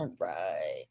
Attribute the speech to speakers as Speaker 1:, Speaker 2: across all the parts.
Speaker 1: All right.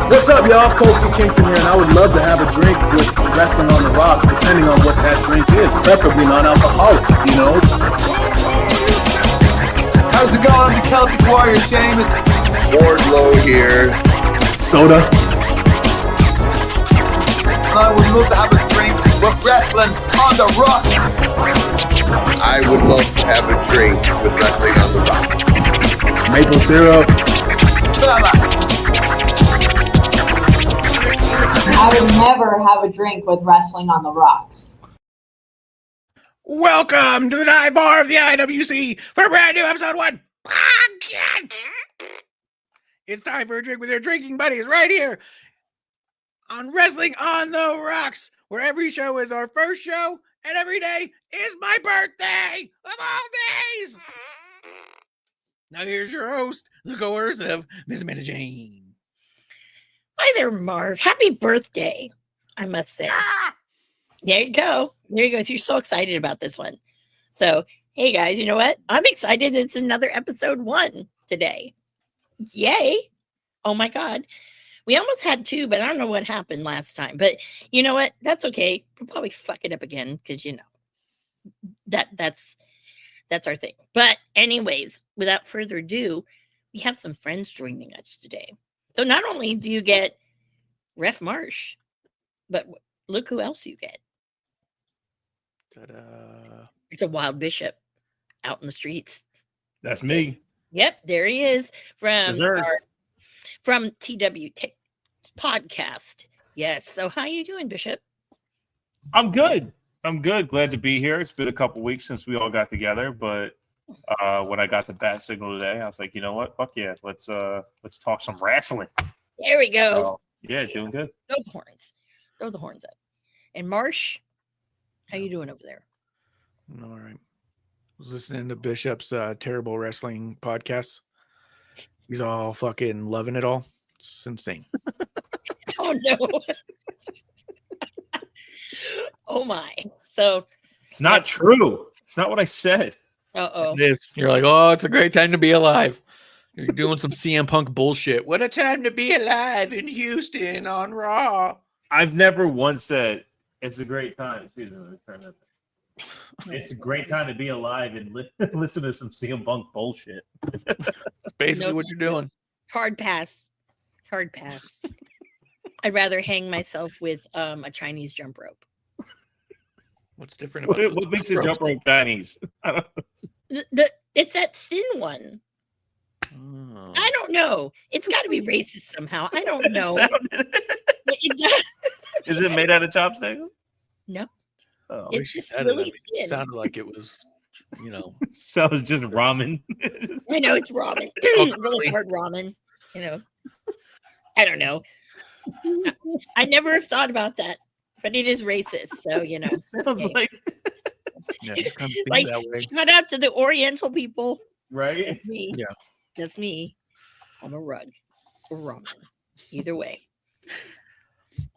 Speaker 2: What's up, y'all? Kofi Kingston here, and I would love to have a drink with Wrestling on the Rocks, depending on what that drink is. Preferably non-alcoholic, you know?
Speaker 3: How's it going? I'm the Celtic Warrior, Sheamus.
Speaker 4: Wardlow here.
Speaker 2: Soda.
Speaker 3: I would love to have a drink with Wrestling on the Rocks.
Speaker 4: I would love to have a drink with Wrestling on the Rocks.
Speaker 2: Maple syrup.
Speaker 5: I would never have a drink with Wrestling on the Rocks.
Speaker 6: Welcome to the dive bar of the IWC for a brand new episode 1. It's time for a drink with your drinking buddies right here on Wrestling on the Rocks, where every show is our first show and every day is my birthday of all days. Now here's your host, the coercive Miss Amanda Jane.
Speaker 1: Hi there, Marv. Happy birthday, I must say. There you go. There you go. You're so excited about this one. So, hey, guys, you know what? I'm excited. It's another episode 1 today. Yay. Oh, my God. We almost had 2, but I don't know what happened last time. But you know what? That's okay. We'll probably fuck it up again because, you know, that's our thing. But anyways, without further ado, we have some friends joining us today. So not only do you get Ref Marsh, but look who else you get.
Speaker 6: Ta-da.
Speaker 1: It's a Wild Bishop out in the streets.
Speaker 7: That's me.
Speaker 1: Yep, there he is from TW Podcast. Yes. So how you doing, Bishop?
Speaker 7: I'm good. Glad to be here. It's been a couple weeks since we all got together, but when I got the bat signal today, I was like, you know what? Fuck yeah. Let's talk some wrestling.
Speaker 1: There we go.
Speaker 7: So, yeah, doing good.
Speaker 1: Throw the horns. Throw the horns up. And Marsh, how you doing over there?
Speaker 6: All right. I was listening to Bishop's terrible wrestling podcast. He's all fucking loving it all. It's insane.
Speaker 1: Oh, no. Oh, my. So.
Speaker 7: It's not true. It's not what I said.
Speaker 1: Uh-oh.
Speaker 6: It is. You're like, oh, it's a great time to be alive. You're doing some CM Punk bullshit. What a time to be alive in Houston on Raw.
Speaker 7: I've never once said it's a great time. Excuse me, let me turn that. It's a great time to be alive and listen to some CM Punk bullshit.
Speaker 6: That's basically what you're doing.
Speaker 1: Hard pass. Hard pass. I'd rather hang myself with a Chinese jump rope.
Speaker 6: What's different about
Speaker 7: What makes it jump rope Chinese? I don't
Speaker 1: It's that thin one.
Speaker 6: Oh.
Speaker 1: I don't know. It's got to be racist somehow. I don't know.
Speaker 7: sounded-
Speaker 1: It does.
Speaker 7: Is it made out of chopsticks?
Speaker 1: No.
Speaker 7: Oh,
Speaker 1: It's just really thin.
Speaker 6: sounded like it was,
Speaker 7: so it's just ramen.
Speaker 1: I know it's ramen. Really hard ramen. I don't know. I never have thought about that, but it is racist. So
Speaker 7: It sounds
Speaker 1: okay.
Speaker 7: like
Speaker 6: yeah, just kind of think
Speaker 1: Like,
Speaker 6: that way.
Speaker 1: shout out to the Oriental people.
Speaker 7: right.
Speaker 1: That's me.
Speaker 6: Yeah.
Speaker 1: That's me. I'm a rug or ramen. Either way.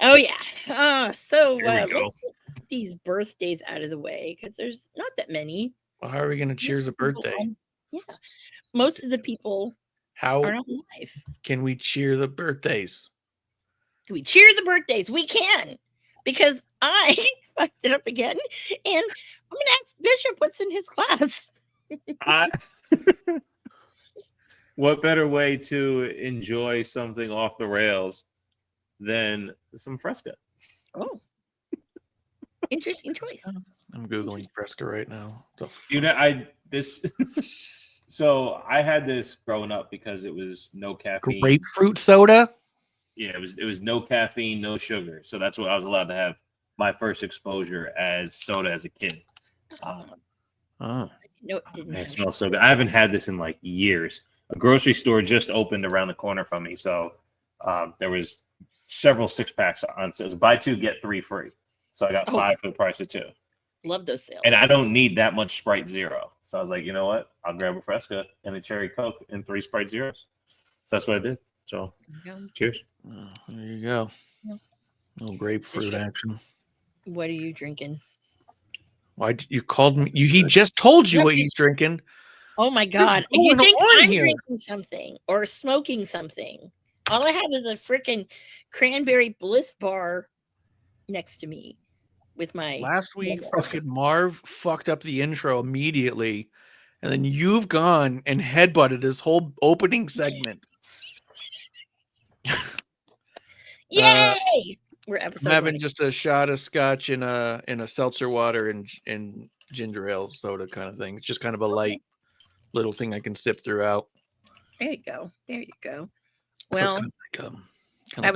Speaker 1: Oh yeah. So
Speaker 7: Here we
Speaker 1: let's
Speaker 7: go.
Speaker 1: get these birthdays out of the way because there's not that many.
Speaker 6: Well, how are we going to cheers a
Speaker 1: People
Speaker 6: birthday?
Speaker 1: Yeah. Most of the people
Speaker 6: How
Speaker 1: are not alive.
Speaker 6: can we cheer the birthdays?
Speaker 1: Do we cheer the birthdays? We can, because I fucked it up again, and I'm gonna ask Bishop what's in his class.
Speaker 7: What better way to enjoy something off the rails than some Fresca?
Speaker 1: Oh, interesting choice.
Speaker 6: I'm googling Fresca right now.
Speaker 7: So I had this growing up because it was no caffeine.
Speaker 6: Grapefruit soda.
Speaker 7: Yeah, it was no caffeine, no sugar. So that's what I was allowed to have my first exposure as soda as a kid.
Speaker 6: Oh,
Speaker 1: No, it didn't.
Speaker 7: It
Speaker 1: have
Speaker 7: smells so good. I haven't had this in like years. A grocery store just opened around the corner from me, so there was several 6-packs on sale. It was buy 2 get 3 free. So I got 5 for the price of 2.
Speaker 1: Love those sales.
Speaker 7: And I don't need that much Sprite Zero. So I was like, you know what? I'll grab a Fresca and a cherry Coke and 3 Sprite Zeros. So that's what I did. So cheers.
Speaker 6: there you go.
Speaker 1: Yeah.
Speaker 6: No grapefruit action.
Speaker 1: What are you drinking?
Speaker 6: Why you called me? He just told you what he's drinking.
Speaker 1: Oh my God!
Speaker 6: going
Speaker 1: You think
Speaker 6: on
Speaker 1: I'm
Speaker 6: here?
Speaker 1: drinking something or smoking something? All I have is a freaking cranberry bliss bar next to me with my.
Speaker 6: Last week, fucking Marv fucked up the intro immediately, and then you've gone and headbutted his whole opening segment.
Speaker 1: Yay! We're episode.
Speaker 6: I'm having
Speaker 1: 1.
Speaker 6: just a shot of scotch in a seltzer water and ginger ale soda kind of thing. It's just kind of a light little thing I can sip throughout.
Speaker 1: There you go. There you go.
Speaker 6: So
Speaker 1: Well,
Speaker 6: it's kind of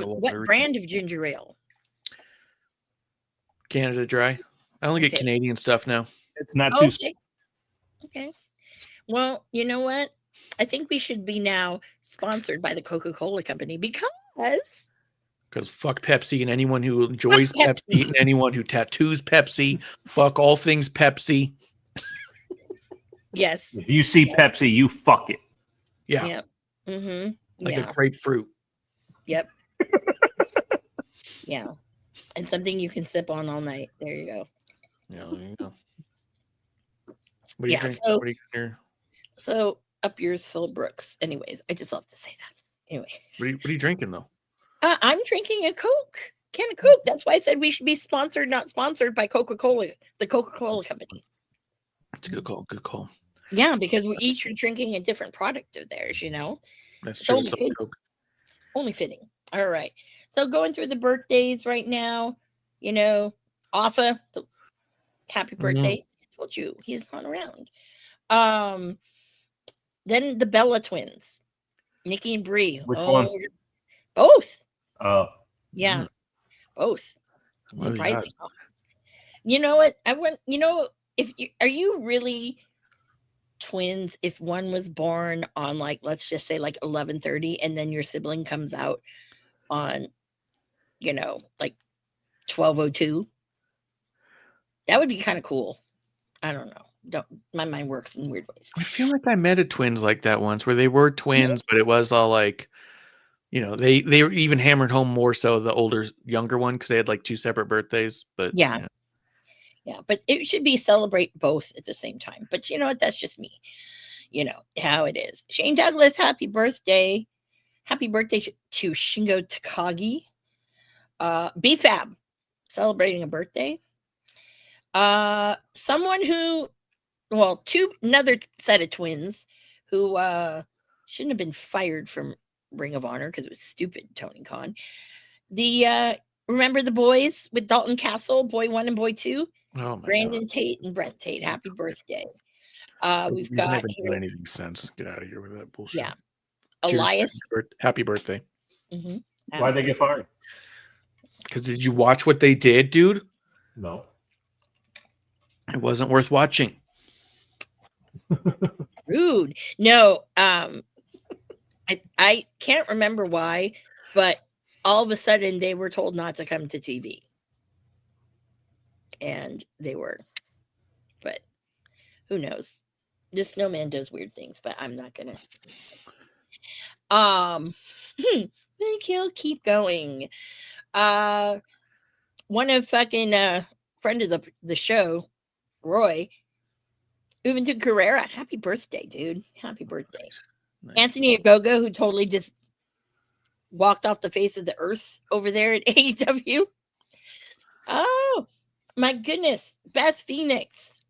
Speaker 6: like a
Speaker 1: what
Speaker 6: water.
Speaker 1: brand of ginger ale?
Speaker 6: Canada Dry. I only get
Speaker 1: Okay.
Speaker 6: Canadian stuff now.
Speaker 7: It's not too
Speaker 1: Okay. Okay. Well, you know what? I think we should be now sponsored by the Coca-Cola Company because
Speaker 6: Because fuck Pepsi and anyone who enjoys
Speaker 1: Fuck
Speaker 6: Pepsi.
Speaker 1: Pepsi.
Speaker 6: And anyone who tattoos Pepsi. Fuck all things Pepsi.
Speaker 1: yes.
Speaker 7: If you see Pepsi, you fuck it.
Speaker 6: Yeah.
Speaker 1: Yep. Mm-hmm.
Speaker 6: Like
Speaker 1: Yeah.
Speaker 6: a grapefruit.
Speaker 1: Yep. Yeah. And something you can sip on all night. There you go.
Speaker 6: Yeah, there you go. What do you
Speaker 1: Yeah,
Speaker 6: drink?
Speaker 1: so-
Speaker 6: What do you here?
Speaker 1: So up yours, Phil Brooks. Anyways, I just love to say that. Anyway,
Speaker 6: What are you drinking though?
Speaker 1: I'm drinking a Coke, can of Coke. That's why I said we should be sponsored, not sponsored by Coca-Cola, the Coca-Cola Company.
Speaker 6: It's a good call. Good call.
Speaker 1: Yeah, because we each are drinking a different product of theirs,
Speaker 6: That's
Speaker 1: It's
Speaker 6: true.
Speaker 1: only
Speaker 6: It's
Speaker 1: fitting.
Speaker 6: Coke.
Speaker 1: Only fitting. All right. So going through the birthdays right now, Alpha, happy birthday. I told you he's not around. Then the Bella twins, Nikki and Bree.
Speaker 7: Which one?
Speaker 1: Both.
Speaker 7: Oh,
Speaker 1: Yeah, both.
Speaker 6: What is that?
Speaker 1: Surprising. You know what? Are you really twins if one was born on let's just say 11:30 and then your sibling comes out on 12:02? That would be kind of cool. I don't know. My mind works in weird ways.
Speaker 6: I feel like I met a twins like that once where they were twins, but it was all like, they were even hammered home more so the younger one because they had 2 separate birthdays. But
Speaker 1: Yeah. Yeah, but it should be celebrate both at the same time. But you know what? That's just me. How it is. Shane Douglas, happy birthday. Happy birthday to Shingo Takagi. BFAB, celebrating a birthday. Someone who, another set of twins who shouldn't have been fired from Ring of Honor because it was stupid, Tony Khan. Remember the boys with Dalton Castle, boy 1 and boy 2?
Speaker 6: Oh my
Speaker 1: Brandon
Speaker 6: God.
Speaker 1: Tate and Brent Tate. Happy birthday. We've
Speaker 6: He's
Speaker 1: got
Speaker 6: never
Speaker 1: here,
Speaker 6: done anything since. Get out of here with that bullshit.
Speaker 1: yeah,
Speaker 6: Cheers.
Speaker 1: Elias.
Speaker 6: Happy birthday.
Speaker 1: Mhm.
Speaker 7: Why'd they get fired?
Speaker 6: Because did you watch what they did, dude?
Speaker 7: No.
Speaker 6: It wasn't worth watching.
Speaker 1: Rude. No, I can't remember why, but all of a sudden they were told not to come to TV. And they were. But who knows? This snowman does weird things, but I'm not gonna. Thank you. Keep going. One of fucking friend of the show, Roy, Juventud Carrera. Happy birthday, dude. Happy birthday.
Speaker 6: Nice.
Speaker 1: Anthony Agogo, who totally just walked off the face of the earth over there at AEW. Oh, my goodness. Beth Phoenix.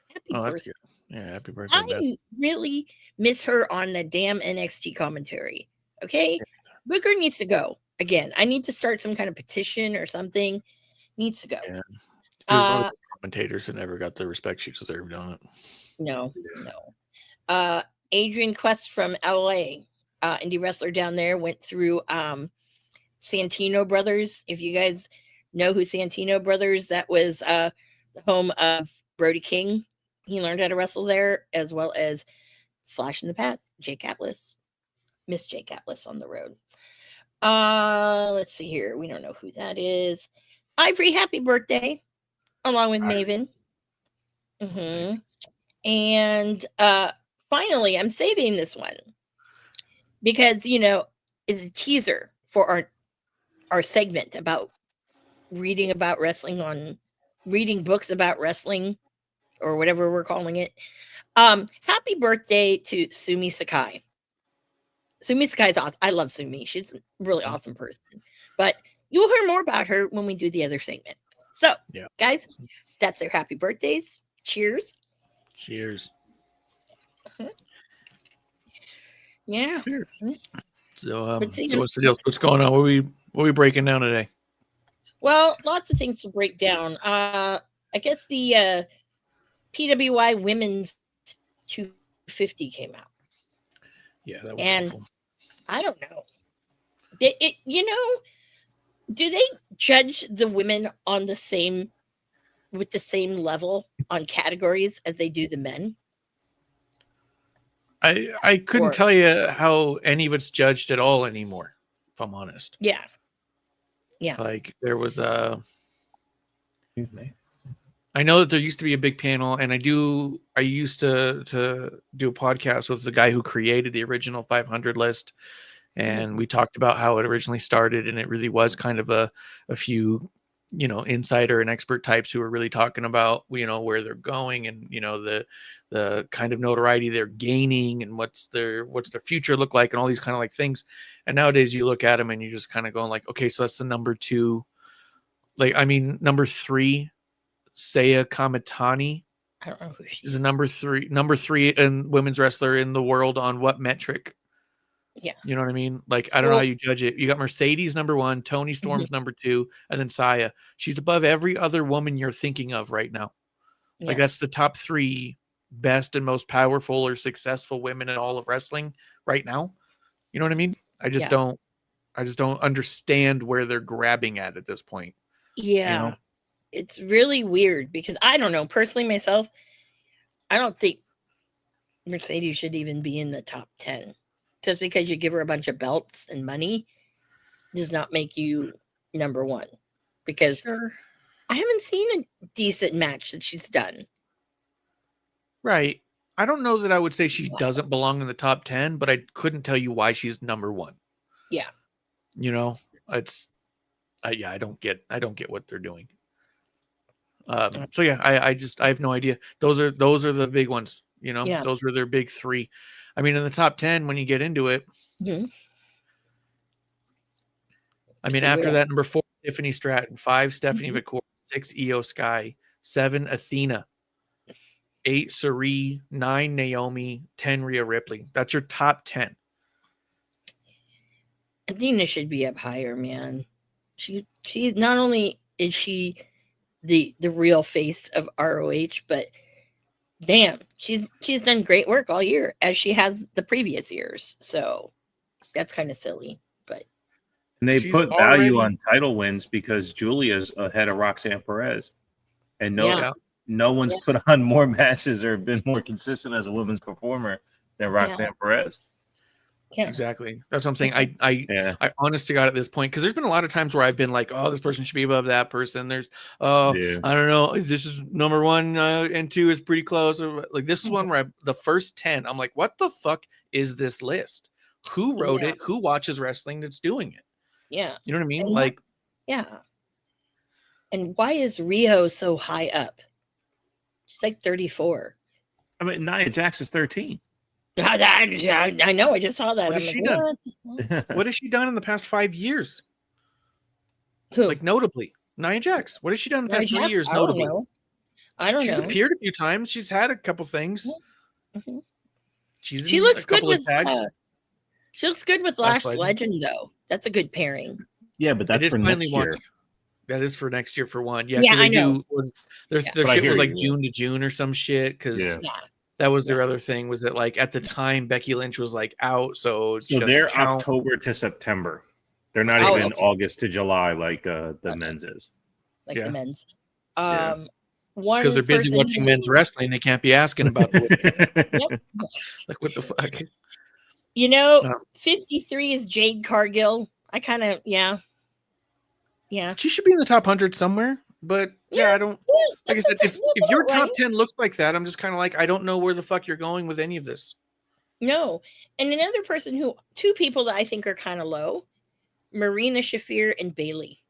Speaker 1: Happy
Speaker 6: Oh, that's
Speaker 1: birthday.
Speaker 6: good. Yeah, happy birthday, Beth.
Speaker 1: I really miss her on the damn NXT commentary. Okay? Booker needs to go. Again, I need to start some kind of petition or something. Needs to go.
Speaker 6: Yeah. She was one of the commentators that never got the respect she deserved on it.
Speaker 1: No. Adrian Quest from LA, indie wrestler down there, went through Santino Brothers. If you guys know who Santino Brothers, that was the home of Brody King. He learned how to wrestle there, as well as Flash in the Past, Jake Atlas. Miss Jake Atlas on the road. Let's see here. We don't know who that is. Ivory, happy birthday, along with Maven. And finally, I'm saving this one because, it's a teaser for our segment about reading books about wrestling or whatever we're calling it. Happy birthday to Sumi Sakai. Sumi Sakai is awesome. I love Sumi. She's a really awesome person. But you'll hear more about her when we do the other segment. So, guys, that's their happy birthdays. Cheers.
Speaker 6: Cheers.
Speaker 1: Yeah.
Speaker 6: Cheers. So
Speaker 1: Let's see.
Speaker 6: what's the deal? What's going on? What are we breaking down today?
Speaker 1: Well, lots of things to break down. I guess the PWI Women's 250 came out.
Speaker 6: Yeah, that was
Speaker 1: And
Speaker 6: awful.
Speaker 1: I don't know. Do they judge the women on with the same level on categories as they do the men?
Speaker 6: I couldn't tell you how any of it's judged at all anymore, if I'm honest.
Speaker 1: Yeah.
Speaker 6: Like there was a.
Speaker 7: Excuse me.
Speaker 6: I know that there used to be a big panel, and I used to do a podcast with the guy who created the original 500 list, and we talked about how it originally started, and it really was kind of a few, insider and expert types who were really talking about, where they're going and, the kind of notoriety they're gaining and what's their future look like and all these kind of like things. And nowadays you look at them and you just kind of going like, okay, so that's the number 2, number 3, Saya Kamitani
Speaker 1: I don't know who she
Speaker 6: is a number 3 in women's wrestler in the world on what metric?
Speaker 1: Yeah.
Speaker 6: You know what I mean? Like, I don't know how you judge it. You got Mercedes number 1, Tony Storm's number 2, and then Saya. She's above every other woman you're thinking of right now.
Speaker 1: Yeah.
Speaker 6: Like, that's the top 3 best and most powerful or successful women in all of wrestling right now. You know what I mean? I just don't understand where they're grabbing at this point.
Speaker 1: Yeah. It's really weird because I don't know, personally myself, I don't think Mercedes should even be in the top 10. Just because you give her a bunch of belts and money does not make you number 1. Because I haven't seen a decent match that she's done.
Speaker 6: Right. I don't know that I would say she doesn't belong in the top 10, but I couldn't tell you why she's number 1.
Speaker 1: Yeah.
Speaker 6: It's I don't get what they're doing. So yeah, I have no idea. Those are the big ones, those were their big 3. I mean, in the top 10, when you get into it, I mean, after that, number 4, Tiffany Stratton, 5, Stephanie McCourt, 6, Io Sky, 7, Athena, 8, Sari, 9, Naomi, 10, Rhea Ripley. That's your top 10.
Speaker 1: Athena should be up higher, man. She not only is she the real face of ROH, but damn, she's done great work all year as she has the previous years. So that's kind of silly, but
Speaker 7: And they
Speaker 6: She's
Speaker 7: put value
Speaker 6: already-
Speaker 7: on title wins because Julia's ahead of Roxanne Perez. And no,
Speaker 1: Yeah.
Speaker 7: no one's
Speaker 1: Yeah.
Speaker 7: put on more matches or been more consistent as a women's performer than Roxanne Perez.
Speaker 1: yeah.
Speaker 6: Exactly. That's what I'm saying.
Speaker 1: That's
Speaker 7: Yeah.
Speaker 6: I honest to God at this point, because there's been a lot of times where I've been like, oh, this person should be above that person. There's,
Speaker 7: Yeah.
Speaker 6: I don't know. This is number 1 and 2 is pretty close. Or, like this is one where the first 10, I'm like, what the fuck is this list? Who wrote
Speaker 1: Yeah.
Speaker 6: it? Who watches wrestling that's doing it?
Speaker 1: Yeah.
Speaker 6: You know what I mean?
Speaker 1: And
Speaker 6: Like,
Speaker 1: Yeah. And why is Rio so high up? She's like 34.
Speaker 7: I mean, Nia Jax is 13.
Speaker 1: I know. I just saw that.
Speaker 6: What
Speaker 1: I'm
Speaker 6: has
Speaker 1: like,
Speaker 6: she done?
Speaker 1: what?
Speaker 6: what has she done in the past 5 years?
Speaker 1: Who?
Speaker 6: Like, notably, Nia Jax. What has she done in the past 3
Speaker 1: Jax?
Speaker 6: years?
Speaker 1: I don't
Speaker 6: Notably,
Speaker 1: know. I don't
Speaker 6: she's
Speaker 1: know.
Speaker 6: appeared a few times. She's had a couple things.
Speaker 1: Mhm.
Speaker 6: She's
Speaker 1: She
Speaker 6: in
Speaker 1: looks
Speaker 6: a
Speaker 1: good
Speaker 6: couple of
Speaker 1: with.
Speaker 6: tags.
Speaker 1: She looks good with
Speaker 6: Lash
Speaker 1: Lash Legend, though. That's a good pairing.
Speaker 7: Yeah, but
Speaker 6: I
Speaker 7: that's
Speaker 6: did
Speaker 7: for
Speaker 6: finally
Speaker 7: next year.
Speaker 6: watch. That is for next year for one. Yeah,
Speaker 1: Yeah,
Speaker 6: 'cause they
Speaker 1: I know.
Speaker 6: Their
Speaker 1: Yeah.
Speaker 7: But I
Speaker 6: shit
Speaker 7: hear
Speaker 6: was like
Speaker 7: you.
Speaker 6: June to June or some shit. Because
Speaker 7: Yeah.
Speaker 1: Yeah.
Speaker 6: that was their other thing. Was that like at the time Becky Lynch was like out, so she
Speaker 7: So
Speaker 6: doesn't
Speaker 7: they're
Speaker 6: count.
Speaker 7: October to September. They're not
Speaker 1: Oh,
Speaker 7: even
Speaker 1: okay.
Speaker 7: August to July like the
Speaker 1: Okay.
Speaker 7: men's is.
Speaker 1: Like
Speaker 6: Yeah.
Speaker 1: the men's.
Speaker 7: Yeah.
Speaker 1: One
Speaker 6: Because they're busy
Speaker 1: person
Speaker 6: watching
Speaker 1: who-
Speaker 6: men's wrestling. They can't be asking about the
Speaker 1: Yep.
Speaker 6: like what the fuck.
Speaker 1: You know,
Speaker 6: No.
Speaker 1: 53 is Jade Cargill. I kind of, yeah.
Speaker 6: She should be in the top 100 somewhere. But yeah, I don't. Like I said, if your top 10 looks like that, I'm just kind of like, I don't know where the fuck you're going with any of this.
Speaker 1: No. And another person who, 2 people that I think are kind of low, Marina Shafir and Bailey.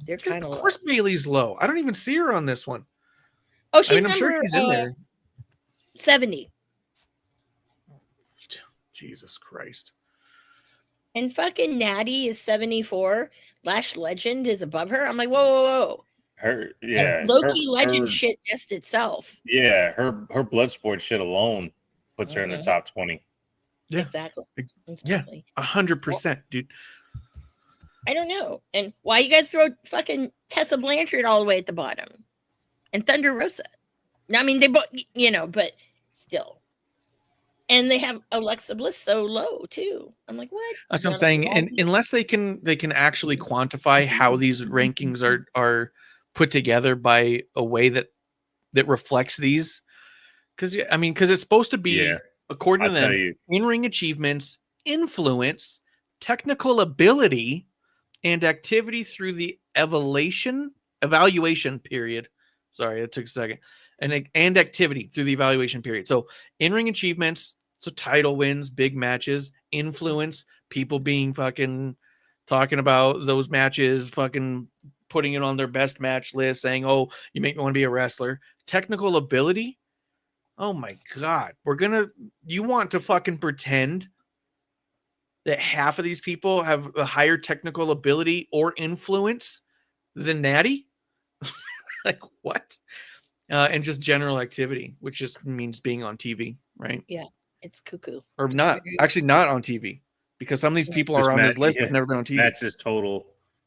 Speaker 1: They're kind of
Speaker 6: Of
Speaker 1: low.
Speaker 6: course, Bailey's low. I don't even see her on this one.
Speaker 1: Oh, she's
Speaker 6: I mean, I'm sure
Speaker 1: number,
Speaker 6: she's in there.
Speaker 1: 70.
Speaker 6: Jesus Christ.
Speaker 1: And fucking Natty is 74. Lash Legend is above her. I'm like, whoa, whoa, whoa.
Speaker 7: Her
Speaker 1: And
Speaker 7: yeah.
Speaker 1: Loki
Speaker 7: her-
Speaker 1: Legend
Speaker 7: her-
Speaker 1: shit just itself.
Speaker 7: Yeah, her Bloodsport shit alone puts her in the
Speaker 1: Mhm.
Speaker 7: top 20.
Speaker 6: Yeah.
Speaker 1: Exactly.
Speaker 6: Ex-
Speaker 1: Exactly.
Speaker 6: 100%, dude.
Speaker 1: I don't know. And why you guys throw fucking Tessa Blanchard all the way at the bottom? And Thunder Rosa. I mean, they both, but still. And they have Alexa Bliss so low too. I'm like, what?
Speaker 6: That's what I'm
Speaker 1: Not
Speaker 6: saying. And
Speaker 1: Rousey?
Speaker 6: unless they can actually quantify how these rankings are put together by a way that reflects these, because it's supposed to be
Speaker 7: Yeah.
Speaker 6: according
Speaker 7: I'll
Speaker 6: to
Speaker 7: tell
Speaker 6: them
Speaker 7: you.
Speaker 6: in-ring achievements, influence, technical ability, and activity through the evaluation period. Sorry, it took a second. And activity through the evaluation period. So in-ring achievements, so title wins, big matches, influence, people being fucking talking about those matches, fucking putting it on their best match list, saying, oh, you make me want to be a wrestler. Technical ability. Oh my God. You want to fucking pretend that half of these people have a higher technical ability or influence than Natty? Like what? And just general activity, which just means being on TV, right?
Speaker 1: It's cuckoo.
Speaker 6: Or
Speaker 1: It's
Speaker 6: not,
Speaker 1: very-
Speaker 6: actually not on TV, because some of these people
Speaker 7: Just
Speaker 6: are on this
Speaker 7: Matt-
Speaker 6: list
Speaker 7: yeah.
Speaker 6: but never been on TV.
Speaker 7: Matches total.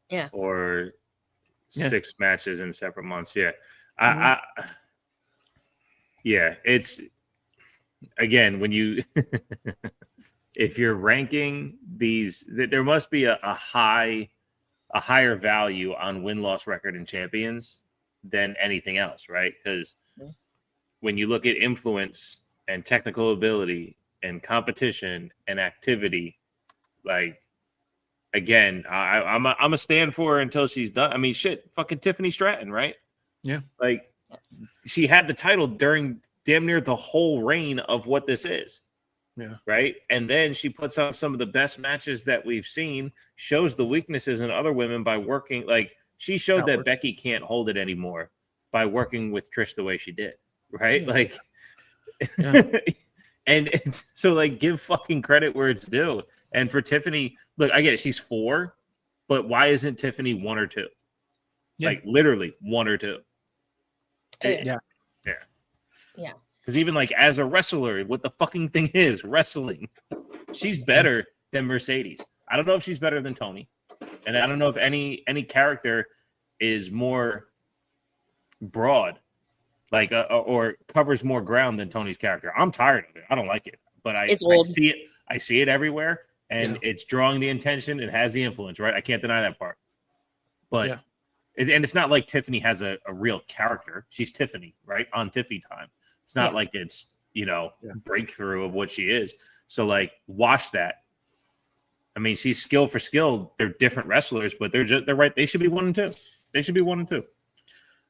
Speaker 1: Yeah.
Speaker 7: Or
Speaker 6: Yeah.
Speaker 7: 6 matches in separate months. Yeah.
Speaker 6: Mhm.
Speaker 7: Yeah, it's again when you if you're ranking these, there must be a higher value on win-loss record and champions than anything else, right? Because
Speaker 1: Yeah.
Speaker 7: when you look at influence and technical ability and competition and activity, like again, I'm a stand for her until she's done. I mean, shit, fucking Tiffany Stratton, right?
Speaker 6: Yeah.
Speaker 7: Like she had the title during damn near the whole reign of what this is.
Speaker 6: Yeah.
Speaker 7: Right. And then she puts on some of the best matches that we've seen, shows the weaknesses in other women by working. Like she showed that
Speaker 6: Outwork.
Speaker 7: Becky can't hold it anymore by working with Trish the way she did. Right. Like,
Speaker 6: Yeah.
Speaker 7: and so like give fucking credit where it's due. And for Tiffany, look, I get it. She's 4, but why isn't Tiffany 1 or 2?
Speaker 6: Yeah.
Speaker 7: Like literally 1 or 2.
Speaker 6: Yeah.
Speaker 7: Because even like as a wrestler, what the fucking thing is wrestling, she's better than Mercedes. I don't know if she's better than Tony, and I don't know if any character is more broad, like or covers more ground than Tony's character. I'm tired of it. I don't like it, but I see it. I see it everywhere, and it's drawing the attention. It has the influence, right? I can't deny that part. But and it's not like Tiffany has a real character. She's Tiffany, right? On Tiffy time. It's not like it's, breakthrough of what she is. So like watch that. I mean, she's skill for skill. They're different wrestlers, but they're right. They should be 1 and 2. They should be 1 and 2.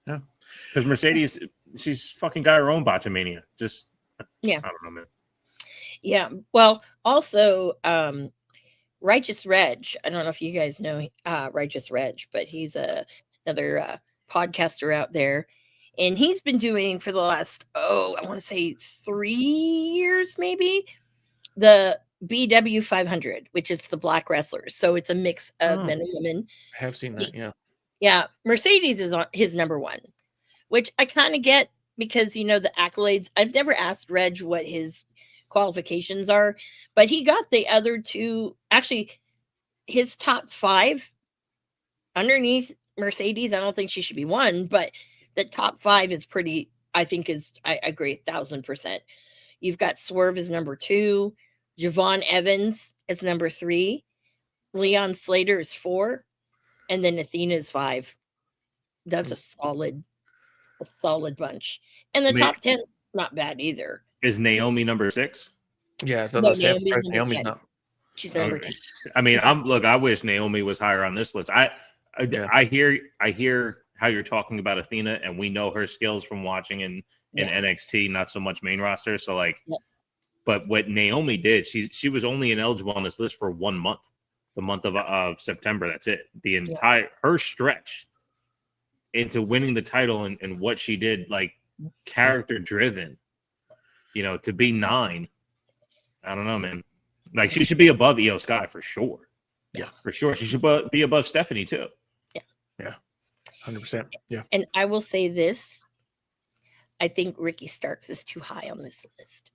Speaker 6: Yeah.
Speaker 7: Because Mercedes, she's fucking got her own botchamania. Just I don't know, man.
Speaker 1: Yeah. Well, also, Righteous Reg. I don't know if you guys know Righteous Reg, but he's another podcaster out there. And he's been doing for the last, I want to say 3 years, maybe, the BW 500, which is the black wrestlers. So it's a mix of men and women.
Speaker 6: I have seen that, yeah.
Speaker 1: Yeah. Mercedes is on his number 1, which I kind of get because, the accolades. I've never asked Reg what his qualifications are, but he got the other 2. Actually, his top 5 underneath Mercedes. I don't think she should be 1, but the top 5 is pretty, I agree 1,000%. You've got Swerve as number 2, Javon Evans as number 3, Leon Slater is 4, and then Athena is 5. That's a solid bunch. And the top 10 is not bad either.
Speaker 7: Is Naomi number 6?
Speaker 6: Yeah, so
Speaker 1: Naomi's
Speaker 6: not.
Speaker 1: She's number 10.
Speaker 7: I mean, I wish Naomi was higher on this list. I hear how you're talking about Athena, and we know her skills from watching in NXT, not so much main roster. So but what Naomi did, she was only ineligible on this list for 1 month, the month of September. That's it. The entire her stretch into winning the title and what she did, like character driven, to be 9. I don't know, man. Like she should be above Io Sky for sure.
Speaker 1: Yeah,
Speaker 7: for sure. She should be above Stephanie too.
Speaker 6: Yeah. 100%. Yeah.
Speaker 1: And I will say this. I think Ricky Starks is too high on this list.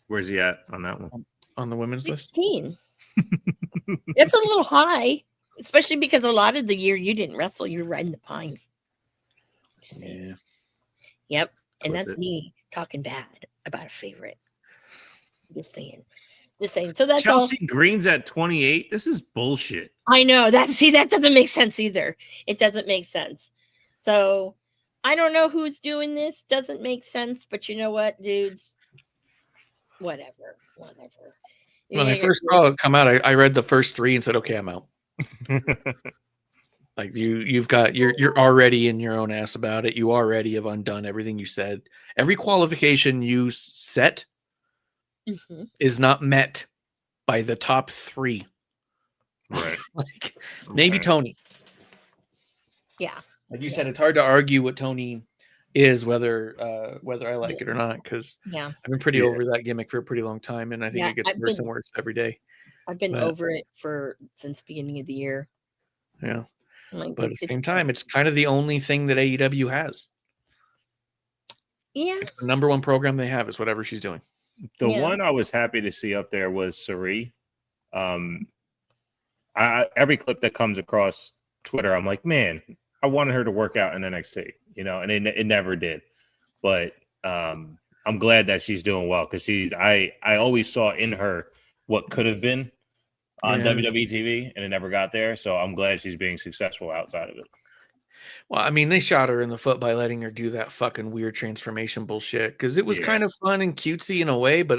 Speaker 7: Where's he at on that one?
Speaker 6: On the women's
Speaker 1: 16. It's a little high, especially because a lot of the year you didn't wrestle, you're riding the pine.
Speaker 6: Yeah.
Speaker 1: Yep. And that's me talking bad about a favorite. Just saying. So that's
Speaker 7: Chelsea
Speaker 1: all.
Speaker 7: Green's at 28. This is bullshit.
Speaker 1: I know that doesn't make sense either. It doesn't make sense. So I don't know who's doing this. Doesn't make sense. But you know what, dudes? Whatever.
Speaker 6: When I first saw it come out, I read the first 3 and said, okay, I'm out. Like you've got you're already in your own ass about it. You already have undone everything you said. Every qualification you set is not met by the top 3.
Speaker 7: Right.
Speaker 6: Like maybe Tony.
Speaker 1: Yeah.
Speaker 6: Like you said, it's hard to argue what Tony is, whether I like it or not, because I've been pretty over that gimmick for a pretty long time, and I think it gets worse and worse every day.
Speaker 1: I've been over it since the beginning of the year.
Speaker 6: Yeah. But at the same time, it's kind of the only thing that AEW has.
Speaker 1: Yeah.
Speaker 6: It's the number 1 program they have is whatever she's doing.
Speaker 7: The one I was happy to see up there was Sari. Every clip that comes across Twitter, I'm like, man, I wanted her to work out in NXT, and it never did. But I'm glad that she's doing well because I always saw in her what could have been on WWE TV, and it never got there. So I'm glad she's being successful outside of it.
Speaker 6: Well, I mean, they shot her in the foot by letting her do that fucking weird transformation bullshit because it was kind of fun and cutesy in a way, but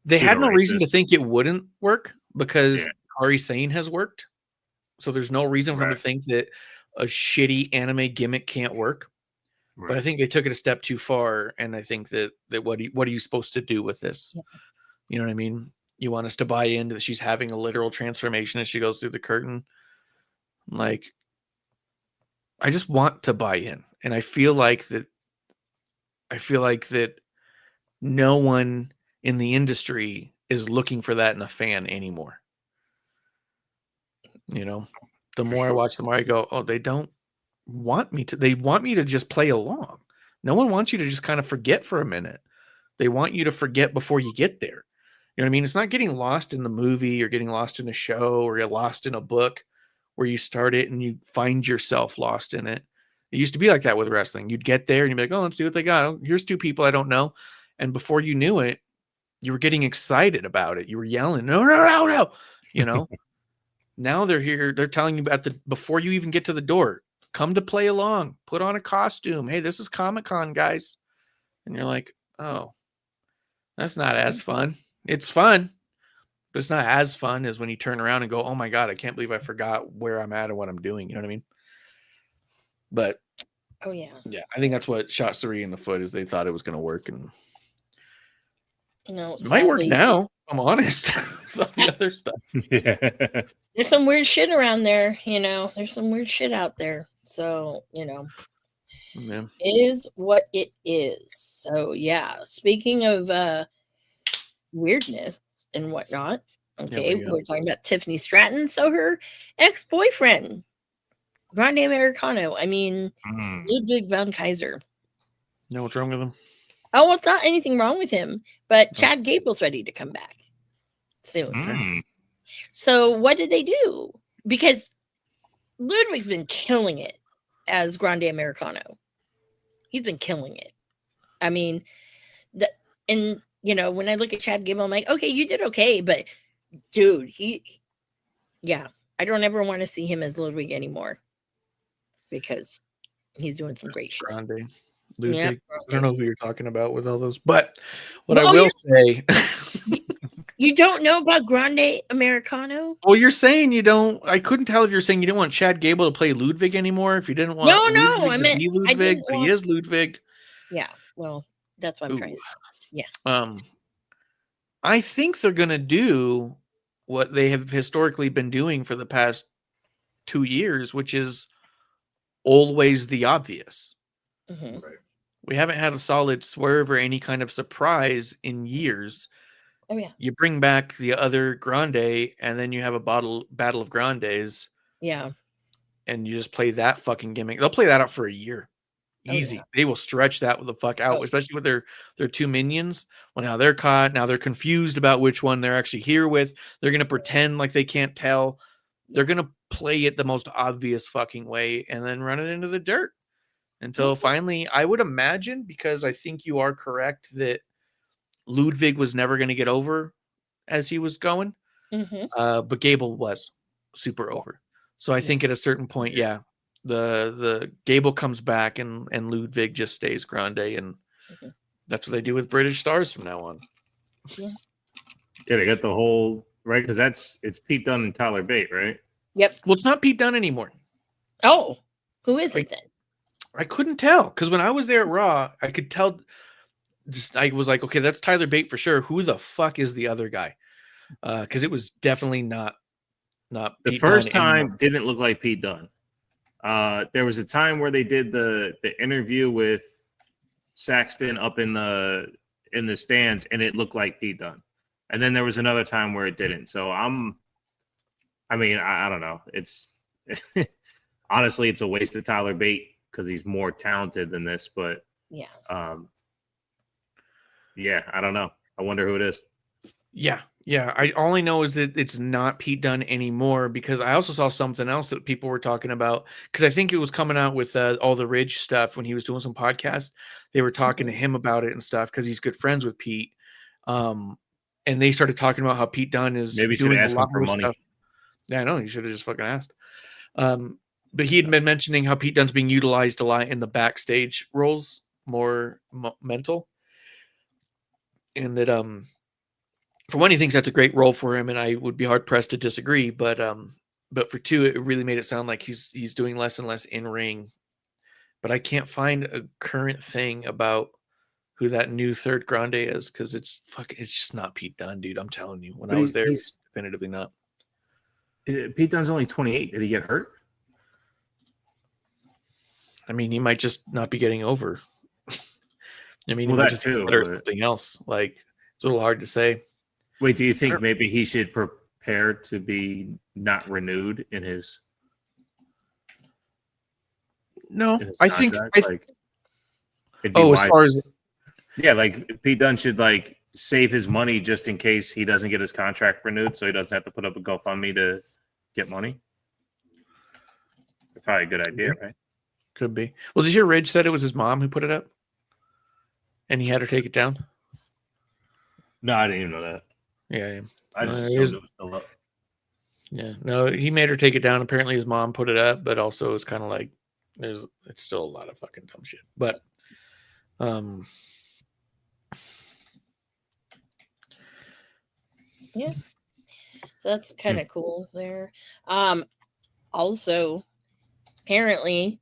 Speaker 6: they had no reason to think it wouldn't work because Kairi Sane has worked. So there's no reason for them to think that a shitty anime gimmick can't work. Right. But I think they took it a step too far, and I think that what are you supposed to do with this? Yeah. You know what I mean? You want us to buy into that she's having a literal transformation as she goes through the curtain? Like, I just want to buy in, and I feel like that no one in the industry is looking for that in a fan anymore. The more I watch, the more I go, oh, they don't want me to. They want me to just play along. No one wants you to just kind of forget for a minute. They want you to forget before you get there. You know what I mean? It's not getting lost in the movie or getting lost in a show or you're lost in a book where you start it and you find yourself lost in it. It used to be like that with wrestling. You'd get there and you'd be like, oh, let's see what they got. Oh, here's two people I don't know. And before you knew it, you were getting excited about it. You were yelling, no, no, no, no. You know, now they're here. They're telling you before you even get to the door, come to play along, put on a costume. Hey, this is Comic-Con, guys. And you're like, oh, that's not as fun. It's fun, but it's not as fun as when you turn around and go, oh my God, I can't believe I forgot where I'm at and what I'm doing. You know what I mean? But
Speaker 1: Oh yeah.
Speaker 6: yeah, I think that's what shot Suri in the foot is they thought it was going to work, and
Speaker 1: You know,
Speaker 6: it might work
Speaker 1: sadly,
Speaker 6: now. I'm honest. Without the other stuff.
Speaker 7: Yeah.
Speaker 1: there's some weird shit around there. You know, there's some weird shit out there. So
Speaker 6: Yeah.
Speaker 1: it is what it is. So yeah. Speaking of weirdness and whatnot. Okay,
Speaker 6: we go.
Speaker 1: we're talking about Tiffany Stratton. So her ex-boyfriend, Grande Americano. I mean,
Speaker 7: Mm.
Speaker 1: Ludwig von Kaiser.
Speaker 6: You know what's wrong with them?
Speaker 1: Oh, well, it's not anything wrong with him, but Chad Gable's ready to come back soon.
Speaker 7: Mm.
Speaker 1: So what did they do? Because Ludwig's been killing it as Grande Americano. He's been killing it. I mean, when I look at Chad Gable, I'm like, okay, you did okay, but dude, I don't ever want to see him as Ludwig anymore because he's doing some great shit.
Speaker 6: Grande. Ludwig.
Speaker 1: Yep.
Speaker 6: I don't know who you're talking about with all those, but what
Speaker 1: Well,
Speaker 6: I will say.
Speaker 1: You don't know about Grande Americano?
Speaker 6: Well, you're saying you don't. I couldn't tell if you're saying you didn't want Chad Gable to play Ludwig anymore. If you didn't want
Speaker 1: No,
Speaker 6: Ludwig
Speaker 1: I
Speaker 6: to
Speaker 1: meant
Speaker 6: be
Speaker 1: I
Speaker 6: Ludwig,
Speaker 1: didn't
Speaker 6: but he
Speaker 1: want.
Speaker 6: is Ludwig.
Speaker 1: Yeah, well, that's what I'm trying to say.
Speaker 6: I think they're gonna do what they have historically been doing for the past 2 years, which is always the obvious.
Speaker 1: Mhm.
Speaker 6: We haven't had a solid swerve or any kind of surprise in years.
Speaker 1: Oh yeah,
Speaker 6: You bring back the other Grande, and then you have a battle of Grandes,
Speaker 1: yeah.
Speaker 6: and you just play that fucking gimmick. They'll play that out for a year.
Speaker 1: Oh,
Speaker 6: Easy.
Speaker 1: yeah.
Speaker 6: They will stretch that the fuck out,
Speaker 1: Oh.
Speaker 6: especially with their two minions. Well, now they're caught. Now they're confused about which one they're actually here with. They're going to pretend like they can't tell. They're going to play it the most obvious fucking way and then run it into the dirt until finally, I would imagine, because I think you are correct that Ludwig was never going to get over as he was going.
Speaker 1: Mhm.
Speaker 6: But Gable was super over. So I think at a certain point, yeah, the Gable comes back and Ludwig just stays Grande, and that's what they do with British stars from now on.
Speaker 7: Yeah, they got the whole right because it's Pete Dunne and Tyler Bate, right?
Speaker 1: Yep.
Speaker 6: Well, it's not Pete Dunne anymore.
Speaker 1: Oh, who is it then?
Speaker 6: I couldn't tell because when I was there at Raw, I could tell. I was like, okay, that's Tyler Bate for sure. Who the fuck is the other guy? Because it was definitely not
Speaker 7: The
Speaker 6: Pete
Speaker 7: first
Speaker 6: Dunne
Speaker 7: time
Speaker 6: anymore.
Speaker 7: didn't look like Pete Dunne. There was a time where they did the interview with Saxton up in the stands, and it looked like Pete Dunne. And then there was another time where it didn't. So I don't know. It's honestly, it's a waste of Tyler Bate because he's more talented than this. But
Speaker 1: Yeah.
Speaker 7: yeah, I don't know. I wonder who it is.
Speaker 6: Yeah. All I know is that it's not Pete Dunne anymore because I also saw something else that people were talking about because I think it was coming out with all the Ridge stuff when he was doing some podcast. They were talking to him about it and stuff because he's good friends with Pete. And they started talking about how Pete Dunne is
Speaker 7: Maybe you should
Speaker 6: doing
Speaker 7: ask
Speaker 6: a
Speaker 7: him
Speaker 6: lot
Speaker 7: for
Speaker 6: more
Speaker 7: money.
Speaker 6: stuff. Yeah, I know. You should have just fucking asked. But he had been mentioning how Pete Dunne's being utilized a lot in the backstage roles, more mental. And that for one, he thinks that's a great role for him, and I would be hard pressed to disagree. But for two, it really made it sound like he's doing less and less in ring. But I can't find a current thing about who that new third Grande is because it's just not Pete Dunne, dude. I'm telling you, when I was there, it's definitively not.
Speaker 7: Pete Dunne's only 28. Did he get hurt?
Speaker 6: I mean, he might just not be getting over. I mean,
Speaker 7: Well,
Speaker 6: he might
Speaker 7: that
Speaker 6: just
Speaker 7: too,
Speaker 6: be better at
Speaker 7: but-
Speaker 6: something else. Like it's a little hard to say.
Speaker 7: Wait, do you think maybe he should prepare to be not renewed in his?
Speaker 6: No,
Speaker 7: in his
Speaker 6: I think.
Speaker 7: contract? Like, it'd be
Speaker 6: As
Speaker 7: wise
Speaker 6: far
Speaker 7: to-
Speaker 6: as
Speaker 7: yeah, like Pete Dunne should like save his money just in case he doesn't get his contract renewed, so he doesn't have to put up a GoFundMe to get money. Probably a good idea, right?
Speaker 6: Could be. Well, did you hear Ridge said it was his mom who put it up? And he had her take it down?
Speaker 7: No, I didn't even know that.
Speaker 6: Yeah.
Speaker 7: I just
Speaker 6: it
Speaker 7: assumed
Speaker 6: was-
Speaker 7: it was still up.
Speaker 6: Yeah. No, he made her take it down. Apparently his mom put it up, but also it's kind of like it's still a lot of fucking dumb shit. But
Speaker 1: Yeah. That's kind of cool there. Also, apparently,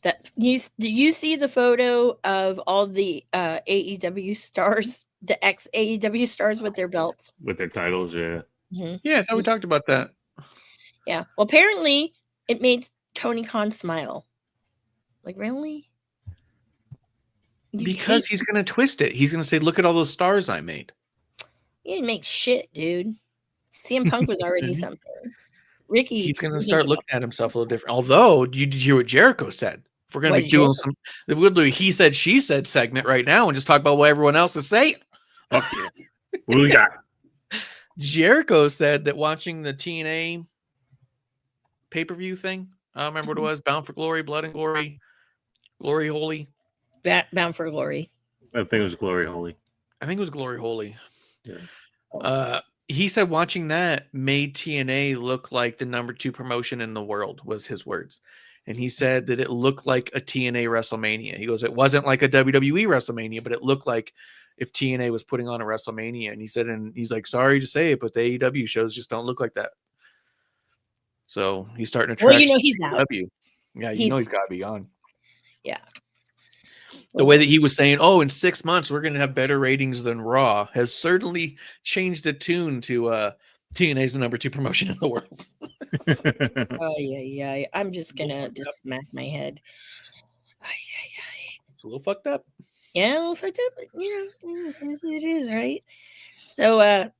Speaker 1: that do you see the photo of all the AEW stars, the ex AEW stars with their belts?
Speaker 7: With their titles, yeah.
Speaker 1: Mhm.
Speaker 6: yeah, I thought we talked about that.
Speaker 1: Yeah. Well, apparently, it made Tony Khan smile. Like, really? You
Speaker 6: Because he's gonna twist it. He's gonna say, "Look at all those stars I made."
Speaker 1: you didn't make shit, dude. CM Punk was already something. Ricky,
Speaker 6: He's gonna
Speaker 1: you
Speaker 6: start
Speaker 1: didn't-
Speaker 6: looking at himself a little different. Although, did you hear what Jericho said? If we're gonna
Speaker 1: What
Speaker 6: be
Speaker 1: did
Speaker 6: doing
Speaker 1: Jericho
Speaker 6: we'll do a he said, she said segment right now and just talk about what everyone else is saying.
Speaker 7: Fuck yeah. What do we got?
Speaker 6: Jericho said that watching the TNA pay-per-view thing, I don't remember what it was, Bound for Glory, Blood and Glory, Glory Holy.
Speaker 1: Bound for Glory.
Speaker 7: I think it was Glory Holy.
Speaker 6: I think it was Glory Holy.
Speaker 7: Yeah.
Speaker 6: He said watching that made TNA look like the number 2 promotion in the world, was his words. And he said that it looked like a TNA WrestleMania. He goes, it wasn't like a WWE WrestleMania, but it looked like if TNA was putting on a WrestleMania. And he said, and he's like, sorry to say it, but the AEW shows just don't look like that. So he's starting to
Speaker 1: Well,
Speaker 6: trash
Speaker 1: you know he's out.
Speaker 6: AEW. Yeah, you
Speaker 1: He's-
Speaker 6: know he's got to be on.
Speaker 1: Yeah.
Speaker 6: The way that he was saying, oh, in 6 months, we're going to have better ratings than Raw has certainly changed the tune to TNA's the number 2 promotion in the world.
Speaker 1: Oh yeah. I'm just gonna just smack my head.
Speaker 6: It's a little fucked up.
Speaker 1: Yeah, well, fucked up, but, it is, right? So,
Speaker 6: I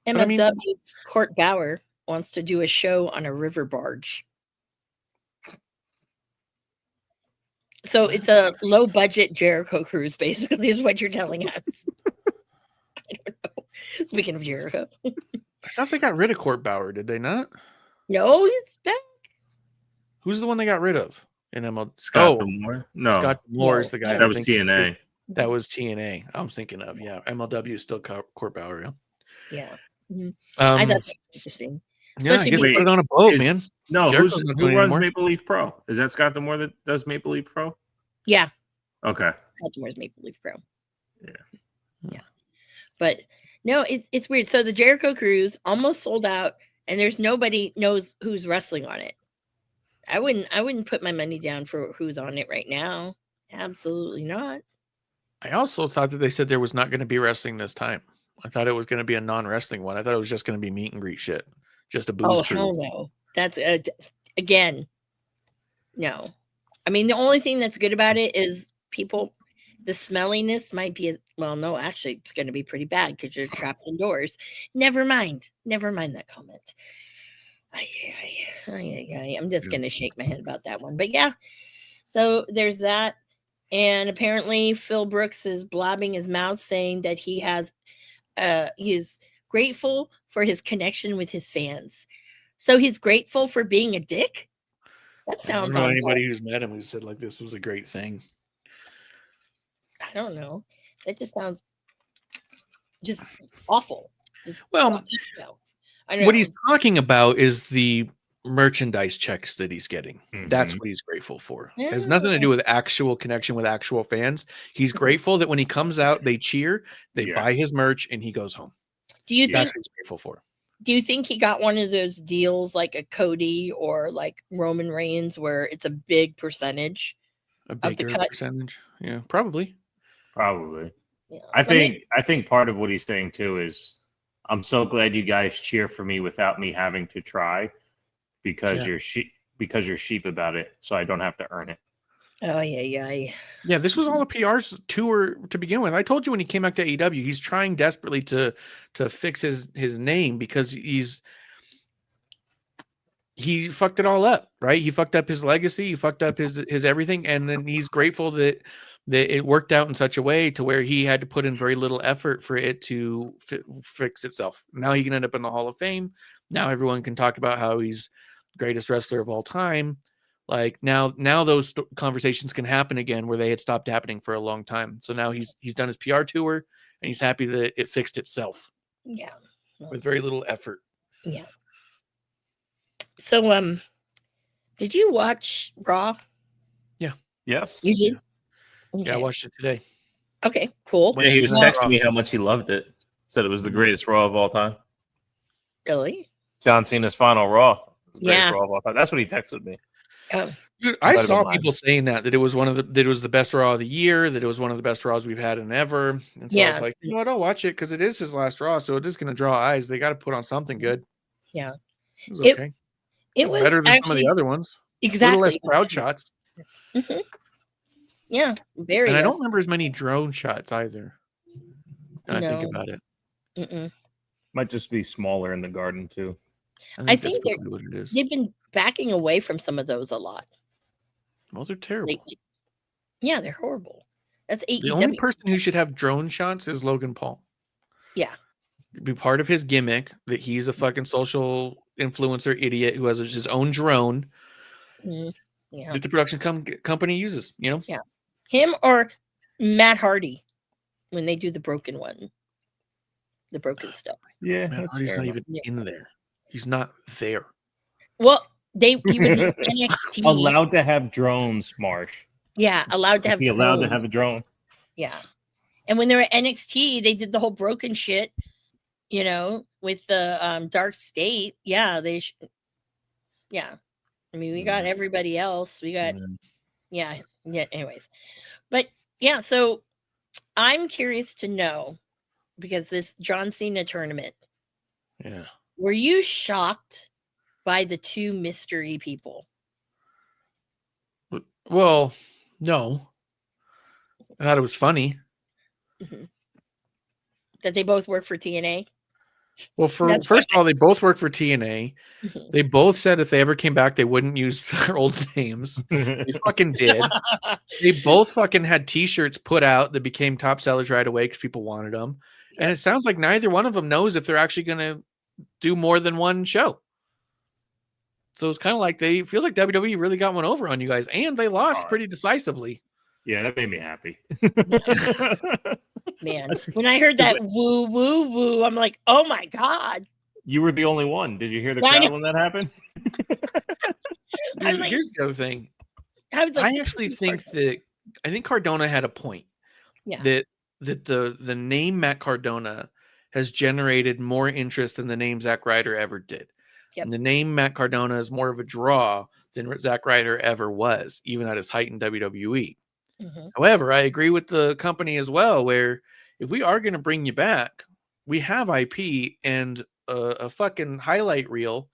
Speaker 6: mean-
Speaker 1: MLW's Court Bauer wants to do a show on a river barge. So it's a low budget Jericho cruise, basically, is what you're telling us. I don't know. Speaking of Jericho,
Speaker 6: I thought they got rid of Court Bauer, did they not?
Speaker 1: no, he's back.
Speaker 6: Who's the one they got rid of in ML?
Speaker 7: Scott D'Amore? No,
Speaker 6: Scott Moore is the guy.
Speaker 7: that
Speaker 6: I'm
Speaker 7: was
Speaker 6: thinking-
Speaker 7: TNA.
Speaker 6: That was TNA. I'm thinking of, yeah. MLW is still Court Bauer.
Speaker 1: Yeah,
Speaker 6: Yeah.
Speaker 1: I thought that was interesting.
Speaker 6: Yeah, I
Speaker 1: especially
Speaker 6: guess
Speaker 7: because-
Speaker 6: put it on a boat,
Speaker 7: Is-
Speaker 6: man.
Speaker 7: No,
Speaker 6: Jericho's not
Speaker 7: who
Speaker 6: doing it
Speaker 7: runs
Speaker 6: anymore.
Speaker 7: Maple Leaf Pro? Is that Scott D'Amore that does Maple Leaf Pro?
Speaker 1: Yeah,
Speaker 7: Okay.
Speaker 1: Baltimore's Maple Leaf Pro.
Speaker 7: Yeah.
Speaker 1: Yeah. But no, it's weird. So the Jericho Cruise almost sold out, and there's nobody knows who's wrestling on it. I wouldn't put my money down for who's on it right now. Absolutely not.
Speaker 6: I also thought that they said there was not going to be wrestling this time. I thought it was going to be a non-wrestling one. I thought it was just going to be meet and greet shit. Just a booze
Speaker 1: Oh
Speaker 6: cruise.
Speaker 1: hell no. That's again. No. I mean, the only thing that's good about it is people. The smelliness might be well. No, actually, it's going to be pretty bad because you're trapped indoors. Never mind. Never mind that comment. I'm just going to shake my head about that one. But yeah, so there's that. And apparently, Phil Brooks is blabbing his mouth saying that he is grateful for his connection with his fans. So he's grateful for being a dick. That
Speaker 6: I
Speaker 1: sounds
Speaker 6: don't know
Speaker 1: awful.
Speaker 6: anybody who's met him who said like this was a great thing.
Speaker 1: I don't know. That just sounds just awful. Just,
Speaker 6: Well,
Speaker 1: no. I don't
Speaker 6: what
Speaker 1: know.
Speaker 6: he's talking about is the merchandise checks that he's getting. That's
Speaker 7: Mhm.
Speaker 6: what he's grateful for. It has nothing to do with actual connection with actual fans. He's grateful that when he comes out, they cheer, they
Speaker 7: Yeah.
Speaker 6: buy his merch, and he goes home.
Speaker 1: Do you
Speaker 6: That's
Speaker 1: think?
Speaker 6: what he's grateful for.
Speaker 1: Do you think he got one of those deals like a Cody or like Roman Reigns, where it's a big percentage?
Speaker 6: A
Speaker 1: the
Speaker 6: bigger
Speaker 1: cut.
Speaker 6: percentage. Yeah, probably.
Speaker 7: Probably.
Speaker 1: Yeah.
Speaker 7: I think part of what he's saying too is I'm so glad you guys cheer for me without me having to try because
Speaker 6: Yeah.
Speaker 7: you're sheep about it, so I don't have to earn it.
Speaker 1: Oh yeah.
Speaker 6: Yeah, this was all a PR tour to begin with. I told you when he came back to AEW, he's trying desperately to fix his name because he fucked it all up, right? He fucked up his legacy, he fucked up his everything, and then he's grateful that it worked out in such a way to where he had to put in very little effort for it to fix itself. Now he can end up in the Hall of Fame. Now everyone can talk about how he's the greatest wrestler of all time. Like now those conversations can happen again where they had stopped happening for a long time. So now he's done his PR tour and he's happy that it fixed itself
Speaker 1: Yeah.
Speaker 6: with very little effort.
Speaker 1: Yeah. So, did you watch Raw?
Speaker 7: Yes.
Speaker 1: You did?
Speaker 6: Yeah, I
Speaker 1: Okay.
Speaker 6: watched it today.
Speaker 1: Okay, cool.
Speaker 7: Yeah, he was
Speaker 6: Well-
Speaker 7: texting me how much he loved it. Said it was the greatest Raw of all time.
Speaker 1: Really?
Speaker 7: John Cena's final Raw. Was the greatest
Speaker 1: Yeah.
Speaker 7: Raw of all time. That's what he texted me.
Speaker 1: Oh,
Speaker 6: Dude, I
Speaker 7: Might have
Speaker 6: saw
Speaker 7: been mine.
Speaker 6: people saying that it was that it was the best Raw of the year, that it was one of the best Raws we've had in ever. And so I
Speaker 1: Yeah.
Speaker 6: was like, you know what, I'll watch it because it is his last Raw, so it is going to draw eyes. They got to put on something good.
Speaker 1: Yeah.
Speaker 6: It was
Speaker 1: It-
Speaker 6: okay.
Speaker 1: it was
Speaker 6: Better than some of
Speaker 1: actually
Speaker 6: the other ones. A little
Speaker 1: exactly.
Speaker 6: less crowd shots,
Speaker 1: Mhm. Yeah, very.
Speaker 6: and I don't
Speaker 1: less.
Speaker 6: remember as many drone shots either. Now I think
Speaker 1: No.
Speaker 6: about it.
Speaker 1: Mm-mm.
Speaker 7: Might just be smaller in the garden too.
Speaker 1: I
Speaker 6: that's
Speaker 1: think they're-
Speaker 6: probably what it is.
Speaker 1: They've been backing away from some of those a lot
Speaker 6: Well, they're terrible.
Speaker 1: lately. Yeah, they're horrible. That's AEW.
Speaker 6: The only person who should have drone shots is Logan Paul.
Speaker 1: Yeah.
Speaker 6: It'd be part of his gimmick that he's a fucking social influencer idiot who has his own drone
Speaker 1: Mhm. Yeah.
Speaker 6: that the production company uses, you know?
Speaker 1: Yeah. Him or Matt Hardy when they do the broken one. The broken stuff.
Speaker 7: Yeah,
Speaker 6: Man,
Speaker 7: that's
Speaker 6: Hardy's
Speaker 7: fair
Speaker 6: not
Speaker 7: enough.
Speaker 6: even in there. He's not there.
Speaker 1: Well, he was in NXT.
Speaker 7: Allowed to have drones, Marsh.
Speaker 1: Yeah, allowed to
Speaker 7: Is
Speaker 1: have
Speaker 7: he allowed to have a
Speaker 1: drones.
Speaker 7: drone?
Speaker 1: Yeah. And when they were at NXT, they did the whole broken shit, with the Dark State. Yeah, yeah. I mean, we got everybody else. We got yeah. Anyways. But yeah, so I'm curious to know, because this John Cena tournament,
Speaker 6: Yeah.
Speaker 1: were you shocked by the two mystery people?
Speaker 6: Well, no. I thought it was funny.
Speaker 1: That they both work for TNA?
Speaker 6: Well,
Speaker 1: That's
Speaker 6: first of all, they both work for TNA.
Speaker 1: Mhm.
Speaker 6: They both said if they ever came back, they wouldn't use their old names. They fucking did. They both fucking had T-shirts put out that became top sellers right away because people wanted them. And it sounds like neither one of them knows if they're actually going to do more than one show. So it's kind of like feels like WWE really got one over on you guys, and they lost pretty decisively.
Speaker 7: Yeah, that made me happy.
Speaker 1: Man, when I heard that woo woo woo, I'm like, oh my god!
Speaker 7: You were the only one. Did you hear the
Speaker 1: Yeah, I
Speaker 7: crowd
Speaker 1: know.
Speaker 7: when that happened?
Speaker 1: I'm like-
Speaker 6: Here's the other thing.
Speaker 1: I was like,
Speaker 6: I
Speaker 1: this
Speaker 6: actually
Speaker 1: is
Speaker 6: think
Speaker 1: hard.
Speaker 6: I think Cardona had a point.
Speaker 1: Yeah.
Speaker 6: That the name Matt Cardona has generated more interest than the name Zack Ryder ever did.
Speaker 1: Yep.
Speaker 6: And the name Matt Cardona is more of a draw than Zack Ryder ever was, even at his height in WWE.
Speaker 1: Mhm.
Speaker 6: However, I agree with the company as well, where if we are going to bring you back, we have IP and a fucking highlight reel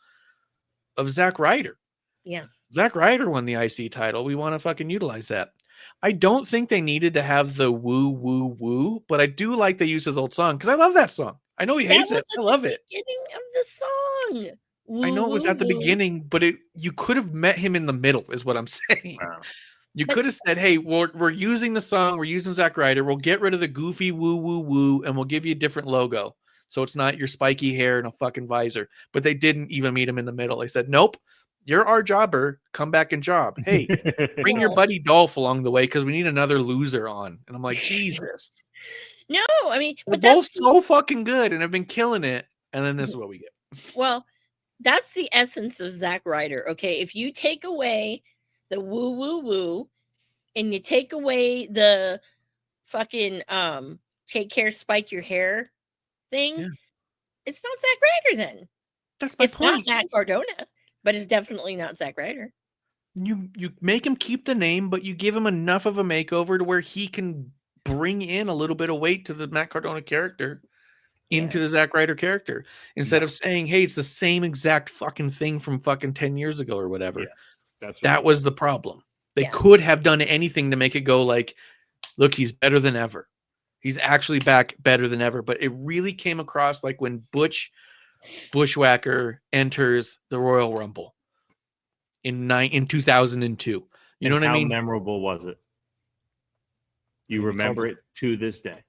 Speaker 6: of Zack Ryder.
Speaker 1: Yeah.
Speaker 6: Zack Ryder won the IC title. We want to fucking utilize that. I don't think they needed to have the woo, woo, woo, but I do like they use his old song because I love that song. I know he
Speaker 1: That
Speaker 6: hates it.
Speaker 1: was
Speaker 6: I
Speaker 1: at
Speaker 6: love
Speaker 1: the
Speaker 6: it.
Speaker 1: beginning of the song.
Speaker 6: I know it was at the
Speaker 1: Woo, woo, woo.
Speaker 6: beginning, but you could have met him in the middle, is what I'm saying.
Speaker 7: Wow.
Speaker 6: You
Speaker 1: But-
Speaker 6: could have said, hey, we're using the song, we're using Zack Ryder, we'll get rid of the goofy woo woo woo, and we'll give you a different logo. So it's not your spiky hair and a fucking visor. But they didn't even meet him in the middle. They said, nope, you're our jobber. Come back and job. Hey, bring your
Speaker 1: No.
Speaker 6: buddy Dolph along the way because we need another loser on. And I'm like, Jesus.
Speaker 1: No, I mean,
Speaker 6: We're
Speaker 1: but
Speaker 6: both
Speaker 1: that's
Speaker 6: so fucking good and have been killing it. And then this is what we get.
Speaker 1: well, that's the essence of Zack Ryder. Okay, if you take away the woo woo woo, and you take away the fucking take care, spike your hair thing,
Speaker 6: Yeah.
Speaker 1: it's not Zack Ryder then.
Speaker 6: That's my
Speaker 1: It's not
Speaker 6: point.
Speaker 1: Matt Cardona, but it's definitely not Zack Ryder.
Speaker 6: You make him keep the name, but you give him enough of a makeover to where he can bring in a little bit of weight to the Matt Cardona character into the Zack Ryder character instead of saying, hey, it's the same exact fucking thing from fucking 10 years ago or whatever.
Speaker 7: Yes, that's
Speaker 6: That
Speaker 7: right.
Speaker 6: was the problem. They
Speaker 1: Yeah.
Speaker 6: could have done anything to make it go like, look, he's better than ever. He's actually back better than ever. But it really came across like when Bushwhacker enters the Royal Rumble in 2002. You know what I mean?
Speaker 7: How memorable was it? You remember it to this day.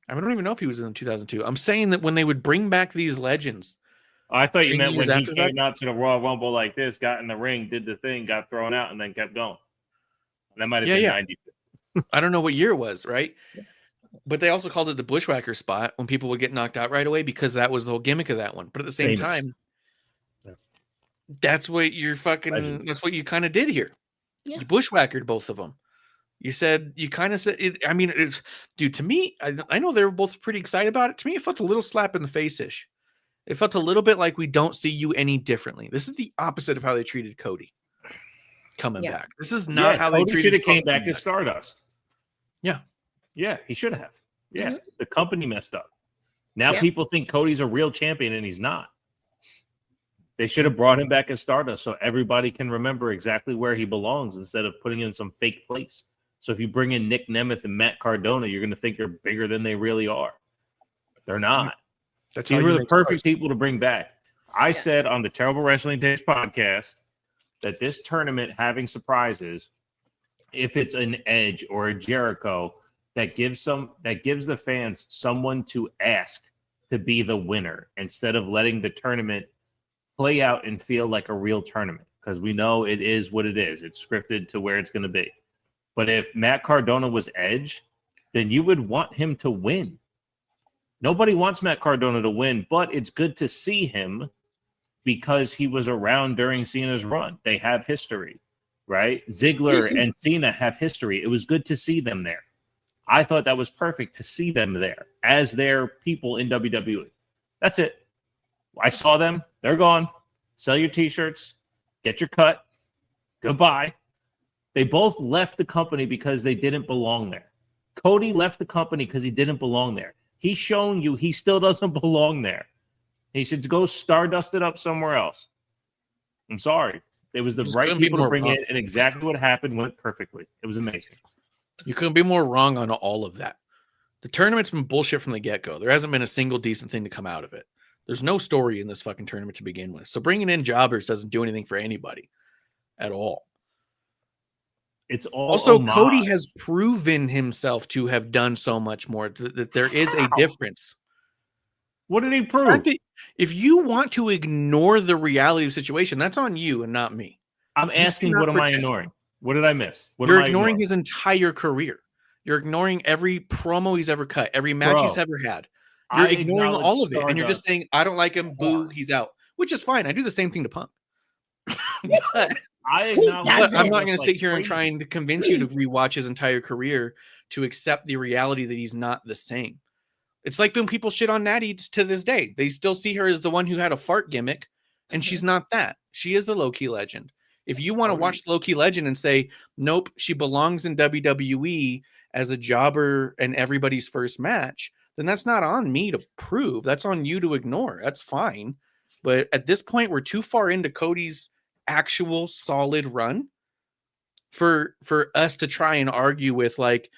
Speaker 6: I don't even know if he was in 2002. I'm saying that when they would bring back these legends,
Speaker 7: I thought you
Speaker 6: 10
Speaker 7: meant when
Speaker 6: years
Speaker 7: he
Speaker 6: after
Speaker 7: came
Speaker 6: that?
Speaker 7: out to the Royal Rumble like this, got in the ring, did the thing, got thrown out, and then kept going. That might have been 90.
Speaker 6: I don't know what year it was, right? But they also called it the Bushwhacker spot when people would get knocked out right away because that was the whole gimmick of that one. But at the same
Speaker 7: Famous.
Speaker 6: time,
Speaker 7: Yeah.
Speaker 6: that's what you're fucking.
Speaker 7: Legends.
Speaker 6: That's what you kind of did here.
Speaker 1: Yeah.
Speaker 6: You bushwhackered both of them. You said you kind of said it. I mean, it's dude. To me, I know they were both pretty excited about it. To me, it felt a little slap in the face ish. It felt a little bit like we don't see you any differently. This is the opposite of how they treated Cody coming
Speaker 1: Yeah.
Speaker 6: back. This is not how
Speaker 7: Cody
Speaker 6: they treated.
Speaker 7: should have came
Speaker 6: Punk
Speaker 7: back
Speaker 6: coming
Speaker 7: as Stardust.
Speaker 6: Yeah.
Speaker 7: Yeah, he should have. Yeah,
Speaker 1: Mhm.
Speaker 7: the company messed up. Now
Speaker 1: Yeah.
Speaker 7: people think Cody's a real champion, and he's not. They should have brought him back as Stardust so everybody can remember exactly where he belongs instead of putting him in some fake place. So if you bring in Nick Nemeth and Matt Cardona, you're going to think they're bigger than they really are. They're not.
Speaker 6: That's
Speaker 7: These
Speaker 6: how
Speaker 7: were
Speaker 6: you
Speaker 7: the
Speaker 6: make
Speaker 7: perfect
Speaker 6: stars.
Speaker 7: people to bring back. I said on the Terrible Wrestling Days podcast that this tournament having surprises, if it's an Edge or a Jericho, that gives the fans someone to ask to be the winner instead of letting the tournament play out and feel like a real tournament, because we know it is what it is. It's scripted to where it's going to be. But if Matt Cardona was Edge, then you would want him to win. Nobody wants Matt Cardona to win, but it's good to see him because he was around during Cena's run. They have history, right? Ziggler and Cena have history. It was good to see them there. I thought that was perfect to see them there as their people in WWE. That's it. I saw them. They're gone. Sell your T-shirts. Get your cut. Goodbye. They both left the company because they didn't belong there. Cody left the company because he didn't belong there. He's shown you he still doesn't belong there. He should go Stardust it up somewhere else. I'm sorry. It was the
Speaker 6: Just
Speaker 7: right
Speaker 6: couldn't be
Speaker 7: people to
Speaker 6: more
Speaker 7: bring
Speaker 6: wrong.
Speaker 7: in, and exactly what happened went perfectly. It was amazing.
Speaker 6: You couldn't be more wrong on all of that. The tournament's been bullshit from the get-go. There hasn't been a single decent thing to come out of it. There's no story in this fucking tournament to begin with. So bringing in jobbers doesn't do anything for anybody at all.
Speaker 7: It's all
Speaker 6: Also,
Speaker 7: homage.
Speaker 6: Cody has proven himself to have done so much more that there is a difference.
Speaker 7: What did he
Speaker 6: The
Speaker 7: prove?
Speaker 6: fact that if you want to ignore the reality of the situation, that's on you and not me.
Speaker 7: I'm asking,
Speaker 6: cannot
Speaker 7: what am I
Speaker 6: pretend.
Speaker 7: ignoring? What did I miss? What
Speaker 6: You're
Speaker 7: am I
Speaker 6: ignoring his entire career. You're ignoring every promo he's ever cut, every match he's
Speaker 7: Bro,
Speaker 6: ever had. You're
Speaker 7: I
Speaker 6: ignoring
Speaker 7: acknowledge
Speaker 6: all of it, and you're just
Speaker 7: Stardust.
Speaker 6: saying, "I don't like him. Boo, he's out," which is fine. I do the same thing to Punk. but
Speaker 7: I
Speaker 1: Who
Speaker 7: acknowledge
Speaker 1: does
Speaker 6: I'm
Speaker 1: it?
Speaker 6: not going to
Speaker 7: Stardust
Speaker 6: sit
Speaker 7: like
Speaker 6: here and
Speaker 7: crazy.
Speaker 6: trying to convince you to rewatch his entire career to accept the reality that he's not the same. It's like when people shit on Natty to this day. They still see her as the one who had a fart gimmick, and she's not that. She is the low-key legend. If you want to watch the low-key legend and say, nope, she belongs in WWE as a jobber and everybody's first match, then that's not on me to prove. That's on you to ignore. That's fine. But at this point, we're too far into Cody's actual solid run for us to try and argue with, like,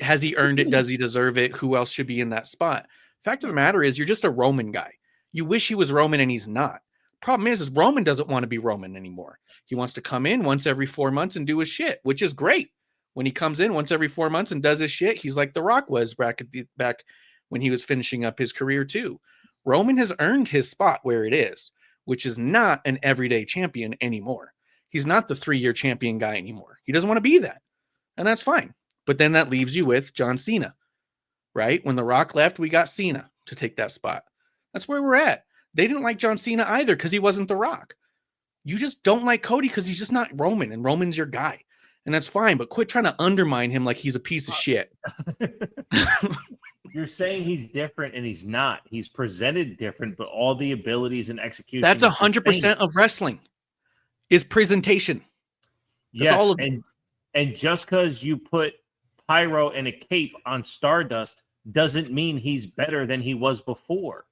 Speaker 6: has he earned it? Does he deserve it? Who else should be in that spot? Fact of the matter is, you're just a Roman guy. You wish he was Roman and he's not. Problem is Roman doesn't want to be Roman anymore. He wants to come in once every 4 months and do his shit, which is great. When he comes in once every 4 months and does his shit, he's like The Rock was back when he was finishing up his career too. Roman has earned his spot where it is, which is not an everyday champion anymore. He's not the 3-year champion guy anymore. He doesn't want to be that. And that's fine. But then that leaves you with John Cena, right? When The Rock left, we got Cena to take that spot. That's where we're at. They didn't like John Cena either because he wasn't The Rock. You just don't like Cody because he's just not Roman, and Roman's your guy. And that's fine, but quit trying to undermine him like he's a piece of shit.
Speaker 7: You're saying he's different, and he's not. He's presented different, but all the abilities and execution.
Speaker 6: That's
Speaker 7: is the
Speaker 6: 100%
Speaker 7: same.
Speaker 6: of wrestling is presentation. That's
Speaker 7: Yes,
Speaker 6: all of it.
Speaker 7: and just because you put Pyro and a cape on Stardust doesn't mean he's better than he was before.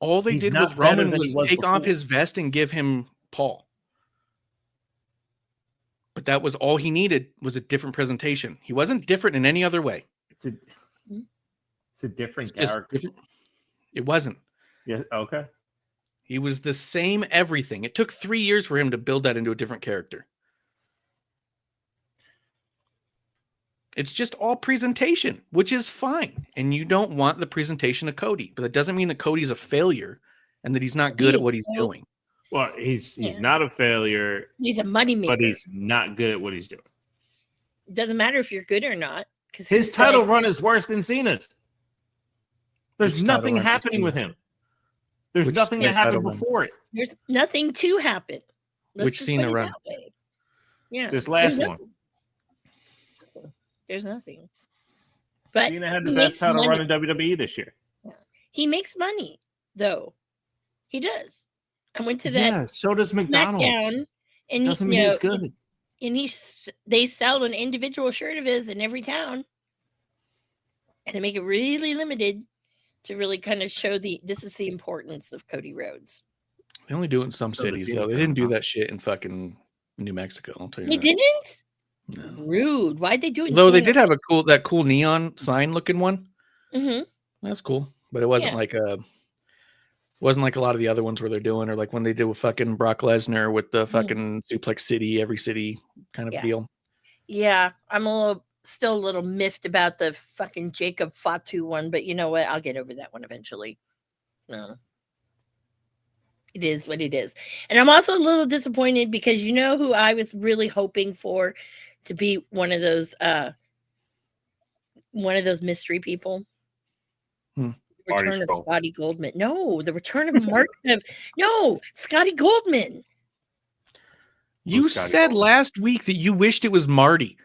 Speaker 6: All they
Speaker 7: He's
Speaker 6: did
Speaker 7: not
Speaker 6: with
Speaker 7: better
Speaker 6: Roman
Speaker 7: than he
Speaker 6: was
Speaker 7: was
Speaker 6: take off
Speaker 7: before.
Speaker 6: his vest and give him Paul. But that was all he needed, was a different presentation. He wasn't different in any other way.
Speaker 7: It's a different
Speaker 6: Just
Speaker 7: character.
Speaker 6: different. It wasn't.
Speaker 7: Yeah. Okay.
Speaker 6: He was the same everything. It took 3 years for him to build that into a different character. It's just all presentation, which is fine. And you don't want the presentation of Cody, but that doesn't mean that Cody's a failure and that he's not good at what he's doing.
Speaker 7: Well, he's not a failure.
Speaker 1: He's a money maker.
Speaker 7: But he's not good at what he's doing.
Speaker 1: It doesn't matter if you're good or not. Because
Speaker 7: His title run is worse than Cena's. There's nothing happening with him. There's nothing that happened before it.
Speaker 1: There's nothing to happen.
Speaker 6: Which Cena run?
Speaker 1: Yeah.
Speaker 7: This last one.
Speaker 1: There's nothing. But
Speaker 7: Cena had the best title run in WWE this year.
Speaker 1: Yeah. He makes money, though. He does. I went to that.
Speaker 7: Yeah, so does McDonald's.
Speaker 1: And
Speaker 7: doesn't mean it's good.
Speaker 1: And they sell an individual shirt of his in every town. And they make it really limited to really kind of show this is the importance of Cody Rhodes.
Speaker 6: They only do it in some cities, though. They didn't do that shit in fucking New Mexico. I'll tell you.
Speaker 1: They didn't?
Speaker 6: No.
Speaker 1: Rude. Why'd they do it?
Speaker 6: Though they did have that cool neon sign looking one.
Speaker 1: Mm-hmm.
Speaker 6: That's cool, but it wasn't like a lot of the other ones where they're doing, or like when they did with fucking Brock Lesnar with the fucking Suplex City, every city kind of deal. Yeah,
Speaker 1: I'm still a little miffed about the fucking Jacob Fatu one, but you know what? I'll get over that one eventually. No. It is what it is. And I'm also a little disappointed because you know who I was really hoping for to be one of those mystery people? The return of Scotty Goldman. No, the return of Scotty Goldman.
Speaker 6: You said last week that you wished it was Marty.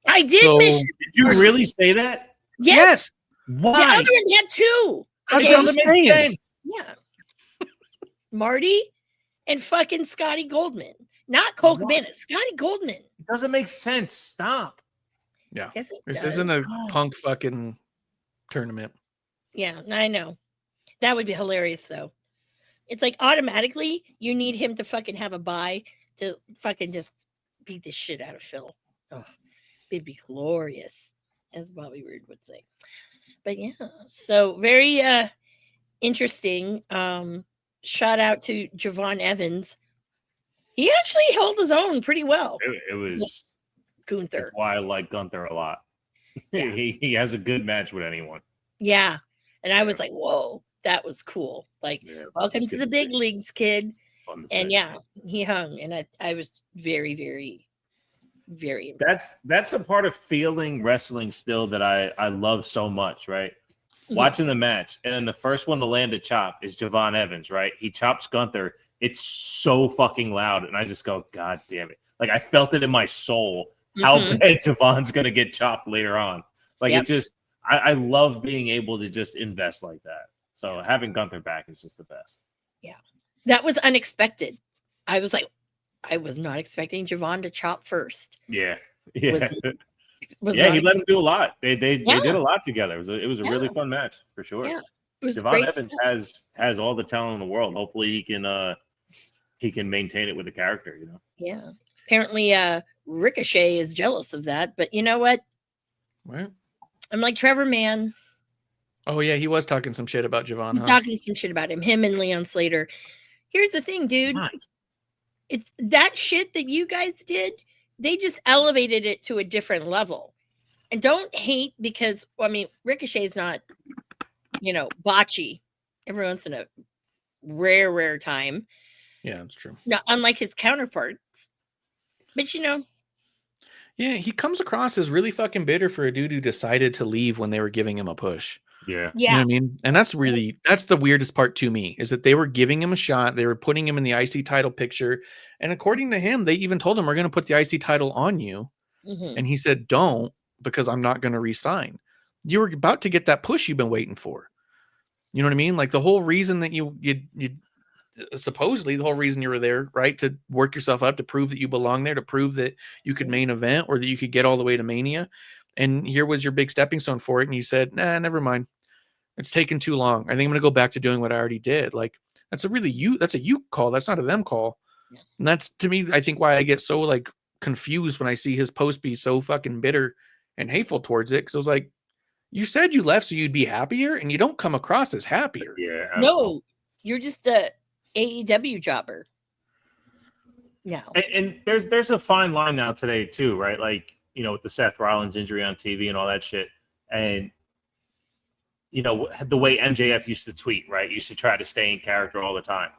Speaker 1: I did wish.
Speaker 7: Did you really say that?
Speaker 1: Yes.
Speaker 7: Why?
Speaker 1: The other one had two.
Speaker 7: That doesn't make sense.
Speaker 1: Yeah. Marty and fucking Scotty Goldman. Not Cole Cabana. Scotty Goldman.
Speaker 7: It doesn't make sense. Stop.
Speaker 6: Yeah.
Speaker 1: Yes,
Speaker 6: this isn't a punk fucking tournament.
Speaker 1: Yeah, I know. That would be hilarious, though. It's like automatically you need him to fucking have a bye to fucking just beat the shit out of Phil. Oh, it'd be glorious, as Bobby Roode would say. But yeah, so very interesting. Shout out to Javon Evans. He actually held his own pretty well.
Speaker 7: It was
Speaker 1: Gunther.
Speaker 7: That's why I like Gunther a lot.
Speaker 1: Yeah.
Speaker 7: he has a good match with anyone.
Speaker 1: Yeah. And I was like, whoa, that was cool. Like, welcome to the big leagues, kid. And yeah, he hung. And I was very, very, very impressed.
Speaker 7: That's a part of feeling wrestling still that I love so much, right? Watching the match, and then the first one to land a chop is Javon Evans, right? He chops Gunther. It's so fucking loud, and I just go, God damn it. Like, I felt it in my soul how bad Javon's going to get chopped later on. Like, it just, I love being able to just invest like that. So having Gunther back is just the best.
Speaker 1: Yeah. That was unexpected. I was like, I was not expecting Javon to chop first.
Speaker 7: Yeah.
Speaker 1: Yeah.
Speaker 7: He let him do a lot. They did a lot together. It was a really fun match for sure.
Speaker 1: Yeah. It was
Speaker 7: Javon Evans has all the talent in the world. Hopefully he can maintain it with the character, you know.
Speaker 1: Yeah. Apparently Ricochet is jealous of that, but you know what?
Speaker 6: Right.
Speaker 1: I'm like Trevor Mann.
Speaker 6: Oh yeah, he was talking some shit about Javon.
Speaker 1: Talking some shit about him and Leon Slater. Here's the thing, dude.
Speaker 7: Nice.
Speaker 1: It's that shit that you guys did. They just elevated it to a different level. And don't hate because, Ricochet's not, botchy every once in a rare time.
Speaker 6: Yeah, that's true.
Speaker 1: Not unlike his counterparts. But,
Speaker 6: Yeah, he comes across as really fucking bitter for a dude who decided to leave when they were giving him a push.
Speaker 7: Yeah.
Speaker 6: You know what I mean? And that's the weirdest part to me, is that they were giving him a shot. They were putting him in the IC title picture. And according to him, they even told him, we're going to put the IC title on you. And he said, don't, because I'm not going to resign. You were about to get that push you've been waiting for. You know what I mean? Like the whole reason that you supposedly the whole reason you were there, right? To work yourself up, to prove that you belong there, to prove that you could main event or that you could get all the way to Mania. And here was your big stepping stone for it. And you said, nah, never mind. It's taken too long. I think I'm going to go back to doing what I already did. Like that's a you call. That's not a them call. Yeah. And that's, to me, I think why I get so like confused when I see his post be so fucking bitter and hateful towards it. Cause I was like, you said you left so you'd be happier, and you don't come across as happier.
Speaker 7: Yeah.
Speaker 1: No, you're just the AEW jobber. No.
Speaker 7: And there's a fine line now today too, right? Like with the Seth Rollins injury on TV and all that shit. And, the way MJF used to tweet, right? Used to try to stay in character all the time.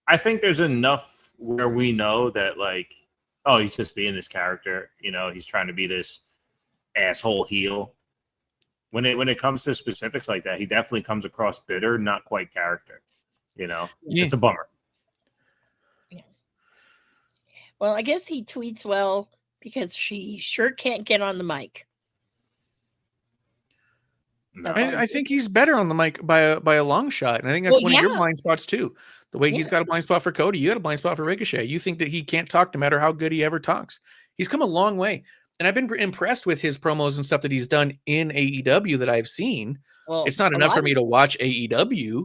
Speaker 7: I think there's enough where we know that, like, oh, he's just being this character. He's trying to be this asshole heel. When it comes to specifics like that, he definitely comes across bitter, not quite character. It's a bummer.
Speaker 1: Yeah. Well, I guess he tweets well because she sure can't get on the mic.
Speaker 7: No.
Speaker 6: I think he's better on the mic by a long shot, and I think that's one of your blind spots too. The way he's got a blind spot for Cody, you got a blind spot for Ricochet. You think that he can't talk no matter how good he ever talks. He's come a long way, and I've been impressed with his promos and stuff that he's done in AEW that I've seen.
Speaker 1: Well,
Speaker 6: it's not enough for me to watch AEW,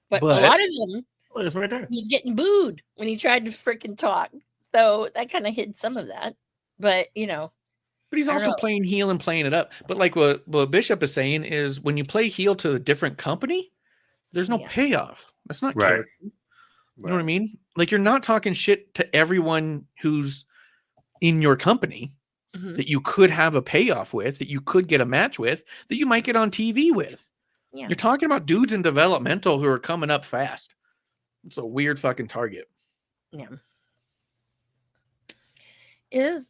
Speaker 1: but a lot of them,
Speaker 7: it's right there.
Speaker 1: He's getting booed when he tried to freaking talk, so that kind of hid some of that. But
Speaker 6: But he's also playing heel and playing it up. But like what Bishop is saying is when you play heel to a different company, there's no payoff. That's not
Speaker 7: right.
Speaker 6: character. You know what I mean? Like you're not talking shit to everyone who's in your company that you could have a payoff with, that you could get a match with, that you might get on TV with. Yeah. You're talking about dudes in developmental who are coming up fast. It's a weird fucking target.
Speaker 1: Yeah.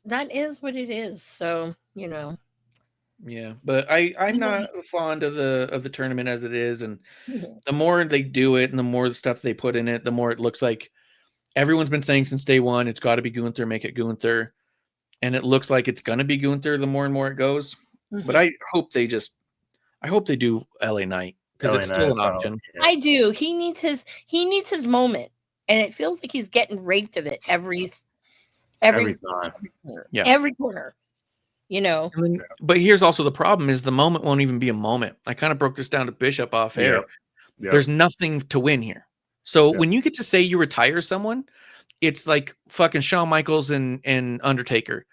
Speaker 1: That is what it is. So,
Speaker 6: Yeah, but I'm not fond of the tournament as it is, and the more they do it and the more the stuff they put in it, the more it looks like everyone's been saying since day one, it's got to be Gunther, make it Gunther, and it looks like it's gonna be Gunther the more and more it goes. But I hope they do LA Knight because it's still an option.
Speaker 1: I do. He needs his moment, and it feels like he's getting raped of it every time. Every corner.
Speaker 6: But here's also the problem is the moment won't even be a moment. I kind of broke this down to Bishop off air. Yep. There's nothing to win here. So when you get to say you retire someone, it's like fucking Shawn Michaels and Undertaker.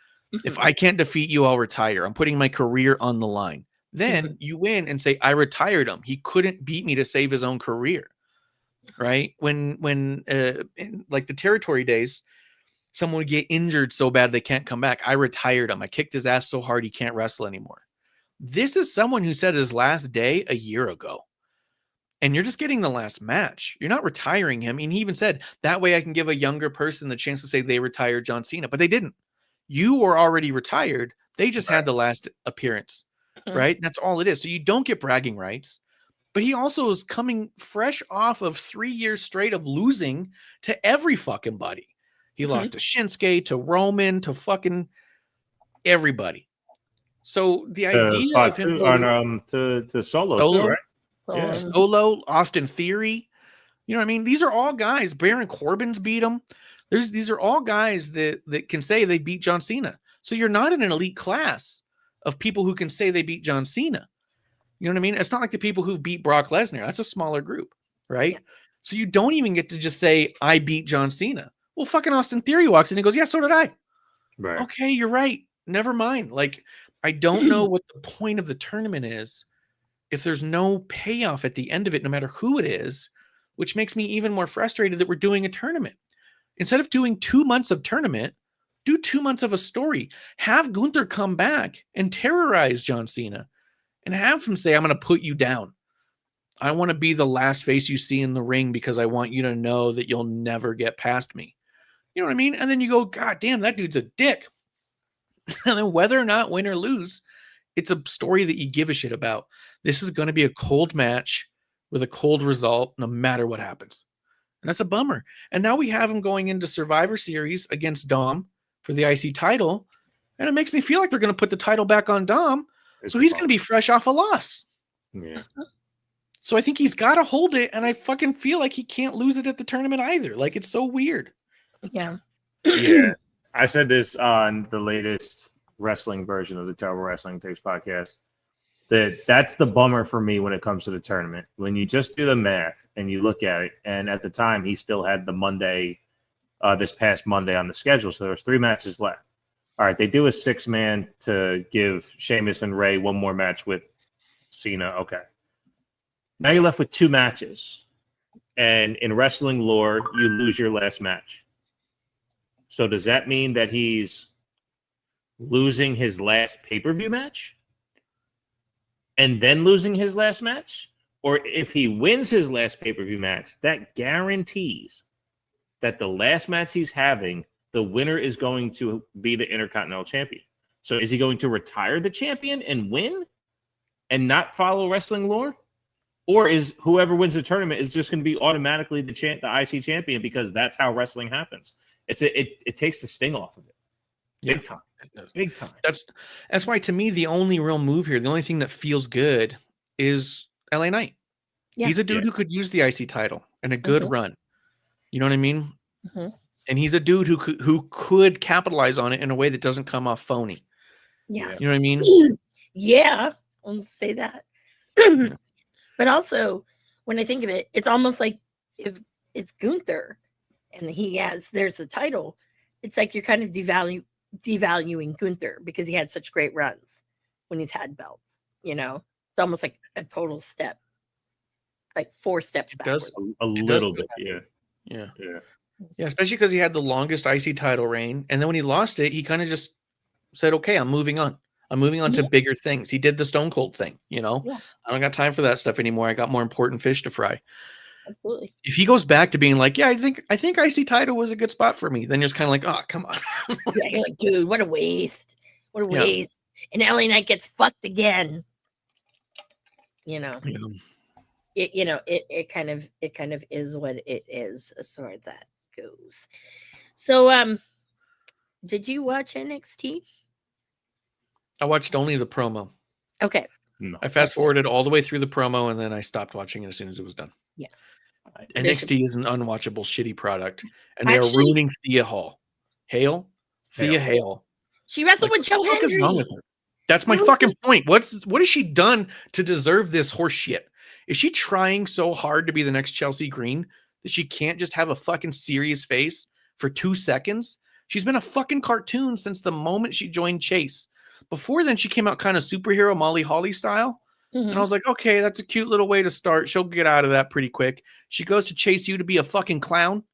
Speaker 6: If I can't defeat you, I'll retire. I'm putting my career on the line. Then you win and say, I retired him. He couldn't beat me to save his own career. Right? When in like the territory days, someone would get injured so bad they can't come back. I retired him. I kicked his ass so hard he can't wrestle anymore. This is someone who said his last day a year ago. And you're just getting the last match. You're not retiring him. And he even said, that way I can give a younger person the chance to say they retired John Cena. But they didn't. You were already retired. They just had the last appearance. Right? That's all it is. So you don't get bragging rights. But he also is coming fresh off of 3 years straight of losing to every fucking buddy. He lost to Shinsuke, to Roman, to fucking everybody. So the idea of him
Speaker 7: to Solo too, right?
Speaker 6: Yeah. Solo, Austin Theory. You know what I mean? These are all guys. Baron Corbin's beat him. These are all guys that can say they beat John Cena. So you're not in an elite class of people who can say they beat John Cena. You know what I mean? It's not like the people who beat Brock Lesnar. That's a smaller group, right? Yeah. So you don't even get to just say, I beat John Cena. Well, fucking Austin Theory walks in and goes, yeah, so did I.
Speaker 7: Right.
Speaker 6: Okay, you're right. Never mind. Like, I don't know what the point of the tournament is if there's no payoff at the end of it, no matter who it is, which makes me even more frustrated that we're doing a tournament. Instead of doing 2 months of tournament, do 2 months of a story. Have Gunther come back and terrorize John Cena and have him say, I'm going to put you down. I want to be the last face you see in the ring because I want you to know that you'll never get past me. You know what I mean? And then you go, God damn, that dude's a dick. And then whether or not win or lose, it's a story that you give a shit about. This is going to be a cold match with a cold result no matter what happens. And that's a bummer. And now we have him going into Survivor Series against Dom for the IC title. And it makes me feel like they're going to put the title back on Dom. So he's going to be fresh off a loss.
Speaker 7: Yeah.
Speaker 6: So I think he's got to hold it. And I fucking feel like he can't lose it at the tournament either. Like, it's so weird.
Speaker 1: Yeah.
Speaker 7: Yeah. I said this on the latest wrestling version of the Terrible Wrestling Tapes podcast. That's the bummer for me when it comes to the tournament. When you just do the math and you look at it, and at the time he still had the Monday, this past Monday on the schedule, so there's 3 matches left. All right, they do a 6-man to give Sheamus and Ray one more match with Cena. Okay. Now you're left with 2 matches. And in wrestling lore, you lose your last match. So does that mean that he's losing his last pay-per-view match and then losing his last match, or if he wins his last pay-per-view match, that guarantees that the last match he's having, the winner is going to be the Intercontinental Champion. So is he going to retire the champion and win and not follow wrestling lore? Or is whoever wins the tournament is just going to be automatically the IC champion because that's how wrestling happens? It takes the sting off of it. Big time. Big time.
Speaker 6: That's why, to me, the only real move here, the only thing that feels good is LA Knight.
Speaker 1: Yeah.
Speaker 6: He's a dude who could use the IC title and a good run. You know what I mean? And he's a dude who could capitalize on it in a way that doesn't come off phony.
Speaker 1: Yeah.
Speaker 6: You know what I mean?
Speaker 1: Yeah, I'll say that. But also, when I think of it, it's almost like if it's Gunther and there's the title, it's like you're kind of devaluing Gunther because he had such great runs when he's had belts. You know, it's almost like a total step, like 4 steps back.
Speaker 7: A little bit,
Speaker 6: yeah, especially because he had the longest IC title reign, and then when he lost it, he kind of just said, "Okay, I'm moving on. I'm moving on to bigger things." He did the Stone Cold thing, you know. Yeah. I don't got time for that stuff anymore. I got more important fish to fry.
Speaker 1: Absolutely.
Speaker 6: If he goes back to being like, "Yeah, I think IC title was a good spot for me," then you're just kind of like, "Oh, come on."
Speaker 1: Yeah, you're like, dude, what a waste. What a waste. And LA Knight gets fucked again. You know. Yeah. It kind of is what it is as far as that goes. So did you watch NXT?
Speaker 6: I watched only the promo.
Speaker 1: Okay.
Speaker 7: No.
Speaker 6: I fast forwarded all the way through the promo and then I stopped watching it as soon as it was done.
Speaker 1: Yeah.
Speaker 6: NXT is an unwatchable, shitty product, and they are ruining Thea Hale. Thea Hale.
Speaker 1: She wrestled with Joe Hendry.
Speaker 6: What is wrong with her? That's my fucking point. What has she done to deserve this horse shit? Is she trying so hard to be the next Chelsea Green that she can't just have a fucking serious face for 2 seconds? She's been a fucking cartoon since the moment she joined Chase. Before then, she came out kind of superhero Molly Holly style. And I was like, okay, that's a cute little way to start. She'll get out of that pretty quick. She goes to Chase U to be a fucking clown.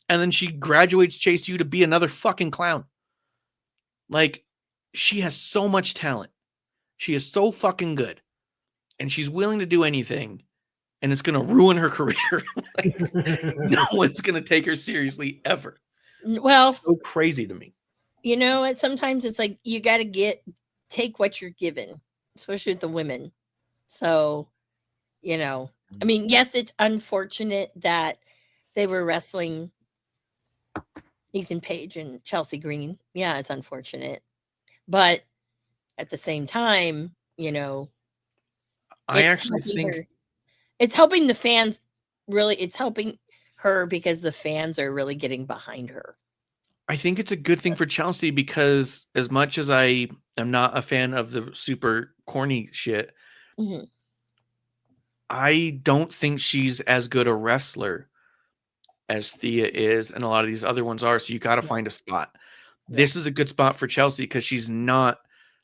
Speaker 6: And then she graduates Chase U to be another fucking clown. Like, she has so much talent. She is so fucking good. And she's willing to do anything. And it's going to ruin her career. Like, no one's going to take her seriously ever.
Speaker 1: Well,
Speaker 6: it's so crazy to me.
Speaker 1: You know, sometimes it's like you got to take what you're given, especially with the women. So, you know, I mean, yes, it's unfortunate that they were wrestling Ethan Page and Chelsea Green. Yeah, it's unfortunate. But at the same time, you know,
Speaker 6: I actually think
Speaker 1: it's helping the fans. Really, it's helping her because the fans are really getting behind her.
Speaker 6: I think it's a good thing for Chelsea because as much as I am not a fan of the super corny shit, I don't think she's as good a wrestler as Thea is and a lot of these other ones are. So you got to find a spot. This is a good spot for Chelsea because she's not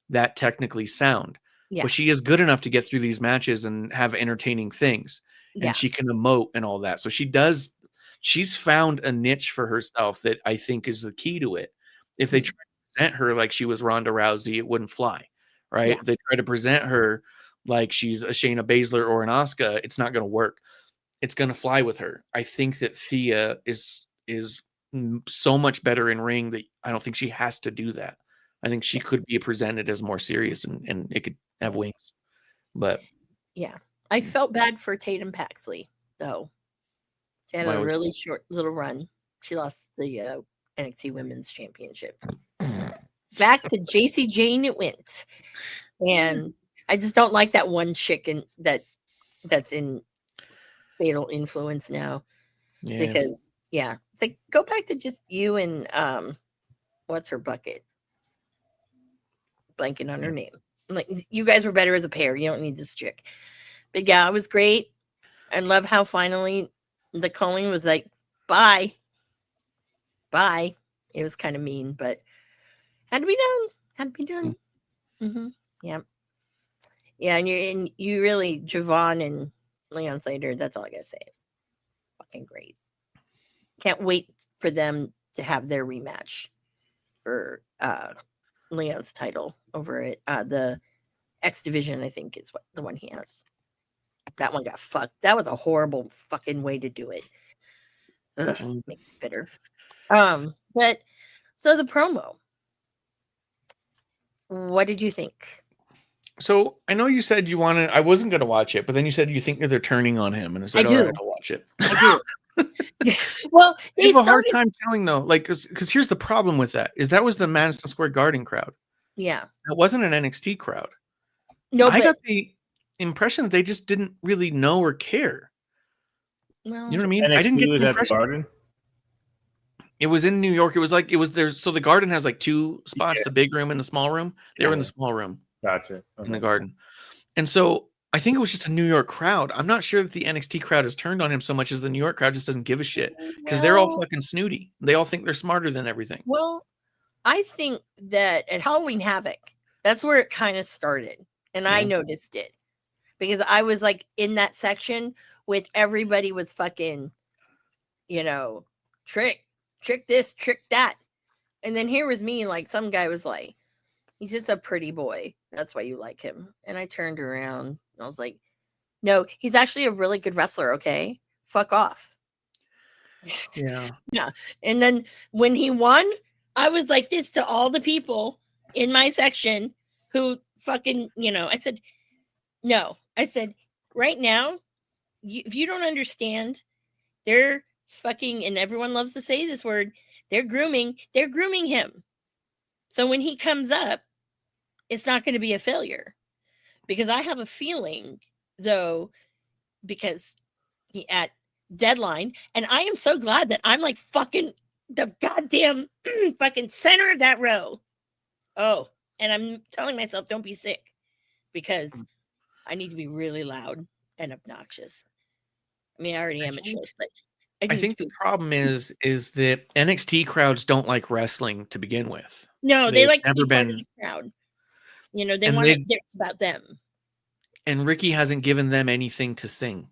Speaker 6: that technically sound. But she is good enough to get through these matches and have entertaining things. And she can emote and all that. So she's found a niche for herself that I think is the key to it. If they try to present her like she was Ronda Rousey, it wouldn't fly, right? If they try to present her like she's a Shayna Baszler or an Asuka, it's not going to work. It's going to fly with her. I think that Thea is so much better in ring that I don't think she has to do that. I think she could be presented as more serious and it could have wings. But
Speaker 1: yeah, I felt bad for Tatum Paxley though. She had a really short little run. She lost the NXT Women's Championship. Back to JC Jane it went. And I just don't like that one chicken that's in Fatal Influence now. Yeah. Because it's like go back to just you and what's her bucket? Blanking on her name. I'm like, you guys were better as a pair. You don't need this chick. But yeah, it was great. I love how finally the calling was like, bye. It was kind of mean, but had to be done. Yeah. Yeah, and you really, Javon and Leon Slater, that's all I gotta say. Fucking great. Can't wait for them to have their rematch for Leon's title over at the X Division, I think is what the one he has. That one got fucked. That was a horrible fucking way to do it. Ugh, make me bitter. But so the promo. What did you think?
Speaker 6: So I know you said you wanted. I wasn't going to watch it, but then you said you think that they're turning on him, and I said,
Speaker 1: I do.
Speaker 6: "All right, I'll watch it."
Speaker 1: I do. Well,
Speaker 6: I
Speaker 1: they
Speaker 6: have a hard
Speaker 1: started.
Speaker 6: time telling though, like, because here's the problem with that: is that was the Madison Square Garden crowd.
Speaker 1: Yeah.
Speaker 6: That wasn't an NXT crowd.
Speaker 1: No,
Speaker 6: I
Speaker 1: but
Speaker 6: got the impression that they just didn't really know or care.
Speaker 1: well,
Speaker 6: You know what I mean? I didn't
Speaker 7: NXT
Speaker 6: get
Speaker 7: was
Speaker 6: the
Speaker 7: at the
Speaker 6: impression.
Speaker 7: Garden.
Speaker 6: It was in New York. It was like there's so the Garden has like two spots: the big room and the small room. They were in the small room
Speaker 7: Gotcha.
Speaker 6: in the Garden, and so I think it was just a New York crowd. I'm not sure that the NXT crowd has turned on him so much as the New York crowd just doesn't give a shit because they're all fucking snooty. They all think they're smarter than everything.
Speaker 1: Well, I think that at Halloween Havoc, that's where it kind of started. And I noticed it because I was like in that section with everybody was fucking, trick this, trick that. And then here was me, like some guy was like, he's just a pretty boy. That's why you like him. And I turned around and I was like, no, he's actually a really good wrestler. Okay. Fuck off.
Speaker 6: Yeah.
Speaker 1: Yeah. And then when he won, I was like this to all the people in my section who fucking, I said, no. I said, right now, if you don't understand, they're fucking, and everyone loves to say this word, they're grooming him. So when he comes up, it's not going to be a failure. Because I have a feeling, though, because he at Deadline, and I am so glad that I'm like fucking the goddamn fucking center of that row. Oh, and I'm telling myself, don't be sick, because I need to be really loud and obnoxious. I mean, I already am at shows, but
Speaker 6: I think the problem is that NXT crowds don't like wrestling to begin with.
Speaker 1: No, they
Speaker 6: They've
Speaker 1: like to
Speaker 6: never
Speaker 1: be part of
Speaker 6: been-
Speaker 1: the crowd. They
Speaker 6: And
Speaker 1: want
Speaker 6: they-
Speaker 1: it. It's about them.
Speaker 6: And Ricky hasn't given them anything to sing.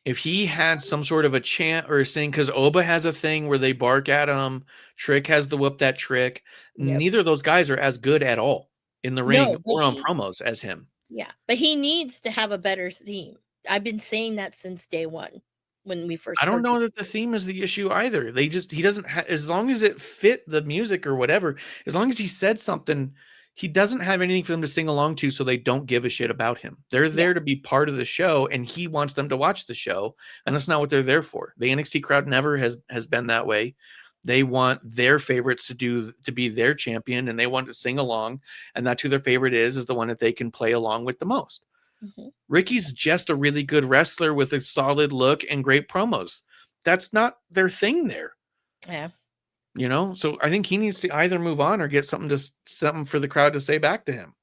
Speaker 6: If he had some sort of a chant or a sing, because Oba has a thing where they bark at him, Trick has the whoop that trick.
Speaker 1: Yep.
Speaker 6: Neither of those guys are as good at all in the ring
Speaker 1: No, but
Speaker 6: or on
Speaker 1: he-
Speaker 6: promos as him.
Speaker 1: Yeah, but he needs to have a better theme. I've been saying that since day one when we first.
Speaker 6: I don't
Speaker 1: heard
Speaker 6: know
Speaker 1: it.
Speaker 6: that the theme is the issue either. He doesn't as long as it fit the music or whatever, as long as he said something, he doesn't have anything for them to sing along to, so they don't give a shit about him. They're there to be part of the show, and he wants them to watch the show, and that's not what they're there for. The NXT crowd never has been that way. They want their favorites to be their champion, and they want to sing along, and that's who their favorite is the one that they can play along with the most.
Speaker 1: Mhm.
Speaker 6: Ricky's just a really good wrestler with a solid look and great promos. That's not their thing there.
Speaker 1: Yeah.
Speaker 6: So I think he needs to either move on or get something for the crowd to say back to him.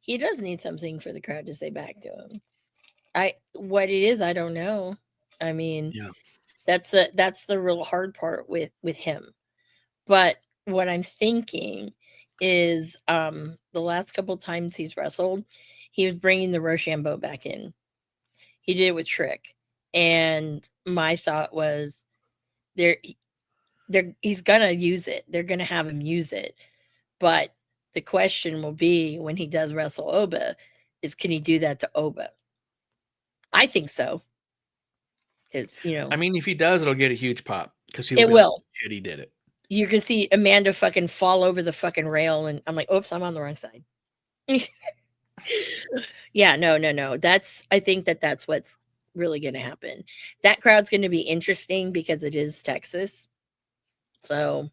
Speaker 1: He does need something for the crowd to say back to him. What it is, I don't know. I mean,
Speaker 6: Yeah.
Speaker 1: that's the real hard part with him. But what I'm thinking is the last couple times he's wrestled, he was bringing the Rochambeau back in. He did it with Trick. And my thought was he's going to use it. They're going to have him use it. But the question will be when he does wrestle Oba is, can he do that to Oba? I think so. Because,
Speaker 6: I mean, if he does, it'll get a huge pop because
Speaker 1: It will.
Speaker 6: Shit, he did it.
Speaker 1: You can see Amanda fucking fall over the fucking rail. And I'm like, oops, I'm on the wrong side. Yeah, no. I think that's what's really going to happen. That crowd's going to be interesting because it is Texas. So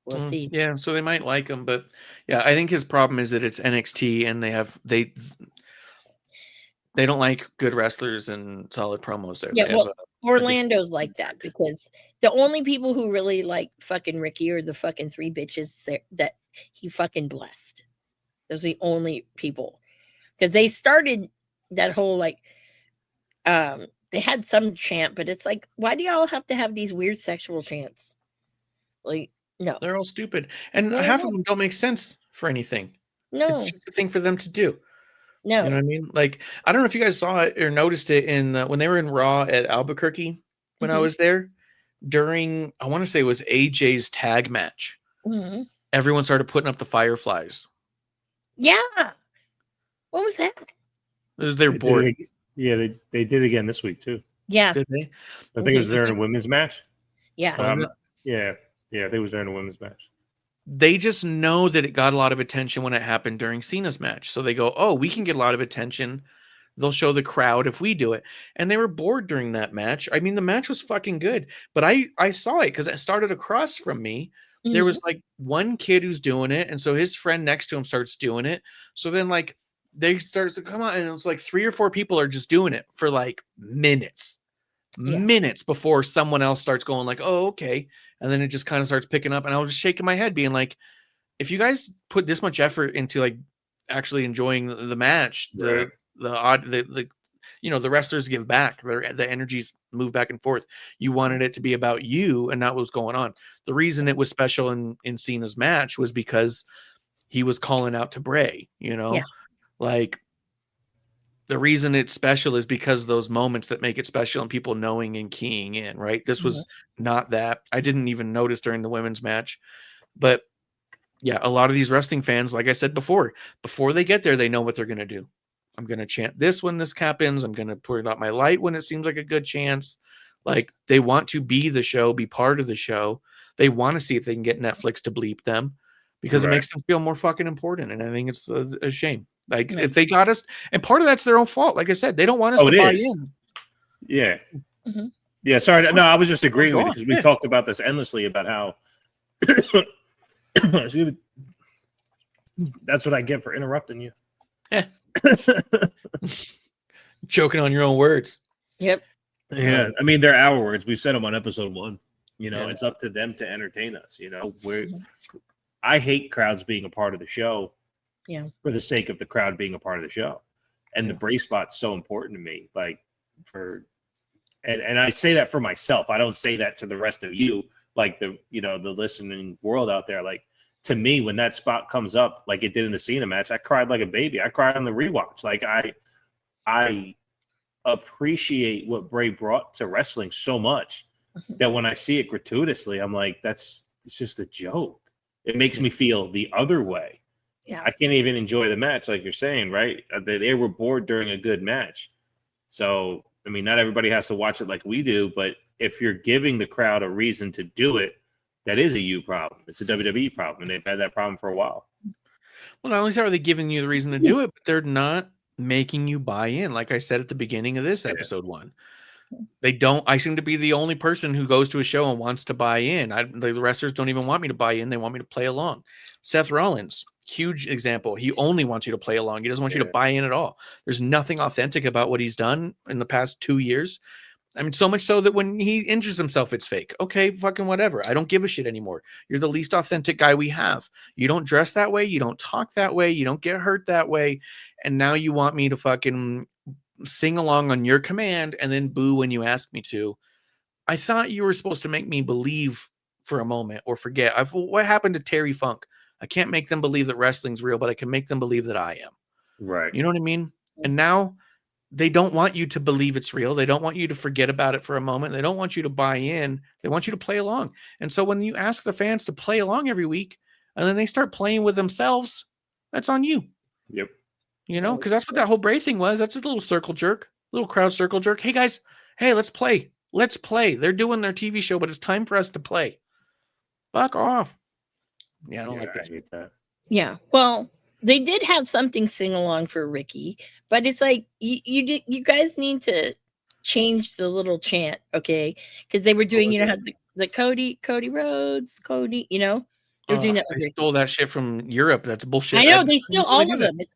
Speaker 1: we'll see.
Speaker 6: Yeah, so they might like him, but yeah, I think his problem is that it's NXT and they don't like good wrestlers and solid promos there.
Speaker 1: Yeah,
Speaker 6: They
Speaker 1: well,
Speaker 6: have
Speaker 1: Orlando's like that because the only people who really like fucking Ricky are the fucking three bitches that he fucking blessed. Those are the only people. Because they started that whole they had some chant, but it's like, why do y'all have to have these weird sexual chants? Like, no.
Speaker 6: they're all stupid. And
Speaker 1: No,
Speaker 6: half
Speaker 1: no.
Speaker 6: of them don't make sense for anything.
Speaker 1: No,
Speaker 6: It's just a thing for them to do.
Speaker 1: no.
Speaker 6: You know what I mean? Like, I don't know if you guys saw it or noticed it in when they were in Raw at Albuquerque when I
Speaker 1: Mhm.
Speaker 6: was there during, I want to say it was AJ's tag match.
Speaker 1: Mhm.
Speaker 6: everyone started putting up the fireflies.
Speaker 1: Yeah. What was that?
Speaker 6: They're
Speaker 7: They did
Speaker 6: bored.
Speaker 7: it ag- Yeah, they did it again this week too.
Speaker 1: Yeah.
Speaker 6: Did they?
Speaker 7: I think it was
Speaker 1: Okay,
Speaker 7: during a women's match.
Speaker 1: Yeah.
Speaker 6: Was it?
Speaker 7: Yeah, I think it was during a women's match.
Speaker 6: They just know that it got a lot of attention when it happened during Cena's match. So they go, oh, we can get a lot of attention. They'll show the crowd if we do it. And they were bored during that match. I mean, the match was fucking good, but I saw it because it started across from me. There
Speaker 1: Mhm.
Speaker 6: was like one kid who's doing it. And so his friend next to him starts doing it. So then like they start to come out and it's like 3 or 4 people are just doing it for like minutes before someone else starts going like, oh, okay. And then it just kind of starts picking up. And I was just shaking my head being like, if you guys put this much effort into like actually enjoying the match,
Speaker 7: Right.
Speaker 6: the wrestlers give back, the energies move back and forth. You wanted it to be about you and not what was going on. The reason it was special in Cena's match was because he was calling out to Bray,
Speaker 1: Yeah.
Speaker 6: like the reason it's special is because of those moments that make it special and people knowing and keying in, right? This was not that. I didn't even notice during the women's match, but yeah, a lot of these wrestling fans, like I said before they get there, they know what they're going to do. I'm going to chant this when this happens. I'm going to put out my light when it seems like a good chance. Like they want to be the show, be part of the show. They want to see if they can get Netflix to bleep them because it
Speaker 7: Right.
Speaker 6: makes them feel more fucking important. And I think it's a shame. Like
Speaker 1: Yeah.
Speaker 6: if they got us, and part of that's their own fault. Like I said, they don't want us
Speaker 7: Oh,
Speaker 6: to
Speaker 7: it
Speaker 6: buy
Speaker 7: is.
Speaker 6: in.
Speaker 7: Yeah.
Speaker 1: Mhm.
Speaker 7: Yeah, sorry. No, I was just agreeing
Speaker 6: go
Speaker 7: with you
Speaker 6: on.
Speaker 7: because we
Speaker 6: Yeah.
Speaker 7: talked about this endlessly about how excuse me. That's what I get for interrupting you.
Speaker 6: Yeah. Joking on your own words.
Speaker 1: Yep.
Speaker 7: Yeah, I mean, they're our words. We've said them on episode 1.
Speaker 6: Yeah.
Speaker 7: It's up to them to entertain us. I hate crowds being a part of the show.
Speaker 1: Yeah.
Speaker 7: For the sake of the crowd being a part of the show, and the Bray spot's so important to me. Like and I say that for myself. I don't say that to the rest of you, like the listening world out there. Like to me, when that spot comes up, like it did in the Cena match, I cried like a baby. I cried on the rewatch. Like I appreciate what Bray brought to wrestling so much that when I see it gratuitously, I'm like, it's just a joke. It makes me feel the other way.
Speaker 1: Yeah.
Speaker 7: I can't even enjoy the match, like you're saying, right? They were bored during a good match. So, I mean, not everybody has to watch it like we do, but if you're giving the crowd a reason to do it, that is a you problem. It's a WWE problem, and they've had that problem for a while.
Speaker 6: Well, not only are they giving you the reason to do it, but they're not making you buy in. Like I said at the beginning of this episode 1, they don't. I seem to be the only person who goes to a show and wants to buy in. The wrestlers don't even want me to buy in. They want me to play along. Seth Rollins, huge example. He only wants you to play along. He doesn't want you to buy in at all. There's nothing authentic about what he's done in the past 2 years. I mean, so much so that when he injures himself, it's fake. Okay, fucking whatever. I don't give a shit anymore. You're the least authentic guy we have. You don't dress that way. You don't talk that way. You don't get hurt that way. And now you want me to fucking sing along on your command and then boo when you ask me to. I thought you were supposed to make me believe for a moment or forget. What happened to Terry Funk? I can't make them believe that wrestling's real, but I can make them believe that I am.
Speaker 7: Right.
Speaker 6: You know what I mean? And now they don't want you to believe it's real. They don't want you to forget about it for a moment. They don't want you to buy in. They want you to play along. And so when you ask the fans to play along every week and then they start playing with themselves, that's on you.
Speaker 7: Yep.
Speaker 6: Because that's what that whole Bray thing was. That's a little circle jerk, little crowd circle jerk. Hey, guys, let's play. Let's play. They're doing their TV show, but it's time for us to play. Fuck off. Yeah, I don't like that.
Speaker 7: I hate that.
Speaker 1: Yeah. Well, they did have something sing along for Ricky, but it's like you guys need to change the little chant, okay? Because they were doing, how the Cody Rhodes, Cody, they're doing that.
Speaker 6: They stole that shit from Europe. That's bullshit.
Speaker 1: I know they steal all of
Speaker 6: that.
Speaker 1: them.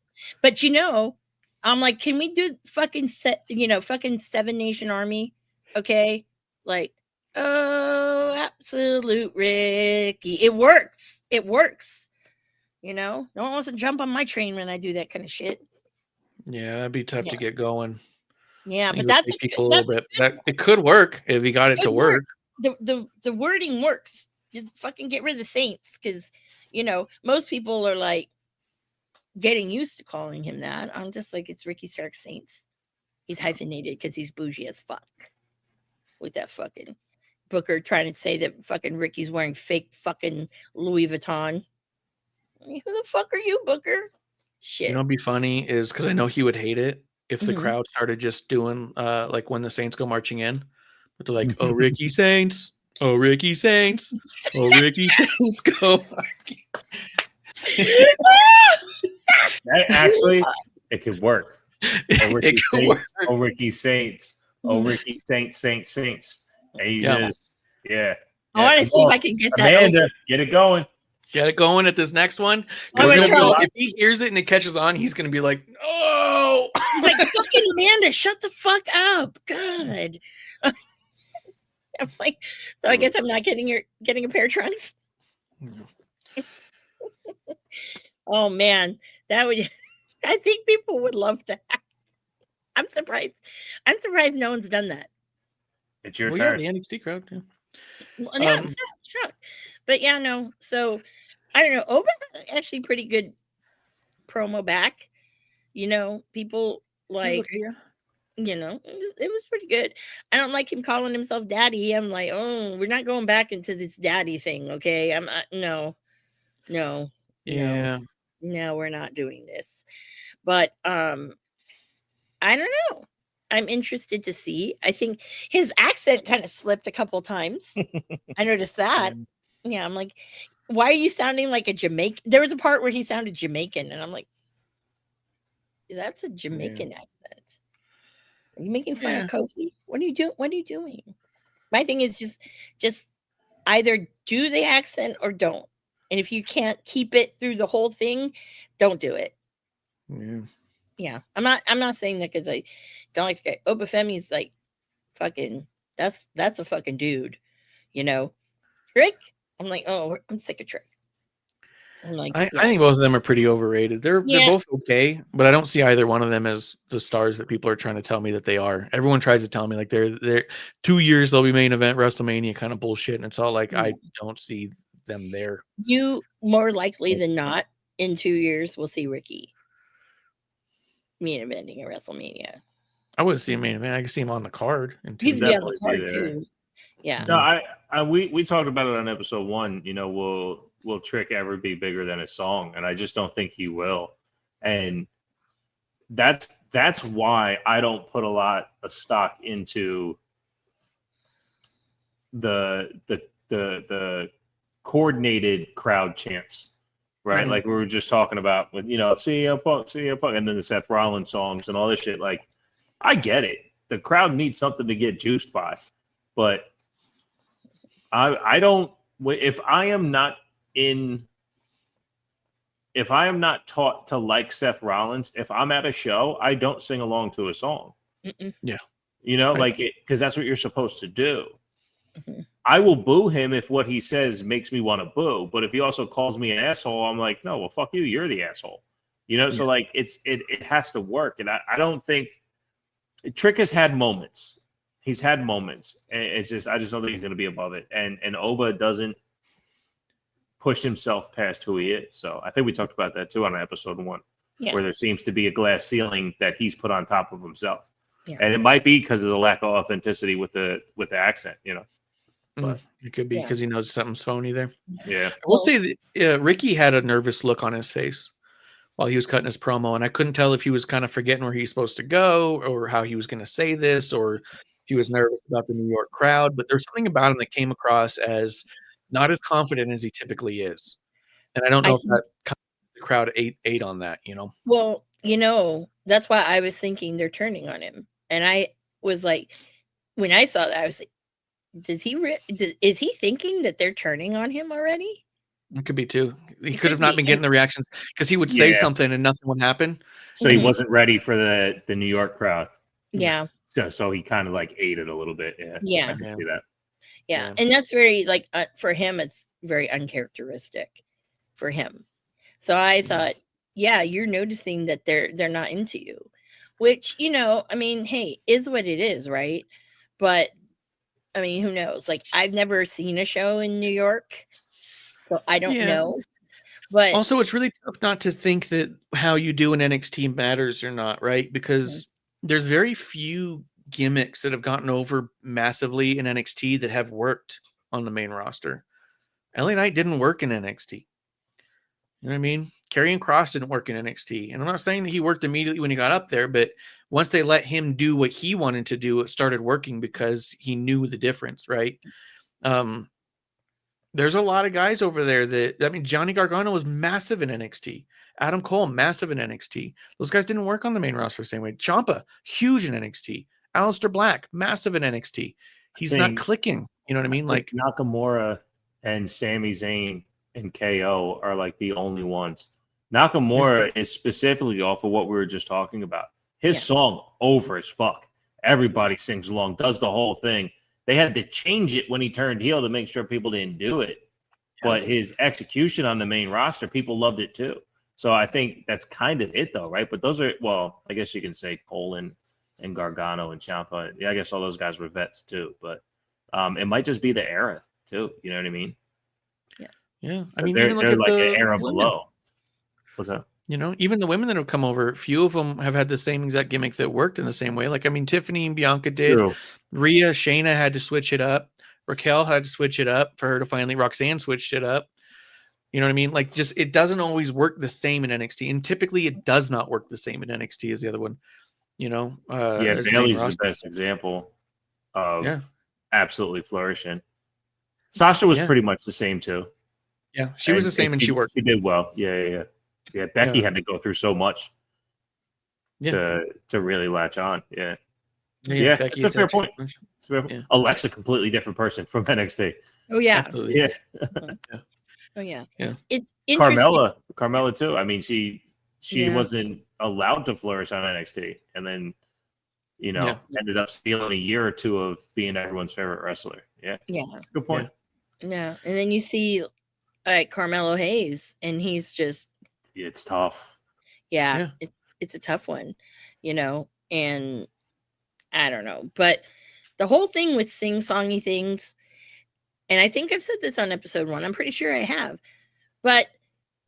Speaker 1: But I'm like, can we do fucking fucking Seven Nation Army? Okay, like, oh, absolute Ricky. It works. No one wants to jump on my train when I do that kind of shit.
Speaker 6: Yeah, that'd be tough to get going.
Speaker 1: Yeah, but
Speaker 6: that's people a little bit. It could work if you got it to work.
Speaker 1: The wording works. Just fucking get rid of the Saints, because most people are like getting used to calling him that. I'm just like, it's Ricky Starks Saints. He's hyphenated because he's bougie as fuck. With that fucking Booker trying to say that fucking Ricky's wearing fake fucking Louis Vuitton. Who the fuck are you, Booker? Shit.
Speaker 6: You know, what'd be funny is because I know he would hate it if the
Speaker 1: Mhm.
Speaker 6: crowd started just doing like when the Saints go marching in, but they're like, "Oh, Ricky Saints, oh, Ricky Saints, oh, Ricky Saints go."
Speaker 7: That actually, it could work. Oh, Ricky
Speaker 6: It could
Speaker 7: Saints.
Speaker 6: work.
Speaker 7: Oh, Ricky Saints. Oh,
Speaker 1: Mhm.
Speaker 7: Ricky Saints. And he's
Speaker 6: Yeah.
Speaker 7: just, yeah.
Speaker 1: I want to
Speaker 7: come
Speaker 1: see if
Speaker 7: on.
Speaker 1: I can get that.
Speaker 7: Amanda,
Speaker 1: Over.
Speaker 7: get it going.
Speaker 6: Get it going at this next one.
Speaker 1: I'm
Speaker 6: We're
Speaker 1: gonna
Speaker 6: gonna
Speaker 1: try.
Speaker 6: be, if he hears it and it catches on, he's gonna be like, "Oh!"
Speaker 1: He's like, fucking Amanda, shut the fuck up. God. I'm like, so I guess I'm not getting a pair of trunks. Oh man, that would. I think people would love that. I'm surprised. I'm surprised no one's done that.
Speaker 7: It's your
Speaker 6: Well, yeah,
Speaker 7: turn.
Speaker 6: the NXT crowd. Yeah.
Speaker 1: Well, yeah, I'm shocked. But yeah, no. So I don't know. Oba had actually pretty good promo back. You know, people like.
Speaker 6: Okay, yeah.
Speaker 1: You know, it was pretty good. I don't like him calling himself daddy. I'm like, oh, we're not going back into this daddy thing, okay? I'm not, no,
Speaker 6: Yeah.
Speaker 1: no, we're not doing this. But I don't know. I'm interested to see. I think his accent kind of slipped a couple times. I noticed that. Yeah, I'm like, why are you sounding like a Jamaican? There was a part where he sounded Jamaican, and I'm like, that's a Jamaican accent. Are you making fun of Kofi? What are you doing? What are you doing? My thing is just either do the accent or don't. And if you can't keep it through the whole thing, don't do it. Yeah. I'm not saying that because I don't like the guy. Obafemi's like fucking that's a fucking dude. You know? Trick. I'm like, oh, I'm sick of Trick. I'm like,
Speaker 6: I think both of them are pretty overrated. They're
Speaker 1: Yeah.
Speaker 6: both okay, but I don't see either one of them as the stars that people are trying to tell me that they are. Everyone tries to tell me like they're 2 years they'll be main event WrestleMania kind of bullshit, and it's all like I don't see them there.
Speaker 1: You more likely than not in 2 years will see Ricky main eventing at WrestleMania.
Speaker 6: I wouldn't see him main event. I could see him on the card.
Speaker 1: He's be on the
Speaker 7: Definitely see
Speaker 1: card
Speaker 7: there.
Speaker 1: too. Yeah.
Speaker 7: No, we talked about it on episode 1. You know, will Trick ever be bigger than his song? And I just don't think he will. And that's why I don't put a lot of stock into the coordinated crowd chants, right? Like we were just talking about with, you know, CM Punk, and then the Seth Rollins songs and all this shit. Like, I get it. The crowd needs something to get juiced by, but I don't. If I am not taught to like Seth Rollins, if I'm at a show, I don't sing along to a song.
Speaker 6: Yeah.
Speaker 7: You know,
Speaker 6: Right.
Speaker 7: like because that's what you're supposed to do. I will boo him if what he says makes me want to boo. But if he also calls me an asshole, I'm like, no, well, fuck you. You're the asshole. You know, so like it has to work. And I don't think Trick has had moments. He's had moments. And it's just I just don't think he's gonna be above it. And Oba doesn't push himself past who he is. So I think we talked about that too on episode 1, where there seems to be a glass ceiling that he's put on top of himself.
Speaker 1: Yeah.
Speaker 7: And it might be because of the lack of authenticity with the accent, you know. But
Speaker 6: It could be because he knows something's phony there.
Speaker 7: yeah.
Speaker 6: I will say that Ricky had a nervous look on his face while he was cutting his promo, and I couldn't tell if he was kind of forgetting where he's supposed to go or how he was going to say this, or if he was nervous about the New York crowd. But there's something about him that came across as not as confident as he typically is, and I don't know if that the crowd ate on that. You know.
Speaker 1: Well, you know, that's why I was thinking they're turning on him, and I was like, when I saw that, I was like, is he thinking that they're turning on him already?
Speaker 6: It could be too. He could have not been getting the reactions because he would say something and nothing would happen.
Speaker 7: So he wasn't ready for the New York crowd.
Speaker 1: Yeah.
Speaker 7: So he kind of like ate it a little bit. Yeah.
Speaker 1: Yeah.
Speaker 7: I can see that.
Speaker 1: Yeah. And that's very like for him, it's very uncharacteristic for him. So I thought, yeah, you're noticing that they're not into you, which, you know, I mean, hey, is what it is, right? But I mean, who knows? Like, I've never seen a show in New York, so I don't know. But
Speaker 6: also, it's really tough not to think that how you do in NXT matters or not, right? Because there's very few gimmicks that have gotten over massively in NXT that have worked on the main roster. LA Knight didn't work in NXT. You know what I mean? Karrion Kross didn't work in NXT. And I'm not saying that he worked immediately when he got up there, but once they let him do what he wanted to do, it started working because he knew the difference, right? There's a lot of guys over there Johnny Gargano was massive in NXT. Adam Cole, massive in NXT. Those guys didn't work on the main roster the same way. Ciampa, huge in NXT. Aleister Black, massive in NXT. He's not clicking. You know what I mean? Like
Speaker 7: Nakamura and Sami Zayn and KO are like the only ones. Nakamura is specifically off of what we were just talking about. His song over as fuck. Everybody sings along, does the whole thing. They had to change it when he turned heel to make sure people didn't do it. But his execution on the main roster, people loved it too. So I think that's kind of it though, right? But those are, well, I guess you can say Cole and Gargano and Ciampa. Yeah, I guess all those guys were vets too. But it might just be the era too. You know what I mean?
Speaker 6: Yeah. I mean,
Speaker 7: they're
Speaker 6: even look at
Speaker 7: like
Speaker 6: the
Speaker 7: an era
Speaker 6: women.
Speaker 7: below. What's that?
Speaker 6: You know, even the women that have come over, few of them have had the same exact gimmick that worked in the same way. Like, I mean, Tiffany and Bianca did.
Speaker 7: True.
Speaker 6: Rhea, Shayna had to switch it up. Raquel had to switch it up for her to finally. Roxanne switched it up. You know what I mean? Like, just it doesn't always work the same in NXT, and typically it does not work the same in NXT as the other one. You know,
Speaker 7: Bailey's the best example of absolutely flourishing. Sasha was pretty much the same too.
Speaker 6: Yeah, she was the same, and she worked.
Speaker 7: She did well. Yeah. Becky had to go through so much to really latch on. Yeah. It's a fair point. Alexa, completely different person from NXT.
Speaker 1: Oh yeah.
Speaker 6: Absolutely.
Speaker 7: Yeah.
Speaker 1: Oh yeah.
Speaker 6: Yeah.
Speaker 1: It's interesting.
Speaker 7: Carmella too. I mean, she wasn't allowed to flourish on NXT, and then ended up stealing a year or two of being everyone's favorite wrestler. Yeah. That's a good point.
Speaker 1: Yeah. And then you see like Carmelo Hayes, and he's just
Speaker 7: it's tough.
Speaker 1: Yeah. It's a tough one, and I don't know. But the whole thing with sing-songy things, and I think I've said this on episode 1. I'm pretty sure I have. But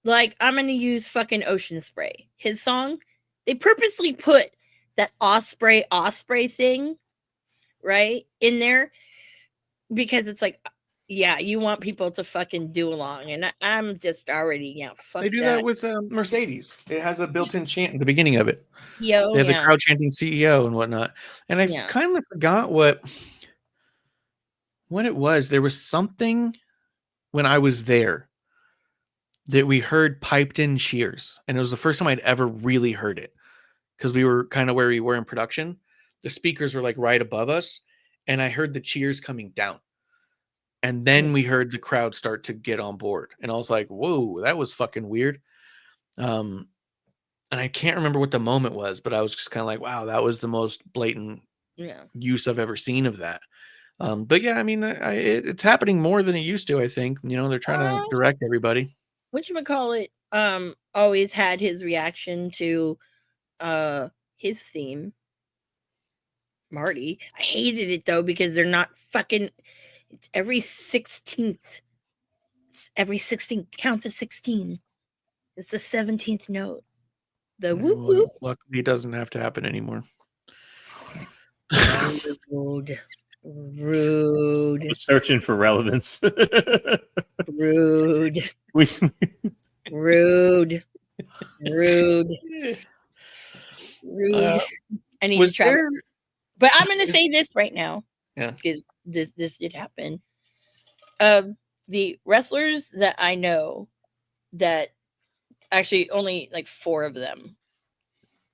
Speaker 1: like, I'm going to use fucking Ocean Spray. His song, they purposely put that Osprey thing, right, in there because it's like, yeah, you want people to fucking do along. And I'm just already, fuck
Speaker 6: They do that with Mercedes. It has a built-in chant at the beginning of it. They have the crowd chanting CEO and whatnot. And I kind of forgot what it was. There was something when I was there that we heard piped in cheers. And it was the first time I'd ever really heard it because we were kind of where we were in production. The speakers were like right above us. And I heard the cheers coming down. And then we heard the crowd start to get on board. And I was like, whoa, that was fucking weird. And I can't remember what the moment was, but I was just kind of like, wow, that was the most blatant use I've ever seen of that. But yeah, I mean, it's happening more than it used to, I think. They're trying to direct everybody.
Speaker 1: Whatchamacallit always had his reaction to his theme. Marty. I hated it though, because they're not fucking... It's every 16th. Every 16th. Count to 16. It's the 17th note. The whoop whoop.
Speaker 6: Luckily, it doesn't have to happen anymore.
Speaker 1: Rude.
Speaker 7: We're searching for relevance.
Speaker 1: Rude. Rude. I need to try. But I'm going to say this right now.
Speaker 6: Yeah.
Speaker 1: Because this did happen. The wrestlers that I know, that actually only like 4 of them,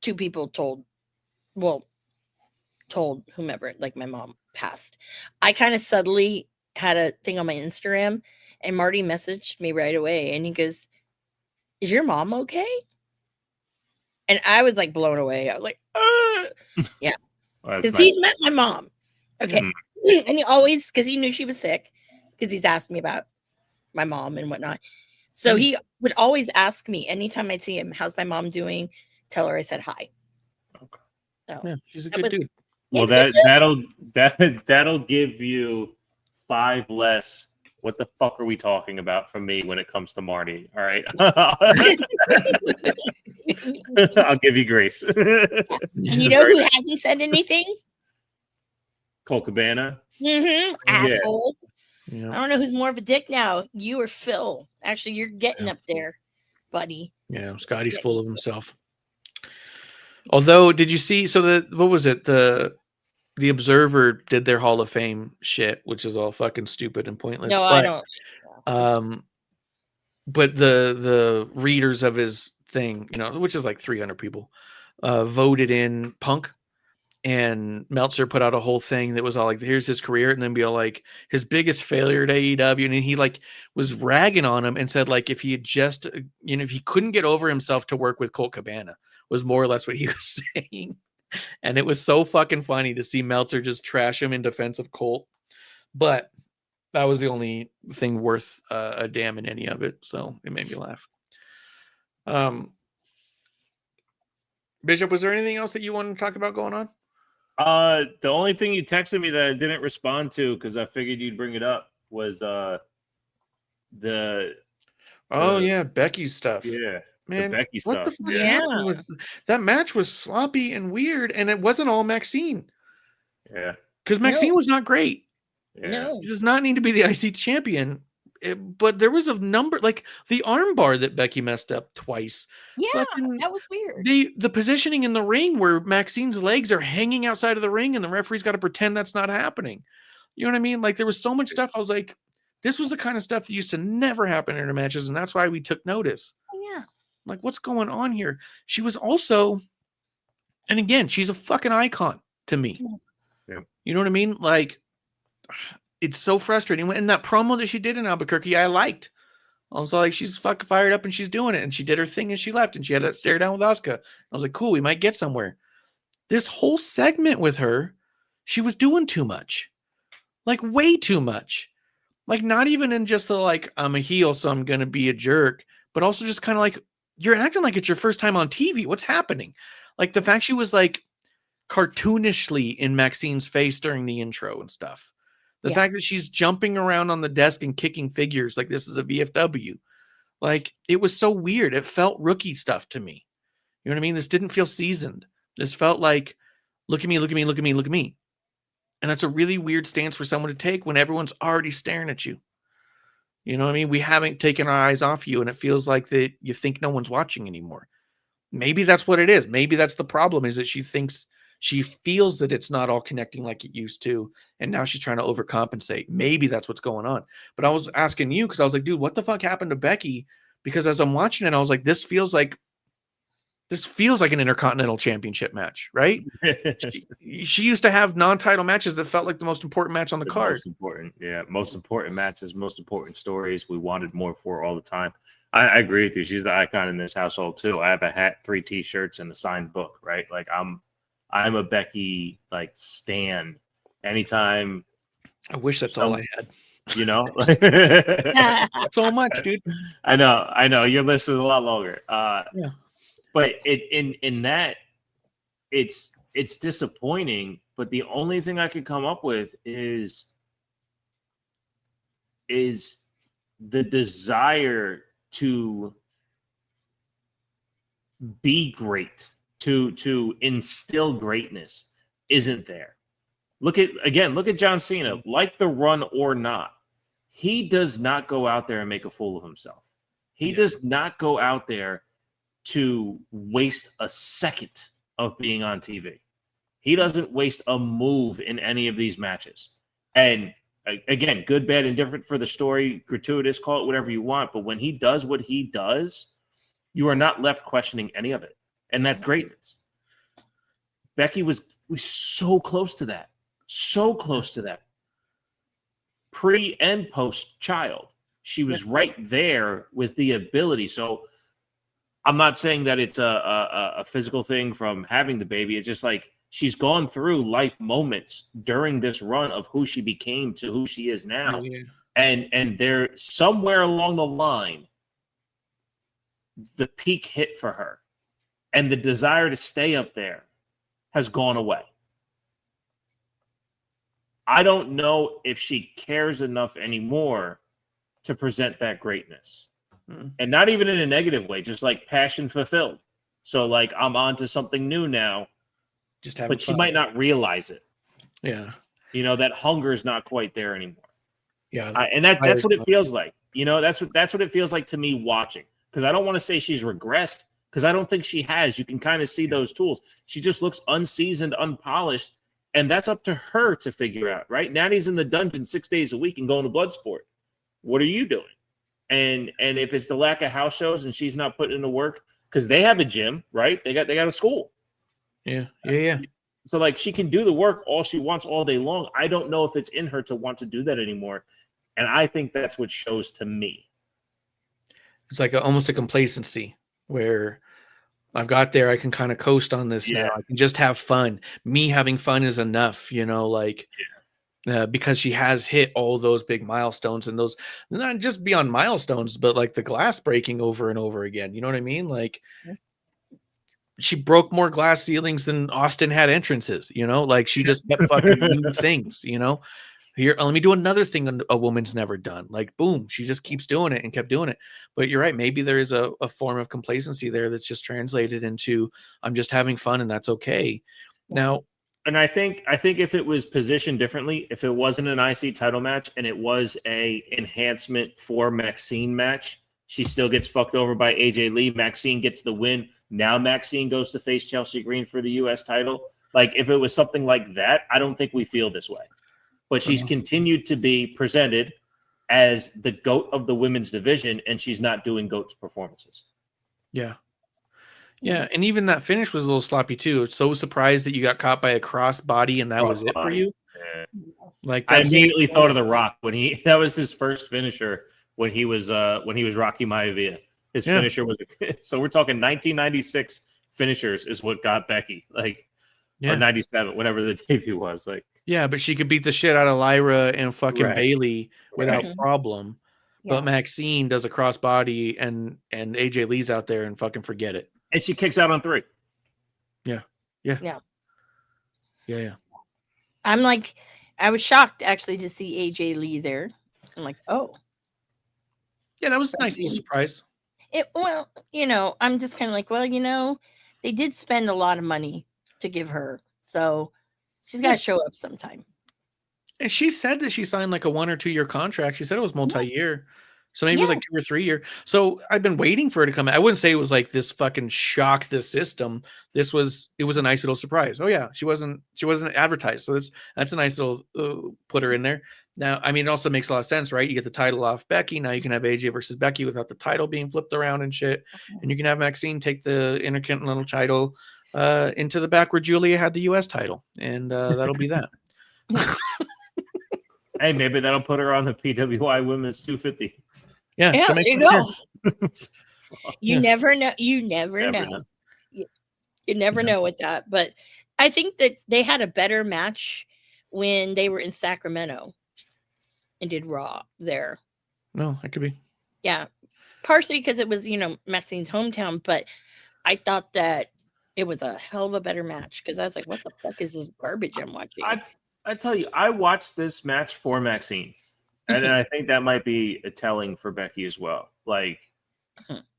Speaker 1: 2 people told whomever, like my mom passed. I kind of subtly had a thing on my Instagram, and Marty messaged me right away, and he goes, "Is your mom okay?" And I was like blown away. I was like, yeah. Because he's met my mom. Okay. And he always, because he knew she was sick, because he's asked me about my mom and whatnot. So he would always ask me anytime I'd see him, "How's my mom doing?" Tell her I said hi.
Speaker 6: Okay.
Speaker 1: So
Speaker 6: yeah, she's a good dude.
Speaker 7: Well, that'll give you 5 less. What the fuck are we talking about from me when it comes to Marty? All right. I'll give you grace.
Speaker 1: And you know who hasn't said anything?
Speaker 7: Colt Cabana.
Speaker 1: Asshole.
Speaker 6: Yeah.
Speaker 1: I don't know who's more of a dick now, you or Phil. Actually, you're getting up there. buddy.
Speaker 6: Yeah, Scotty's
Speaker 1: Yeah.
Speaker 6: full of himself. Although, did you see? So what was it? The Observer did their Hall of Fame shit, which is all fucking stupid and pointless.
Speaker 1: No,
Speaker 6: but,
Speaker 1: I don't.
Speaker 6: But the readers of his thing, which is like 300 people, voted in Punk, and Meltzer put out a whole thing that was all like, here's his career, and then be all like his biggest failure at AEW, and he like was ragging on him and said like if he had just if he couldn't get over himself to work with Colt Cabana, was more or less what he was saying. And it was so fucking funny to see Meltzer just trash him in defense of Colt. But that was the only thing worth a damn in any of it. So it made me laugh. Bishop, was there anything else that you wanted to talk about going on?
Speaker 7: The only thing you texted me that I didn't respond to because I figured you'd bring it up was
Speaker 6: Becky's stuff.
Speaker 7: Yeah,
Speaker 6: man,
Speaker 7: the Becky
Speaker 6: what
Speaker 7: stuff.
Speaker 6: the fuck
Speaker 1: Yeah.
Speaker 6: happened with that match? Was sloppy and weird, and it wasn't all Maxine.
Speaker 7: Yeah,
Speaker 6: because Maxine was not great.
Speaker 7: yeah.
Speaker 1: No.
Speaker 6: He does not need to be the IC champion. But there was a number, like the arm bar that Becky messed up twice.
Speaker 1: Yeah,
Speaker 6: Fucking-
Speaker 1: that was weird.
Speaker 6: The positioning in the ring where Maxine's legs are hanging outside of the ring and the referee's got to pretend that's not happening. You know what I mean? Like there was so much stuff. I was like, this was the kind of stuff that used to never happen in her matches, and that's why we took notice.
Speaker 1: Yeah.
Speaker 6: Like, what's going on here? She was also, and again, she's a fucking icon to me.
Speaker 7: Yeah.
Speaker 6: You know what I mean? Like, it's so frustrating. And that promo that she did in Albuquerque, I liked. I was like, she's fucking fired up and she's doing it. And she did her thing and she left and she had that stare down with Asuka. I was like, cool, we might get somewhere. This whole segment with her, she was doing too much. Like, way too much. Like, not even in just the, like, I'm a heel, so I'm going to be a jerk, but also just kind of like, you're acting like it's your first time on TV. What's happening? Like, the fact she was, like, cartoonishly in Maxine's face during the intro and stuff. The fact that she's jumping around on the desk and kicking figures like this is a VFW. Like, it was so weird. It felt rookie stuff to me. You know what I mean? This didn't feel seasoned. This felt like, look at me, look at me, look at me, look at me. And that's a really weird stance for someone to take when everyone's already staring at you. You know what I mean? We haven't taken our eyes off you, and it feels like that you think no one's watching anymore. Maybe that's what it is. Maybe that's the problem, is that she feels that it's not all connecting like it used to, and now she's trying to overcompensate. Maybe that's what's going on. But I was asking you because I was like, dude, what the fuck happened to Becky? Because as I'm watching it, I was like, this feels like an Intercontinental Championship match, right? she used to have non-title matches that felt like the most important match on the card.
Speaker 7: Most important matches, most important stories. We wanted more for her all the time. I agree with you. She's the icon in this household too. I have a hat, 3 T-shirts, and a signed book. Right, like I'm a Becky like stan. Anytime.
Speaker 6: I wish that's all I had.
Speaker 7: You know,
Speaker 6: so much, dude.
Speaker 7: I know. Your list is a lot longer.
Speaker 6: Yeah.
Speaker 7: But in that, it's disappointing. But the only thing I could come up with is the desire to be great, to instill greatness isn't there. Look at John Cena. Like the run or not, he does not go out there and make a fool of himself. He does not go out there to waste a second of being on TV. He doesn't waste a move in any of these matches. And again, good, bad, indifferent for the story, gratuitous, call it whatever you want. But when he does what he does, you are not left questioning any of it. And that's greatness. Becky was so close to that. So close to that. Pre and post child. She was right there with the ability. So I'm not saying that it's a physical thing from having the baby. It's just like she's gone through life moments during this run of who she became to who she is now.
Speaker 6: Yeah.
Speaker 7: And there, somewhere along the line, the peak hit for her. And the desire to stay up there has gone away. I don't know if she cares enough anymore to present that greatness. And not even in a negative way, just like passion fulfilled. So like, I'm on to something new now, but she might not realize it.
Speaker 6: Yeah.
Speaker 7: You know, that hunger is not quite there anymore.
Speaker 6: Yeah.
Speaker 7: And that's what it feels like. You know, that's what it feels like to me watching. because I don't want to say she's regressed, because I don't think she has. You can kind of see those tools. She just looks unseasoned, unpolished, and that's up to her to figure out, right? Natty's in the dungeon 6 days a week and going to Bloodsport. What are you doing? And if it's the lack of house shows and she's not putting in the work, because they have a gym, right? They got a school.
Speaker 6: Yeah.
Speaker 7: So like she can do the work all she wants all day long. I don't know if it's in her to want to do that anymore. And I think that's what shows to me.
Speaker 6: It's like almost a complacency where I've got there. I can kind of coast on this now. I can just have fun. Me having fun is enough, because she has hit all those big milestones and those, not just beyond milestones, but like the glass breaking over and over again. You know what I mean? Like she broke more glass ceilings than Austin had entrances, like she just kept fucking new things, Here, let me do another thing a woman's never done. Like, boom, she just keeps doing it and kept doing it. But you're right. Maybe there is a form of complacency there that's just translated into I'm just having fun and that's okay. Now,
Speaker 7: and I think if it was positioned differently, if it wasn't an IC title match and it was a enhancement for Maxine match, she still gets fucked over by AJ Lee. Maxine gets the win. Now Maxine goes to face Chelsea Green for the U.S. title. Like, if it was something like that, I don't think we feel this way. But she's continued to be presented as the GOAT of the women's division, and she's not doing GOAT's performances.
Speaker 6: Yeah. Yeah, and even that finish was a little sloppy too. It's so surprised that you got caught by a crossbody and that was it for you.
Speaker 7: Yeah.
Speaker 6: Like
Speaker 7: I immediately thought of The Rock when that was his first finisher when he was Rocky Maivia. His finisher was so we're talking 1996 finishers is what got Becky, or 97, whatever the debut was.
Speaker 6: But she could beat the shit out of Lyra and fucking Bailey without problem.
Speaker 1: Yeah.
Speaker 6: But Maxine does a crossbody and AJ Lee's out there and fucking forget it.
Speaker 7: And she kicks out on 3.
Speaker 6: Yeah.
Speaker 1: I'm like, I was shocked actually to see AJ Lee there. I'm like, oh.
Speaker 6: Yeah, that was a nice little surprise.
Speaker 1: I'm just kind of like, well, they did spend a lot of money to give her. So she's got to show up sometime.
Speaker 6: And she said that she signed like a 1 or 2 year contract. She said it was multi-year. So maybe it was like 2 or 3 year. So I've been waiting for her to come out. I wouldn't say it was like this fucking shock the system. It was a nice little surprise. Oh yeah, she wasn't advertised. So that's a nice little put her in there. Now, I mean, it also makes a lot of sense, right? You get the title off Becky. Now you can have AJ versus Becky without the title being flipped around and shit. And you can have Maxine take the Intercontinental title into the back where Julia had the US title. And that'll be that.
Speaker 7: Hey, maybe that'll put her on the PWI Women's 250.
Speaker 6: Yeah,
Speaker 1: there you go. You never know. You never know. You never know with that. But I think that they had a better match when they were in Sacramento and did Raw there.
Speaker 6: No, that could be.
Speaker 1: Yeah. Partially because it was, Maxine's hometown, but I thought that it was a hell of a better match because I was like, what the fuck is this garbage I'm watching?
Speaker 7: I tell you, I watched this match for Maxine. And I think that might be a telling for Becky as well. I'm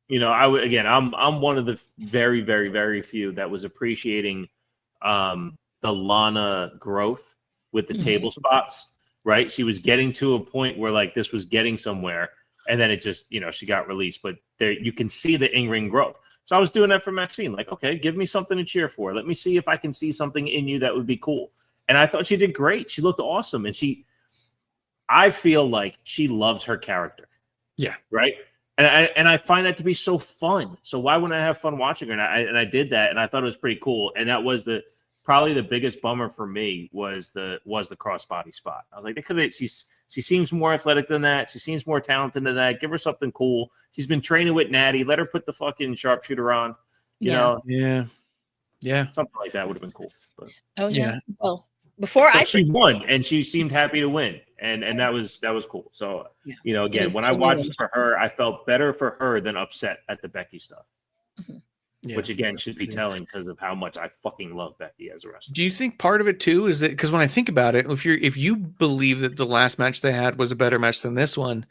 Speaker 7: one of the very, very, very few that was appreciating the Lana growth with the table spots, right? She was getting to a point where this was getting somewhere, and then it just, she got released. But there, you can see the in-ring growth. So I was doing that for Maxine. Okay, give me something to cheer for. Let me see if I can see something in you that would be cool. And I thought she did great. She looked awesome, and I feel like she loves her character.
Speaker 6: Yeah.
Speaker 7: Right. And I find that to be so fun. So why wouldn't I have fun watching her? And I did that, and I thought it was pretty cool. And that was probably the biggest bummer for me was the crossbody spot. I was like, they could have. She seems more athletic than that. She seems more talented than that. Give her something cool. She's been training with Natty. Let her put the fucking sharpshooter on. You know.
Speaker 6: Yeah.
Speaker 7: Something like that would have been cool. But.
Speaker 1: Oh yeah. Well. Before
Speaker 7: she won, and she seemed happy to win, and that was cool. So again, when I watched for her, I felt better for her than upset at the Becky stuff, which again should be telling because of how much I fucking love Becky as a wrestler.
Speaker 6: Do you think part of it too is that because when I think about it, if you believe that the last match they had was a better match than this one,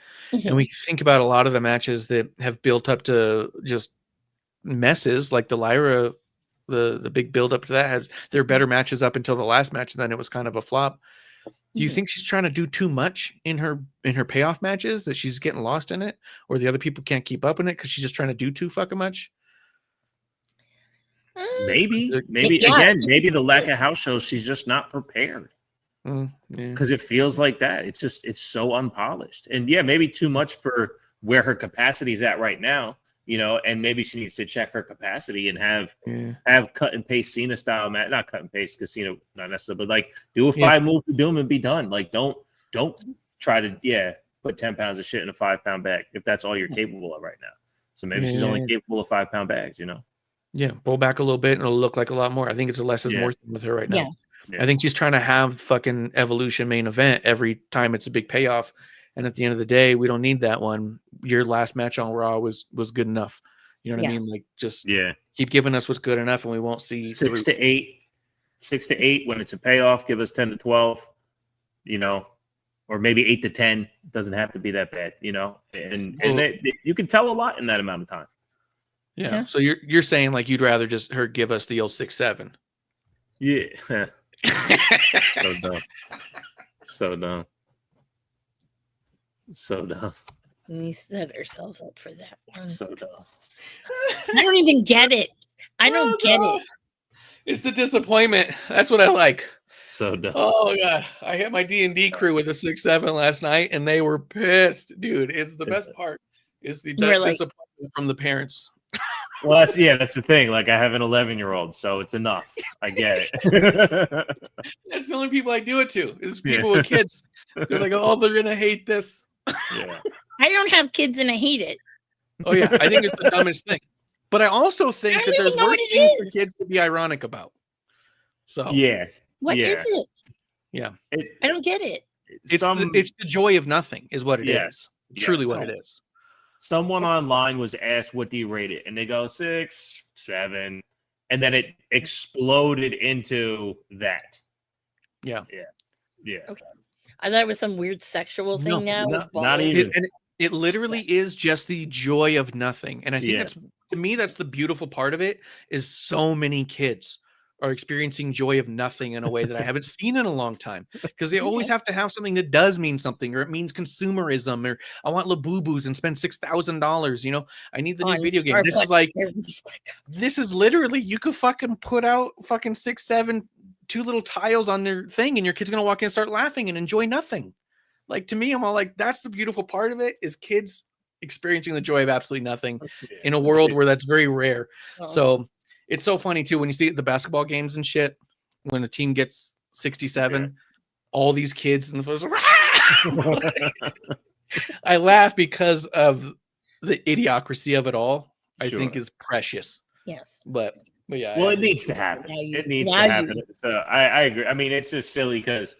Speaker 6: and we think about a lot of the matches that have built up to just messes like the Lyra. The big build up to that had their better matches up until the last match, and then it was kind of a flop. Do you
Speaker 1: Mhm.
Speaker 6: think she's trying to do too much in her payoff matches, that she's getting lost in it, or the other people can't keep up in it because she's just trying to do too fucking much?
Speaker 7: Maybe,
Speaker 6: Is
Speaker 7: maybe
Speaker 1: yeah,
Speaker 7: again,
Speaker 1: it's
Speaker 7: maybe the lack of house shows, she's just not prepared
Speaker 6: Yeah.
Speaker 7: because it feels like that. It's so unpolished, and yeah, maybe too much for where her capacity is at right now. And maybe she needs to check her capacity and have cut and paste Cena style match, not cut and paste because Cena not necessarily, but like do a 5-move to Doom and be done. Like don't try to put 10 pounds of shit in a 5-pound bag if that's all you're capable of right now. So maybe she's only capable of 5-pound bags.
Speaker 6: Yeah, pull back a little bit and it'll look like a lot more. I think it's a less is
Speaker 7: Yeah.
Speaker 6: more thing with her right now.
Speaker 1: Yeah.
Speaker 7: Yeah.
Speaker 6: I think she's trying to have fucking Evolution main event every time it's a big payoff. And at the end of the day, we don't need that one. Your last match on Raw was good enough. You know what I
Speaker 1: Yeah.
Speaker 6: mean? Like just
Speaker 7: Yeah.
Speaker 6: keep giving us what's good enough and we won't see
Speaker 7: 6 to 8 when it's a payoff, give us 10 to 12, or maybe 8 to 10. It doesn't have to be that bad, and you can tell a lot in that amount of time.
Speaker 6: Yeah.
Speaker 1: Yeah.
Speaker 6: So you're saying like you'd rather just her give us the old 6-7.
Speaker 7: Yeah. So dumb. So dumb. So dumb.
Speaker 1: We set ourselves up for that one.
Speaker 7: So dumb.
Speaker 1: I don't even get it. I don't
Speaker 6: Oh,
Speaker 1: get
Speaker 6: God.
Speaker 1: it.
Speaker 6: It's the disappointment. That's what I like.
Speaker 7: So dumb.
Speaker 6: Oh god, I hit my D&D crew with a 6-7 last night, and they were pissed, dude. It's the best part. Is the
Speaker 1: You're like-
Speaker 6: disappointment from the parents.
Speaker 7: Well, that's the thing. Like I have an 11-year-old, so it's enough. I get it.
Speaker 6: That's the only people I do it to. Is people with kids. They're like, oh, they're gonna hate this.
Speaker 7: Yeah.
Speaker 1: I don't have kids and I hate it.
Speaker 6: Oh yeah, I think it's the dumbest thing. But I also think
Speaker 1: I don't
Speaker 6: that there's
Speaker 1: even know
Speaker 6: worse
Speaker 1: what it
Speaker 6: things for
Speaker 1: is.
Speaker 6: kids to be ironic about. So
Speaker 7: Yeah.
Speaker 1: What is
Speaker 7: Yeah.
Speaker 1: it?
Speaker 6: yeah,
Speaker 1: I don't get it.
Speaker 6: it's the joy of nothing, is what it is.
Speaker 7: yes.
Speaker 6: Truly,
Speaker 7: yes.
Speaker 6: what it is.
Speaker 7: Someone online was asked, what do you rate it? And they go 6, 7. And then it exploded into that.
Speaker 6: Yeah.
Speaker 7: Yeah.
Speaker 1: Okay. I thought it was some weird sexual thing now. with
Speaker 7: not
Speaker 1: balls.
Speaker 7: even.
Speaker 6: It literally is just the joy of nothing. And I think
Speaker 7: Yeah.
Speaker 6: that's, to me, that's the beautiful part of it, is so many kids are experiencing joy of nothing in a way that I haven't seen in a long time, because they always have to have something that does mean something, or it means consumerism, or I want Labubus and spend $6,000. I need the new
Speaker 1: On
Speaker 6: video game. This is
Speaker 1: Starbucks.
Speaker 6: like,
Speaker 1: Everybody's
Speaker 6: this is literally, you could fucking put out fucking 6, 7, 2 little tiles on their thing, and your kid's gonna walk in and start laughing and enjoy nothing. Like, to me, I'm all like, that's the beautiful part of it, is kids experiencing the joy of absolutely nothing in a world where that's very rare.
Speaker 1: Oh.
Speaker 6: So it's so funny too when you see the basketball games and shit, when the team gets 67, all these kids in the first, I laugh because of the idiocracy of it all. I think is precious.
Speaker 1: Yes.
Speaker 6: But yeah.
Speaker 7: Well, it needs to happen.
Speaker 1: Now you-
Speaker 7: It needs to
Speaker 1: now you-
Speaker 7: happen. So I agree. I mean, it's just silly because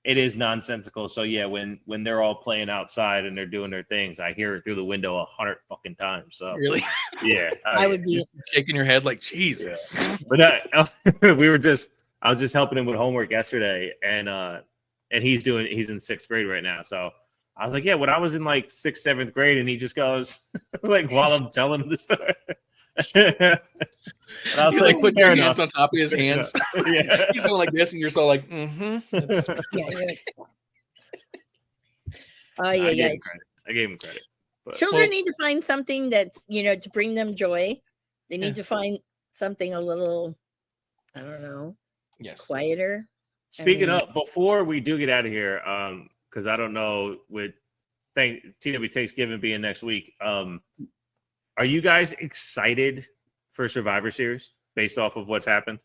Speaker 7: it is nonsensical. So yeah, when they're all playing outside and they're doing their things, I hear it through the window 100 fucking times. So
Speaker 6: Really
Speaker 7: yeah,
Speaker 1: I would be.
Speaker 6: shaking your head like Jesus.
Speaker 7: But I was just helping him with homework yesterday, and he's in 6th grade right now. So I was like, yeah, when I was in like 6th, 7th grade, and he just goes like while I'm telling him the story. And I was
Speaker 6: He's
Speaker 7: like,
Speaker 6: putting
Speaker 7: fair
Speaker 6: your hands
Speaker 7: enough.
Speaker 6: on top of his hands.
Speaker 7: Yeah.
Speaker 6: He's going like this, and you're so like, mm-hmm.
Speaker 1: Yeah, yes. Oh
Speaker 7: I
Speaker 1: yeah,
Speaker 7: gave
Speaker 1: yeah.
Speaker 7: him credit. I gave him credit. But,
Speaker 1: Children need to find something that's to bring them joy. They need
Speaker 6: Yeah.
Speaker 1: to find something a little, I don't know,
Speaker 6: Yes.
Speaker 1: quieter.
Speaker 7: speaking
Speaker 1: mean-
Speaker 7: of, before we do get out of here, because I don't know with TW Thanksgiving being next week, are you guys excited for Survivor Series based off of what's happened?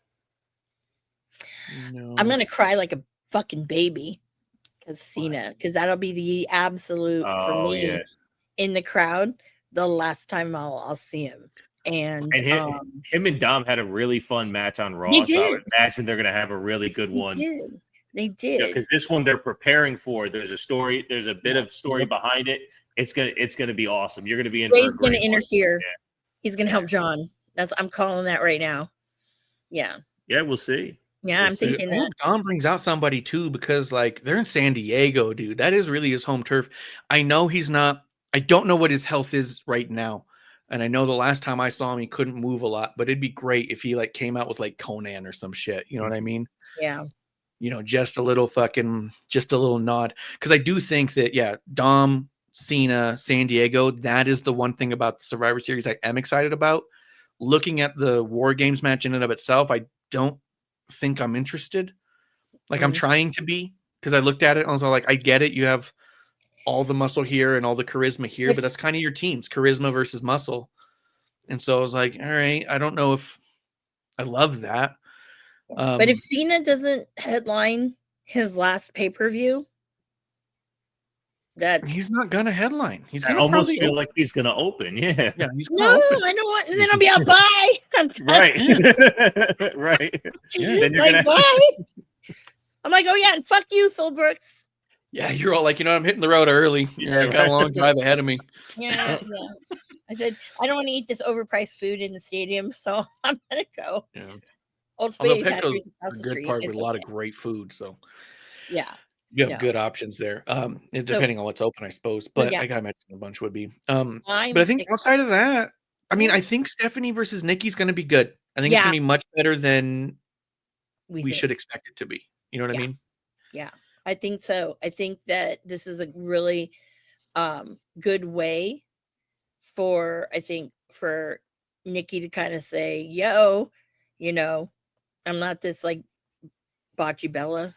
Speaker 6: No.
Speaker 1: I'm gonna cry like a fucking baby because that'll be the absolute for
Speaker 7: Oh
Speaker 1: me
Speaker 7: yeah,
Speaker 1: in the crowd. The last time I'll see him, and
Speaker 7: him and Dom had a really fun match on Raw.
Speaker 1: They
Speaker 7: So I would
Speaker 1: did.
Speaker 7: imagine they're gonna have a really good one.
Speaker 1: They did.
Speaker 7: Because this one they're preparing for. There's a story. There's a bit of story behind it. It's gonna be awesome. You're gonna be in. for a
Speaker 1: Ray's gonna
Speaker 7: great one.
Speaker 1: interfere.
Speaker 7: Yeah.
Speaker 1: He's gonna help John. I'm calling that right now. Yeah,
Speaker 7: Yeah, we'll see.
Speaker 1: yeah. I'm
Speaker 7: We'll see.
Speaker 1: thinking
Speaker 6: I
Speaker 1: that.
Speaker 6: hope Dom brings out somebody too, because like they're in San Diego, dude. That is really his home turf. I know he's not. I don't know what his health is right now, and I know the last time I saw him, he couldn't move a lot. But it'd be great if he like came out with like Conan or some shit. You know what I mean?
Speaker 1: Yeah.
Speaker 6: just a little nod. Because I do think that, Dom, Cena, San Diego, that is the one thing about the Survivor Series I am excited about. Looking at the War Games match in and of itself, I don't think I'm interested. Like, I'm trying to be, because I looked at it and I was all like, I get it. You have all the muscle here and all the charisma here, but that's kind of your teams, charisma versus muscle. And so I was like, all right, I don't know if I love that.
Speaker 1: But if Cena doesn't headline his last pay-per-view,
Speaker 6: he's not gonna headline. He's
Speaker 7: I
Speaker 6: gonna
Speaker 7: almost feel
Speaker 6: open.
Speaker 7: like he's gonna open. Yeah.
Speaker 6: Yeah, he's
Speaker 1: no,
Speaker 6: open.
Speaker 1: I don't want. And then I'll be out. Bye. I'm done.
Speaker 7: Right. Right.
Speaker 6: Yeah.
Speaker 7: Then you're
Speaker 1: Like,
Speaker 7: gonna
Speaker 1: bye. I'm like, oh yeah, and fuck you, Phil Brooks.
Speaker 6: Yeah, you're all like, I'm hitting the road early.
Speaker 7: Yeah,
Speaker 6: I got a long drive ahead of me.
Speaker 1: Yeah. I said I don't want to eat this overpriced food in the stadium, so I'm gonna go.
Speaker 6: Yeah.
Speaker 1: Old
Speaker 6: Although
Speaker 1: Spaghetti
Speaker 6: Petco's
Speaker 1: Factory's across
Speaker 6: a
Speaker 1: the
Speaker 6: good
Speaker 1: street.
Speaker 6: part with
Speaker 1: It's
Speaker 6: a lot of
Speaker 1: okay.
Speaker 6: great food, so
Speaker 1: Yeah.
Speaker 6: you have
Speaker 1: Yeah.
Speaker 6: good options there. It's
Speaker 1: So-
Speaker 6: depending on what's open, I suppose. But
Speaker 1: yeah.
Speaker 6: I gotta imagine a bunch would be.
Speaker 1: I'm
Speaker 6: But I think
Speaker 1: excited.
Speaker 6: outside of that, I mean,
Speaker 1: Yeah.
Speaker 6: I think Stephanie versus Nikki's gonna be good. I think it's
Speaker 1: Yeah.
Speaker 6: gonna be much better than we
Speaker 1: think.
Speaker 6: should expect it to be. You know what I
Speaker 1: Yeah.
Speaker 6: mean?
Speaker 1: I think so. I think that this is a really good way for Nikki to kind of say, yo, I'm not this like bocce Bella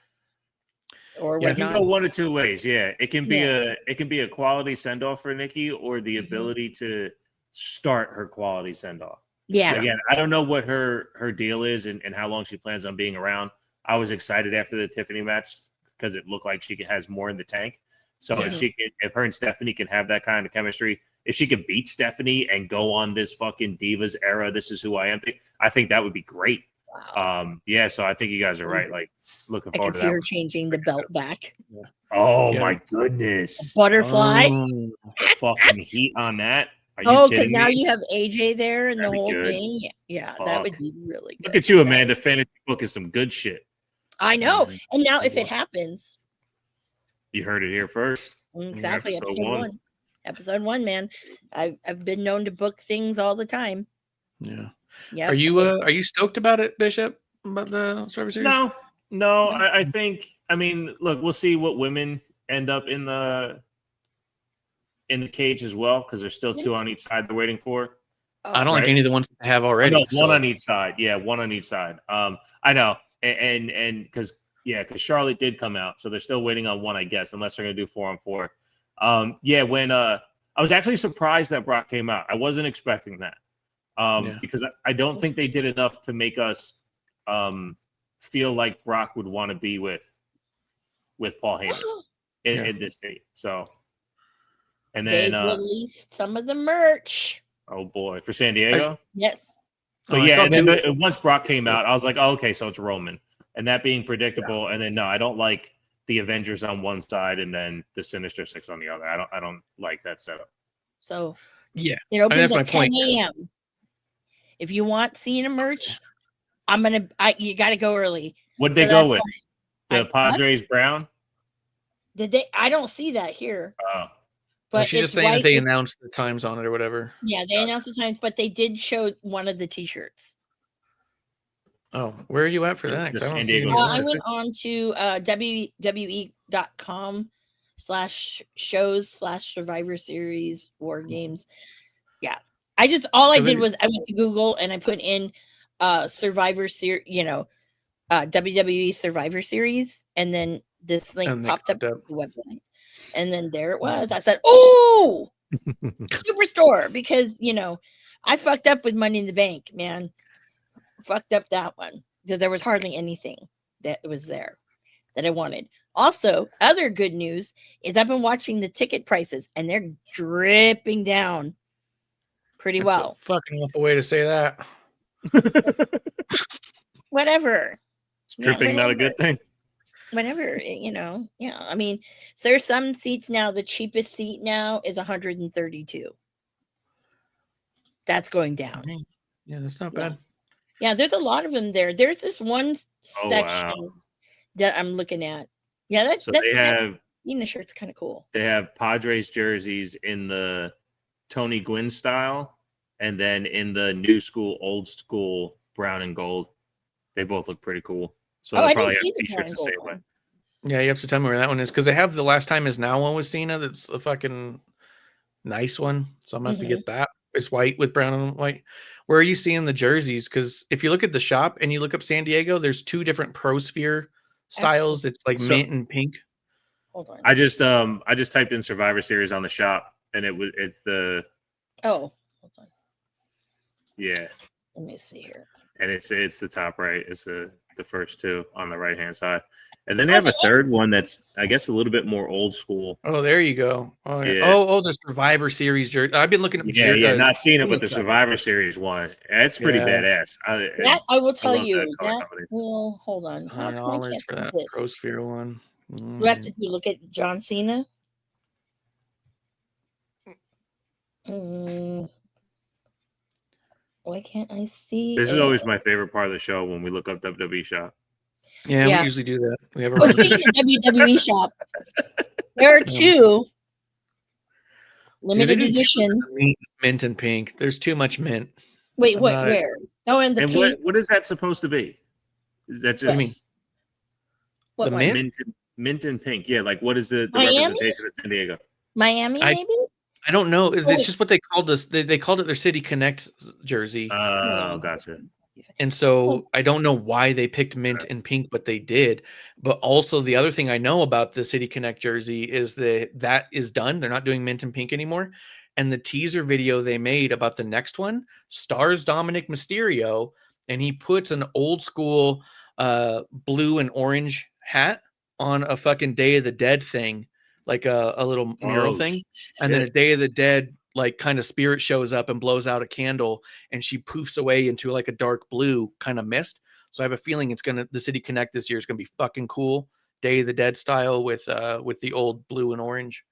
Speaker 1: or
Speaker 6: Yeah,
Speaker 7: It can
Speaker 1: whatnot.
Speaker 7: go one of two ways. Yeah, it can be
Speaker 1: Yeah.
Speaker 7: a quality send off for Nikki, or the ability to start her quality send off.
Speaker 1: Yeah.
Speaker 7: Again, I don't know what her deal is and how long she plans on being around. I was excited after the Tiffany match because it looked like she has more in the tank. So
Speaker 6: Yeah.
Speaker 7: if her and Stephanie can have that kind of chemistry, if she could beat Stephanie and go on this fucking Divas era, this is who I am thing, I think that would be great.
Speaker 1: Wow.
Speaker 7: So I think you guys are right. Like, looking
Speaker 1: I can
Speaker 7: forward to
Speaker 1: see her
Speaker 7: that.
Speaker 1: changing the belt back.
Speaker 7: Oh
Speaker 6: Yeah.
Speaker 7: my goodness.
Speaker 1: Butterfly.
Speaker 6: Oh,
Speaker 7: The fucking heat on that. Are you
Speaker 1: Oh, because
Speaker 7: kidding
Speaker 1: now
Speaker 7: me?
Speaker 1: you have AJ there and
Speaker 7: That'd
Speaker 1: the
Speaker 7: be
Speaker 1: whole
Speaker 7: good.
Speaker 1: thing. Yeah, that would
Speaker 7: Fuck.
Speaker 1: be really good.
Speaker 7: Look at you, Amanda. Fantasy book is some good shit.
Speaker 1: I know.
Speaker 6: Mhm.
Speaker 1: And now if it happens,
Speaker 7: You heard it here first.
Speaker 1: exactly,
Speaker 7: episode
Speaker 1: episode
Speaker 7: one.
Speaker 1: one. Episode one, man. I've been known to book things all the time.
Speaker 6: yeah.
Speaker 1: Yeah.
Speaker 6: Are you stoked about it, Bishop? About the Survivor Series?
Speaker 7: No. I think. I mean, look, we'll see what women end up in the cage as well, because there's still two on each side they're waiting for.
Speaker 6: I don't
Speaker 7: Right.
Speaker 6: like any of the ones they have already.
Speaker 7: No, one
Speaker 6: so-
Speaker 7: on each side. Yeah, one on each side. I know, and because Charlotte did come out, so they're still waiting on one, I guess, unless they're gonna do 4-on-4. When I was actually surprised that Brock came out. I wasn't expecting that. Because I don't think they did enough to make us feel like Brock would want to be with Paul Heyman in this state. So, and
Speaker 1: They've
Speaker 7: then
Speaker 1: released some of the merch.
Speaker 7: oh boy, for San Diego.
Speaker 1: Yes.
Speaker 7: But
Speaker 6: I saw
Speaker 7: and then
Speaker 6: two-
Speaker 7: once Brock came out, I was like, oh, okay, so it's Roman, and that being predictable. And then no, I don't like the Avengers on one side and then the Sinister Six on the other. I don't like that setup.
Speaker 1: So
Speaker 6: Yeah.
Speaker 1: it opens
Speaker 6: that's
Speaker 1: at
Speaker 6: my
Speaker 1: 10
Speaker 6: point.
Speaker 1: a.m. If you want Cena merch, you got to go early.
Speaker 7: What did they
Speaker 1: So
Speaker 7: go
Speaker 1: that's
Speaker 7: with?
Speaker 1: why
Speaker 7: The Padres Brown.
Speaker 1: Did they? I don't see that here.
Speaker 7: Oh,
Speaker 1: But
Speaker 6: she's
Speaker 1: it's
Speaker 6: just saying
Speaker 1: white
Speaker 6: that they
Speaker 1: with-
Speaker 6: announced the times on it or whatever.
Speaker 1: Yeah, they announced the times, but they did show one of the T-shirts.
Speaker 6: Oh, where are you at for that? 'Cause
Speaker 7: The
Speaker 6: I don't
Speaker 7: San
Speaker 6: see
Speaker 7: Diego
Speaker 6: any
Speaker 1: I
Speaker 6: of it.
Speaker 1: went on to WWE.com/shows/Survivor Series War Games. Yeah, all I did was I went to Google and I put in Survivor Series, WWE Survivor Series, and then this link
Speaker 6: And they
Speaker 1: popped up
Speaker 6: popped
Speaker 1: on
Speaker 6: up.
Speaker 1: the website, and then there it was. I said, "Oh, Superstore," because I fucked up with Money in the Bank, man. Fucked up that one because there was hardly anything that was there that I wanted. Also, other good news is I've been watching the ticket prices and they're dripping down pretty
Speaker 6: That's
Speaker 1: well.
Speaker 6: a fucking awful way to say that.
Speaker 1: Whatever.
Speaker 7: Stripping, not a good thing.
Speaker 1: Whatever, yeah. I mean, so there's some seats now. The cheapest seat now is 132. That's going down.
Speaker 6: Yeah, that's not
Speaker 1: Yeah.
Speaker 6: bad.
Speaker 1: Yeah, there's a lot of them there. There's this one
Speaker 7: Oh,
Speaker 1: section
Speaker 7: wow.
Speaker 1: that I'm looking at. Yeah,
Speaker 7: So they have
Speaker 1: Nina shirt's kind of cool.
Speaker 7: Padres jerseys in the Tony Gwynn style, and then in the new school, old school brown and gold. They both look pretty cool. So
Speaker 1: Oh,
Speaker 7: they'll
Speaker 1: I
Speaker 7: probably
Speaker 1: didn't
Speaker 7: have
Speaker 1: see the
Speaker 7: t-shirts the
Speaker 1: brown
Speaker 7: same
Speaker 1: gold
Speaker 7: way.
Speaker 1: one.
Speaker 6: Yeah, you have to tell me where that one is because they have the last time is now one with Cena. That's a fucking nice one. So I'm gonna have to get that. It's white with brown and white. Where are you seeing the jerseys? Because if you look at the shop and you look up San Diego, there's 2 different Pro Sphere styles. It's like
Speaker 7: So-
Speaker 6: mint and pink.
Speaker 1: Hold on.
Speaker 7: I just typed in Survivor Series on the shop, and it's the
Speaker 1: Oh, hold on.
Speaker 7: yeah,
Speaker 1: Let me see here.
Speaker 7: and it's the top right. It's the first 2 on the right hand side, and then they have a third one that's I guess a little bit more old school.
Speaker 6: Oh, there you go. Oh, yeah.
Speaker 7: Yeah.
Speaker 6: Oh, the Survivor Series jersey. I've been looking at
Speaker 7: Not Cena, but the
Speaker 6: stuff.
Speaker 7: Survivor Series one. It's pretty
Speaker 6: Yeah.
Speaker 7: badass.
Speaker 1: That I will tell
Speaker 7: love
Speaker 1: you.
Speaker 7: that color
Speaker 1: That
Speaker 7: combination.
Speaker 1: well, hold on. How come I
Speaker 6: $100
Speaker 1: can't
Speaker 6: for
Speaker 1: see
Speaker 6: that
Speaker 1: this?
Speaker 6: Pro Sphere one.
Speaker 1: Do I have to look at John Cena? Why can't I see?
Speaker 7: This is
Speaker 1: it?
Speaker 7: always my favorite part of the show when we look up WWE shop.
Speaker 6: Yeah,
Speaker 1: Yeah.
Speaker 6: we usually do that. We have a
Speaker 1: Oh, speaking of WWE shop, there are 2 limited
Speaker 6: Dude, they do too
Speaker 1: edition.
Speaker 6: much of mint and pink. There's too much mint.
Speaker 1: Wait,
Speaker 6: I'm
Speaker 1: what?
Speaker 6: not-
Speaker 1: Where? Oh, and the
Speaker 7: And
Speaker 1: pink.
Speaker 7: what is that supposed to be? Is that
Speaker 6: do you mean?
Speaker 7: just
Speaker 1: What
Speaker 6: the
Speaker 1: one?
Speaker 6: mint?
Speaker 7: mint and pink? Yeah, like what is the
Speaker 1: Miami?
Speaker 7: representation of San Diego?
Speaker 1: Miami,
Speaker 6: I-
Speaker 1: maybe?
Speaker 6: I don't know. It's
Speaker 1: Wait.
Speaker 6: just what they called us. They called it their City Connect jersey.
Speaker 7: Oh, gotcha.
Speaker 6: And so I don't know why they picked mint and pink, but they did. But also the other thing I know about the City Connect jersey is that is done. They're not doing mint and pink anymore. And the teaser video they made about the next one stars Dominic Mysterio, and he puts an old school blue and orange hat on a fucking Day of the Dead thing, like a little mural thing. And then a Day of the Dead like kind of spirit shows up and blows out a candle, and she poofs away into like a dark blue kind of mist. So I have a feeling the City Connect this year is gonna be fucking cool, Day of the Dead style with the old blue and orange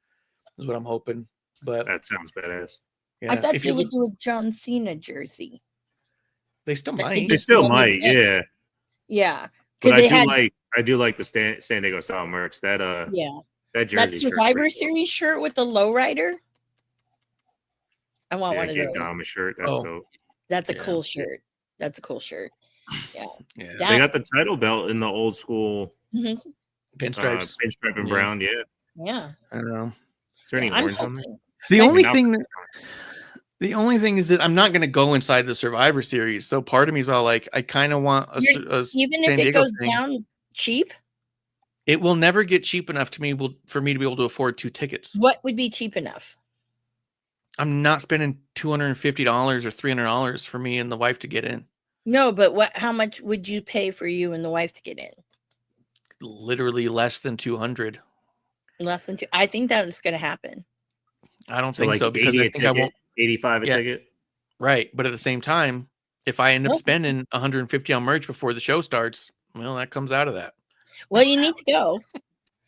Speaker 6: is what I'm hoping. But
Speaker 7: That sounds badass.
Speaker 6: yeah,
Speaker 1: I thought
Speaker 6: if
Speaker 1: they
Speaker 6: you
Speaker 1: would
Speaker 6: look,
Speaker 1: do a John Cena jersey.
Speaker 6: they still
Speaker 1: They
Speaker 6: might.
Speaker 7: They
Speaker 1: just
Speaker 7: still
Speaker 1: love
Speaker 7: might,
Speaker 1: it.
Speaker 7: yeah.
Speaker 1: Yeah,
Speaker 7: But
Speaker 1: because they had
Speaker 7: I do like the San Diego style merch. That
Speaker 1: yeah
Speaker 7: that jersey
Speaker 1: that
Speaker 7: shirt's
Speaker 1: Survivor
Speaker 7: pretty cool.
Speaker 1: Series shirt with the lowrider. I want one of
Speaker 7: Jake
Speaker 1: those.
Speaker 7: Dama shirt. That's
Speaker 6: Oh.
Speaker 7: dope.
Speaker 1: That's a
Speaker 6: Yeah.
Speaker 1: cool shirt. That's a cool shirt. Yeah,
Speaker 6: Yeah,
Speaker 1: that-
Speaker 7: They got the title belt in the old school
Speaker 1: Mhm.
Speaker 6: pinstripes.
Speaker 7: pinstripe and
Speaker 6: Yeah.
Speaker 7: brown. Yeah.
Speaker 1: Yeah.
Speaker 6: I don't know.
Speaker 7: Is there any
Speaker 1: Yeah, I'm
Speaker 7: orange on there?
Speaker 1: hoping.
Speaker 6: The
Speaker 1: I
Speaker 6: only
Speaker 7: mean,
Speaker 6: thing the only thing is that I'm not going to go inside the Survivor Series. So part of me is all like, I kind of want a
Speaker 1: Even
Speaker 6: San
Speaker 1: if it
Speaker 6: Diego
Speaker 1: goes
Speaker 6: thing.
Speaker 1: down cheap,
Speaker 6: It will never get cheap enough for me to be able to afford 2 tickets.
Speaker 1: what would be cheap enough?
Speaker 6: I'm not spending $250 or $300 for me and the wife to get in.
Speaker 1: No, but how much would you pay for you and the wife to get in?
Speaker 6: Literally less than 200.
Speaker 1: Less than 2. I think that is going to happen.
Speaker 6: I don't
Speaker 7: So
Speaker 6: think
Speaker 7: like
Speaker 6: so because
Speaker 7: 80
Speaker 6: I
Speaker 7: a
Speaker 6: think I
Speaker 7: ticket,
Speaker 6: won't.
Speaker 7: 85 a
Speaker 6: Yeah.
Speaker 7: ticket.
Speaker 6: Right, but at the same time, if I end up
Speaker 1: Well-
Speaker 6: spending 150 on merch before the show starts, well, that comes out of that.
Speaker 1: Well, you need to go.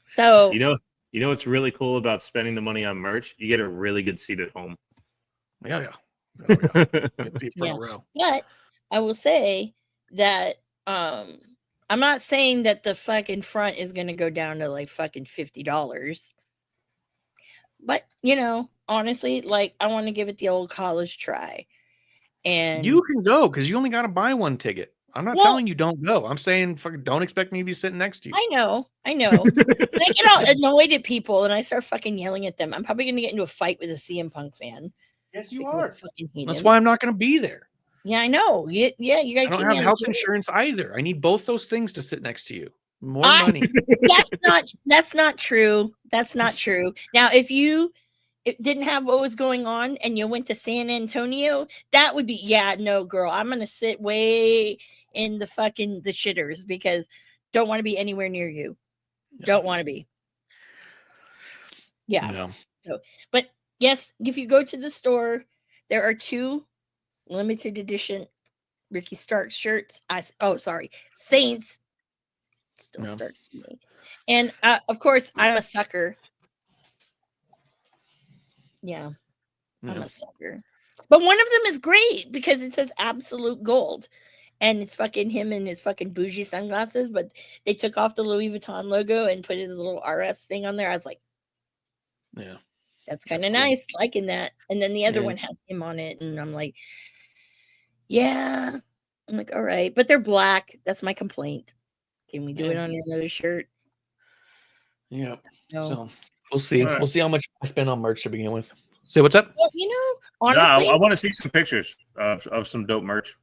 Speaker 1: So
Speaker 7: You know what's really cool about spending the money on merch? You get a really good seat at home.
Speaker 6: Yeah. Oh, yeah. Get the front row.
Speaker 1: but I will say that I'm not saying that the fucking front is going to go down to like fucking $50. But, honestly, like I want to give it the old college try. And
Speaker 6: You can go because you only got to buy one ticket. I'm not
Speaker 1: Well-
Speaker 6: telling you don't go. I'm saying fucking don't expect me to be sitting next to you.
Speaker 1: I know. And I get all annoyed at people and I start fucking yelling at them. I'm probably going to get into a fight with a CM Punk fan.
Speaker 6: Yes, you
Speaker 1: because I
Speaker 6: are.
Speaker 1: fucking hate
Speaker 6: That's
Speaker 1: him.
Speaker 6: why I'm not going to be there.
Speaker 1: Yeah, I know. Yeah, you
Speaker 6: I
Speaker 1: got to
Speaker 6: don't
Speaker 1: keep
Speaker 6: have
Speaker 1: me on
Speaker 6: health
Speaker 1: the joint.
Speaker 6: insurance either. I need both those things to sit next to you. More
Speaker 1: I-
Speaker 6: money.
Speaker 1: That's not true. That's not true. Now, if it didn't have what was going on and you went to San Antonio, that would be no, girl. I'm gonna sit way in the shitters because don't want to be anywhere near you. Don't want to be. Yeah.
Speaker 6: No.
Speaker 1: But yes, if you go to the store, there are 2 limited edition Ricky Starks shirts. Saints. Still
Speaker 6: No.
Speaker 1: starts to me. And of course, I'm a sucker. Yeah, I'm
Speaker 6: No.
Speaker 1: a sucker. But one of them is great because it says absolute gold. And it's fucking him in his fucking bougie sunglasses, but they took off the Louis Vuitton logo and put his little RS thing on there. I was like,
Speaker 6: Yeah.
Speaker 1: that's kind of
Speaker 6: cool.
Speaker 1: nice, liking that. And then the other
Speaker 6: Yeah.
Speaker 1: one has him on it, and I'm like, yeah. I'm like, all right, but they're black. That's my complaint. Can we do it on another shirt?
Speaker 6: Yeah.
Speaker 1: No.
Speaker 6: So we'll see.
Speaker 7: All right.
Speaker 6: We'll see how much I spend on merch to begin with. Say what's up?
Speaker 1: Well, honestly,
Speaker 7: I want to see some pictures of some dope merch.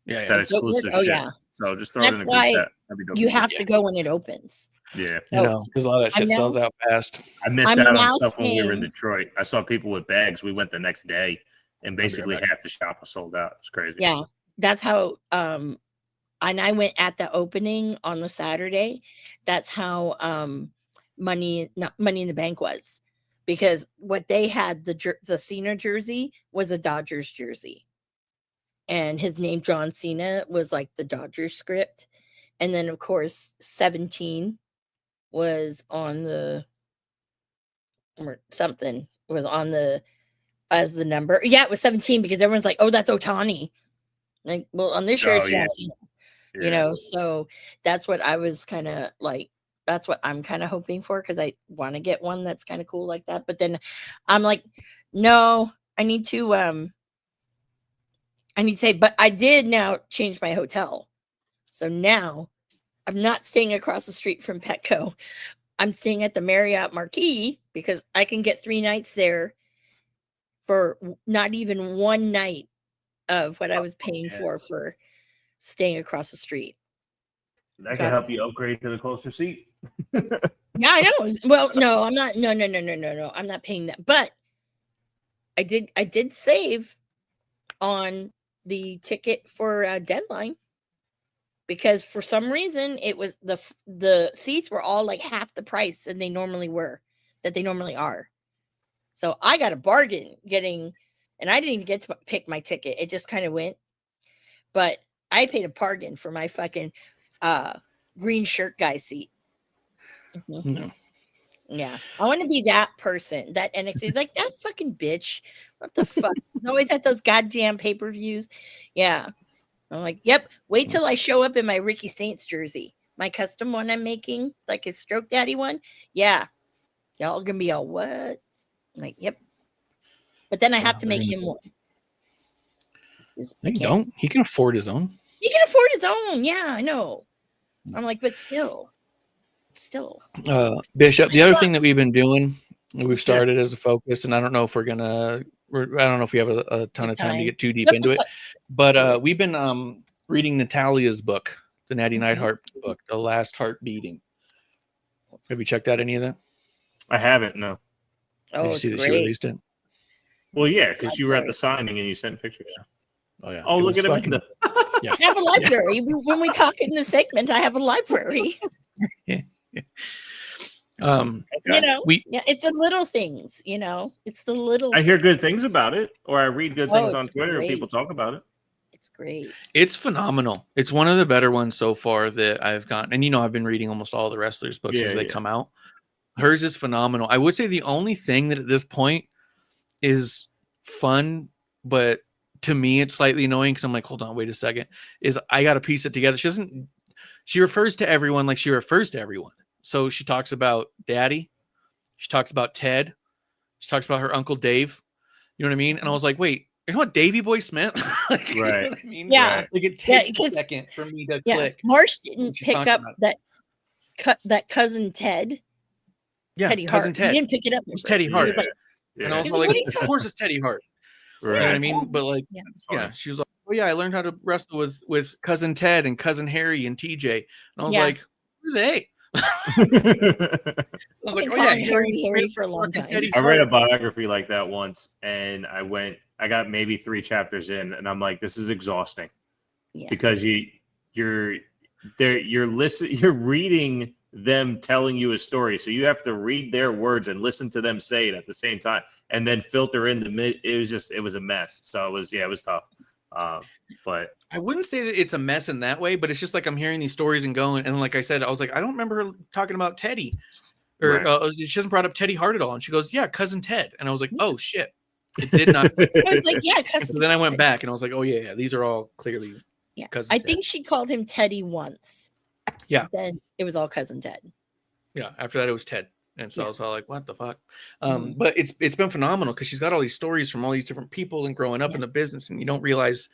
Speaker 6: Yeah,
Speaker 7: That
Speaker 6: yeah.
Speaker 7: exclusive
Speaker 1: Oh,
Speaker 7: shit.
Speaker 1: yeah.
Speaker 7: So just throw it in
Speaker 1: That's
Speaker 7: the group
Speaker 1: why
Speaker 7: chat. That'd be dope.
Speaker 1: you have to go when it opens.
Speaker 7: Yeah.
Speaker 6: You know, because a lot of that
Speaker 1: I'm
Speaker 6: shit sells
Speaker 1: now-
Speaker 6: out fast.
Speaker 7: I missed
Speaker 1: I'm
Speaker 7: out on
Speaker 1: now
Speaker 7: stuff when we were in
Speaker 1: saying-
Speaker 7: Detroit. I saw people with bags. We went the next day, and basically
Speaker 6: back.
Speaker 7: half the shop was sold out. It's crazy.
Speaker 1: Yeah, that's how. And I went at the opening on the Saturday. That's how Money in the Bank was, because what they had the Cena jersey was a Dodgers jersey, and his name John Cena was like the Dodgers script, and then of course 17 was on the or something was on the as the number. Yeah, it was 17 because everyone's like, oh, that's Otani. Like, well, on this shirt, it's
Speaker 7: yeah.
Speaker 1: John Cena. So that's what I was kind of like, that's what I'm kind of hoping for, because I want to get one that's kind of cool like that. But then I'm like, no, I need to say, but I did now change my hotel. So now I'm not staying across the street from Petco. I'm staying at the Marriott Marquis because I can get 3 nights there for not even one night of what I was paying for staying across the street.
Speaker 7: That can help you upgrade to the closer seat.
Speaker 1: Yeah, I know. Well, no, I'm not. No. I'm not paying that. But I did save on the ticket for Deadline, because for some reason it was the seats were all like half the price than they normally are. So I got a bargain and I didn't even get to pick my ticket. It just kind of went. But I paid a bargain for my fucking green shirt guy seat. Mm-hmm.
Speaker 6: No.
Speaker 1: Yeah. I want to be that person, that NXT. Like, that fucking bitch. What the fuck? He's always at those goddamn pay-per-views. Yeah. I'm like, yep. Wait till I show up in my Ricky Saints jersey. My custom one I'm making, like his Stroke Daddy one. Yeah. Y'all gonna be all, what? I'm like, yep. But then I have to make him one.
Speaker 6: He don't. He can afford his own.
Speaker 1: He can afford his own. Yeah, I know. I'm like, but still.
Speaker 6: Bishop, the other thing that we've been doing, we've started as a focus, and I don't know if I don't know if we have a ton of time to get too deep into it, but we've been reading Natalia's book, the Natty Neidhart book, The Last Heart Beating. Have you checked out any of that?
Speaker 7: I haven't, no.
Speaker 1: Oh,
Speaker 6: Did you see that she released it?
Speaker 7: Well, yeah, because you were at the signing and you sent pictures.
Speaker 6: Oh, yeah.
Speaker 7: Oh, look at Amanda.
Speaker 6: Yeah.
Speaker 1: I have a library. When we talk in the segment, I have a library.
Speaker 6: Yeah.
Speaker 1: It's the little things, it's the little.
Speaker 7: I hear good things about it, or I read good things on
Speaker 1: it's
Speaker 7: Twitter.
Speaker 1: great.
Speaker 7: People talk about it.
Speaker 1: It's great.
Speaker 6: It's phenomenal. It's one of the better ones so far that I've gotten. And I've been reading almost all the wrestlers' books as they come out. Hers is phenomenal. I would say the only thing that at this point is fun, but to me it's slightly annoying because I'm like, hold on, wait a second, is I got to piece it together. She refers to everyone like she refers to everyone. So she talks about Daddy. She talks about Ted. She talks about her Uncle Dave. You know what I mean? And I was like, wait, you know what Davey Boy Smith? Like, you know what I mean?
Speaker 1: Yeah.
Speaker 6: Like it takes a second for me to click.
Speaker 1: Marsh didn't
Speaker 6: She's
Speaker 1: pick
Speaker 6: talking
Speaker 1: up
Speaker 6: about
Speaker 1: that cousin Ted.
Speaker 6: Yeah,
Speaker 1: Teddy
Speaker 6: cousin
Speaker 1: Hart.
Speaker 6: Ted.
Speaker 1: He didn't pick it up.
Speaker 6: It's Teddy
Speaker 1: He
Speaker 6: Hart.
Speaker 1: was like,
Speaker 6: And I was
Speaker 1: He's
Speaker 6: like,
Speaker 1: like, what are you
Speaker 6: of course it's Teddy Hart.
Speaker 7: Right.
Speaker 6: You know what I mean? But like,
Speaker 1: Yeah.
Speaker 6: she was like, oh yeah, I learned how to wrestle with cousin Ted and cousin Harry and TJ. And I was
Speaker 1: Yeah.
Speaker 6: like, who are they? I was like,
Speaker 1: been
Speaker 6: oh yeah,
Speaker 1: calling Harry for a long time.
Speaker 7: I read a biography like that once, and I got maybe 3 chapters in, and I'm like, this is exhausting.
Speaker 1: Yeah.
Speaker 7: Because you're reading them telling you a story, so you have to read their words and listen to them say it at the same time, and then filter in the mid. It was a mess. So it was tough. But
Speaker 6: I wouldn't say that it's a mess in that way, but it's just like I'm hearing these stories and going, and like I said, I was like, I don't remember her talking about Teddy, or
Speaker 7: Right.
Speaker 6: she hasn't brought up Teddy Hart at all, and she goes, yeah, cousin Ted, and I was like, oh shit, it did not.
Speaker 1: I was like, yeah, cousin.
Speaker 6: So then I went back and I was like, oh yeah, these are all clearly cousin
Speaker 1: I
Speaker 6: Ted.
Speaker 1: think she called him Teddy once.
Speaker 6: Yeah.
Speaker 1: Then it was all cousin Ted.
Speaker 6: Yeah, after that it was Ted. And so I was all like, what the fuck? But it's been phenomenal because she's got all these stories from all these different people and growing up in the business, and you don't realize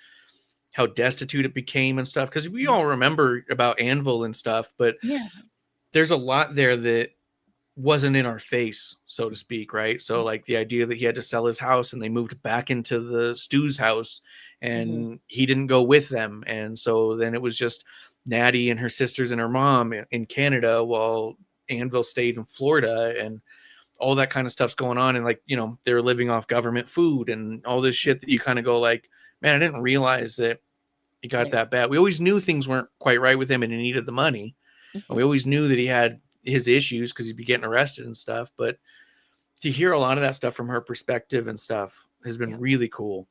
Speaker 6: how destitute it became and stuff. Because we all remember about Anvil and stuff, but
Speaker 1: Yeah.
Speaker 6: there's a lot there that wasn't in our face, so to speak, right? So like the idea that he had to sell his house and they moved back into the Stu's house and he didn't go with them. And so then it was just Natty and her sisters and her mom in Canada while Anvil stayed in Florida, and all that kind of stuff's going on. And like, you know, they're living off government food and all this shit that you kind of go like, man, I didn't realize that it got that bad. We always knew things weren't quite right with him and he needed the money. And we always knew that he had his issues because he'd be getting arrested and stuff. But to hear a lot of that stuff from her perspective and stuff has been really cool.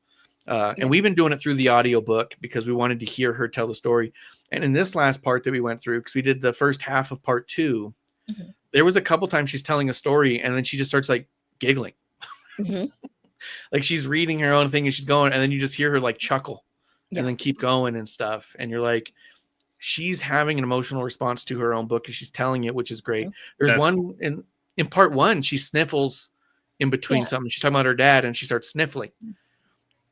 Speaker 6: And we've been doing it through the audiobook because we wanted to hear her tell the story. And in this last part that we went through, because we did the first half of part 2, there was a couple times she's telling a story and then she just starts like giggling. Like she's reading her own thing and she's going, and then you just hear her like chuckle and then keep going and stuff. And you're like, she's having an emotional response to her own book as she's telling it, which is great. There's
Speaker 7: That's
Speaker 6: one in part 1, she sniffles in between something. She's talking about her dad and she starts sniffling.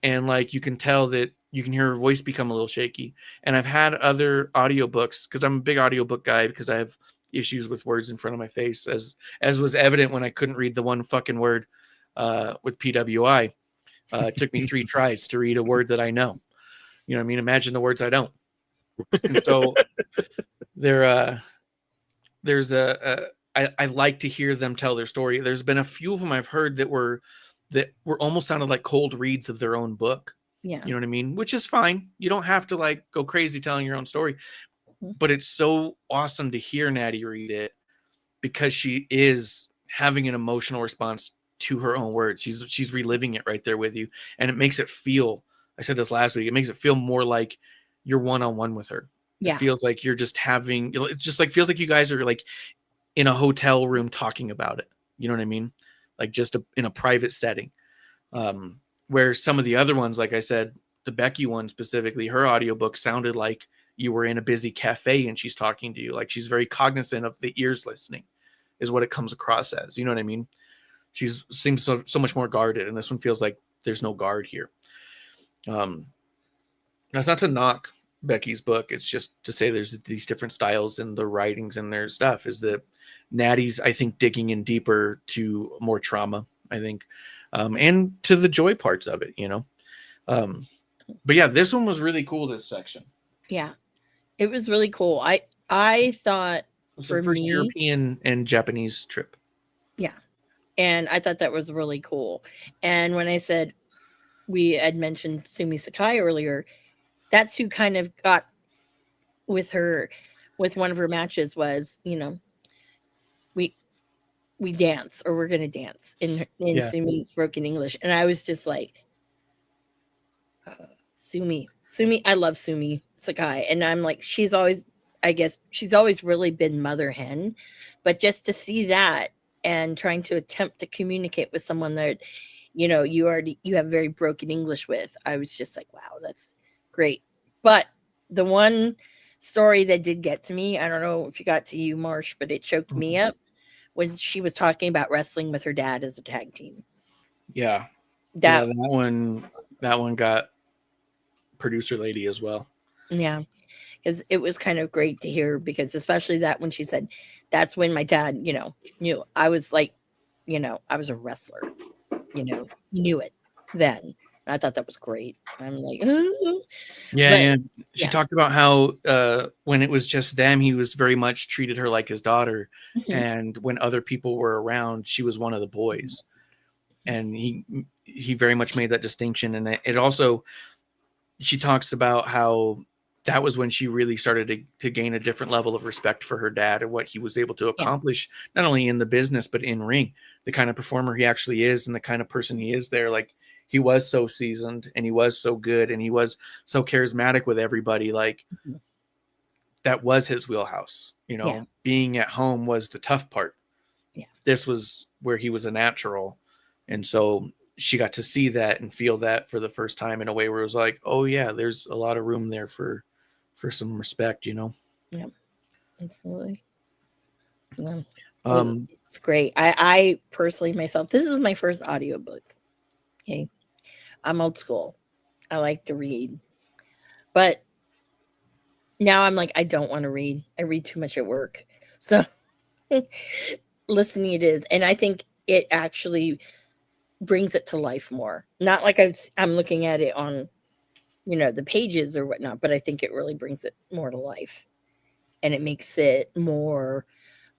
Speaker 6: And like, you can tell that you can hear her voice become a little shaky. And I've had other audiobooks, because I'm a big audiobook guy, because I have issues with words in front of my face, as was evident when I couldn't read the one fucking word with PWI. It took me 3 tries to read a word that I know. You know what I mean? Imagine the words I don't. And so I like to hear them tell their story. There's been a few of them I've heard that were almost sounded like cold reads of their own book.
Speaker 1: Yeah.
Speaker 6: You know what I mean? Which is fine. You don't have to like go crazy telling your own story. But it's so awesome to hear Natty read it because she is having an emotional response to her own words. She's reliving it right there with you. And it makes it feel, I said this last week, it makes it feel more like you're one-on-one with her.
Speaker 1: Yeah.
Speaker 6: It feels like you're just having, it just like feels like you guys are like in a hotel room talking about it. You know what I mean? Like just in a private setting. Where some of the other ones, like I said, the Becky one specifically, her audiobook sounded like you were in a busy cafe and she's talking to you. Like she's very cognizant of the ears listening is what it comes across as. You know what I mean? She seems so much more guarded. And this one feels like there's no guard here. That's not to knock Becky's book. It's just to say there's these different styles in the writings and their stuff. Is that Natty's, I think, digging in deeper to more trauma, I think, and to the joy parts of it, you know? But yeah, this one was really cool, this section.
Speaker 1: Yeah. It was really cool. I thought
Speaker 6: It was
Speaker 1: for
Speaker 6: the first
Speaker 1: me,
Speaker 6: European and Japanese trip.
Speaker 1: yeah. And I thought that was really cool. And when I said we had mentioned Sumi Sakai earlier, that's who kind of got with her, with one of her matches was, you know, we dance, or we're going to dance in Sumi's broken English. And I was just like, Sumi, I love Sumi Sakai. And I'm like, I guess she's always really been mother hen, but just to see that and trying to attempt to communicate with someone that, you know, you have very broken English with, I was just like, wow, that's great. But the one story that did get to me, I don't know if it got to you, Marsh, but it choked me up, was she was talking about wrestling with her dad as a tag team.
Speaker 6: Yeah.
Speaker 1: That
Speaker 6: one got producer lady as well.
Speaker 1: Yeah. Because it was kind of great to hear, because especially that when she said, that's when my dad, you know, knew. I was like, you know, I was a wrestler, you know, knew it then. I thought that was great. I'm like, oh.
Speaker 6: Yeah. She talked about how when it was just them, he was very much treated her like his daughter. And when other people were around, she was one of the boys. And he very much made that distinction. And it also, she talks about how that was when she really started to gain a different level of respect for her dad and what he was able to accomplish, not only in the business, but in ring, the kind of performer he actually is and the kind of person he is there. Like, he was so seasoned and he was so good and he was so charismatic with everybody. Like, that was his wheelhouse, you know. Being at home was the tough part. This was where he was a natural. And so she got to see that and feel that for the first time in a way where it was like, oh yeah, there's a lot of room there for some respect, you know?
Speaker 1: Yeah, absolutely. Yeah. It's great. I personally myself, this is my first audiobook. Okay. I'm old school. I like to read. But now I'm like, I don't want to read. I read too much at work. So listening it is. And I think it actually brings it to life more. Not like I'm looking at it on, the pages or whatnot, but I think it really brings it more to life. And it makes it more,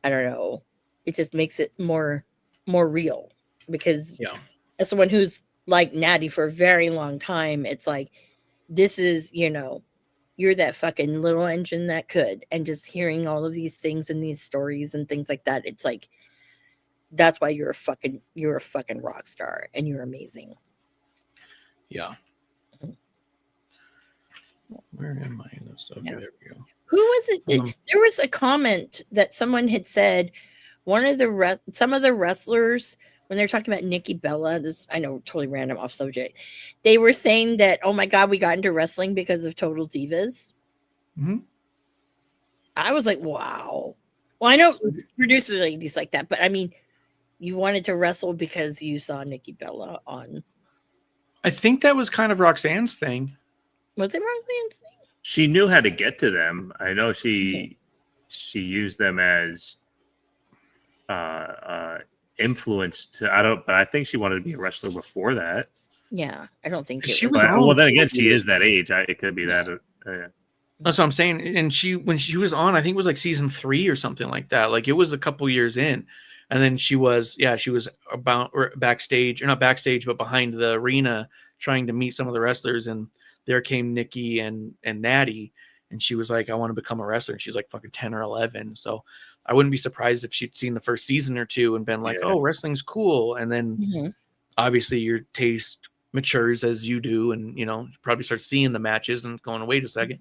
Speaker 1: I don't know, it just makes it more real. Because as someone who's like Natty for a very long time, it's like, this is, you're that fucking little engine that could. And just hearing all of these things and these stories and things like that, it's like, that's why you're a fucking rock star and you're amazing.
Speaker 6: Yeah. Where am I in this? Okay, there we go.
Speaker 1: Who was it? There was a comment that someone had said some of the wrestlers, when they're talking about Nikki Bella, this, I know, totally random off subject, they were saying that, oh my God, we got into wrestling because of Total Divas.
Speaker 6: Mm-hmm.
Speaker 1: I was like, wow. Well, I know producer ladies like that, but I mean, you wanted to wrestle because you saw Nikki Bella on.
Speaker 6: I think that was kind of Roxanne's thing.
Speaker 1: Was it Roxanne's thing?
Speaker 7: She knew how to get to them. I know she used them as influence to, but I think she wanted to be a wrestler before that.
Speaker 1: Yeah, I don't think
Speaker 6: she
Speaker 1: was.
Speaker 6: Well,
Speaker 7: then again, she is that age. It could be that.
Speaker 6: That's what I'm saying. And when she was on, I think it was like season 3 or something like that. Like it was a couple years in, and then she was about backstage, or not backstage, but behind the arena, trying to meet some of the wrestlers. And there came Nikki and Natty, and she was like, I want to become a wrestler. And she's like fucking 10 or 11. So I wouldn't be surprised if she'd seen the first season or two and been like, oh, wrestling's cool. And then obviously your taste matures as you do, and probably start seeing the matches and going, wait a second.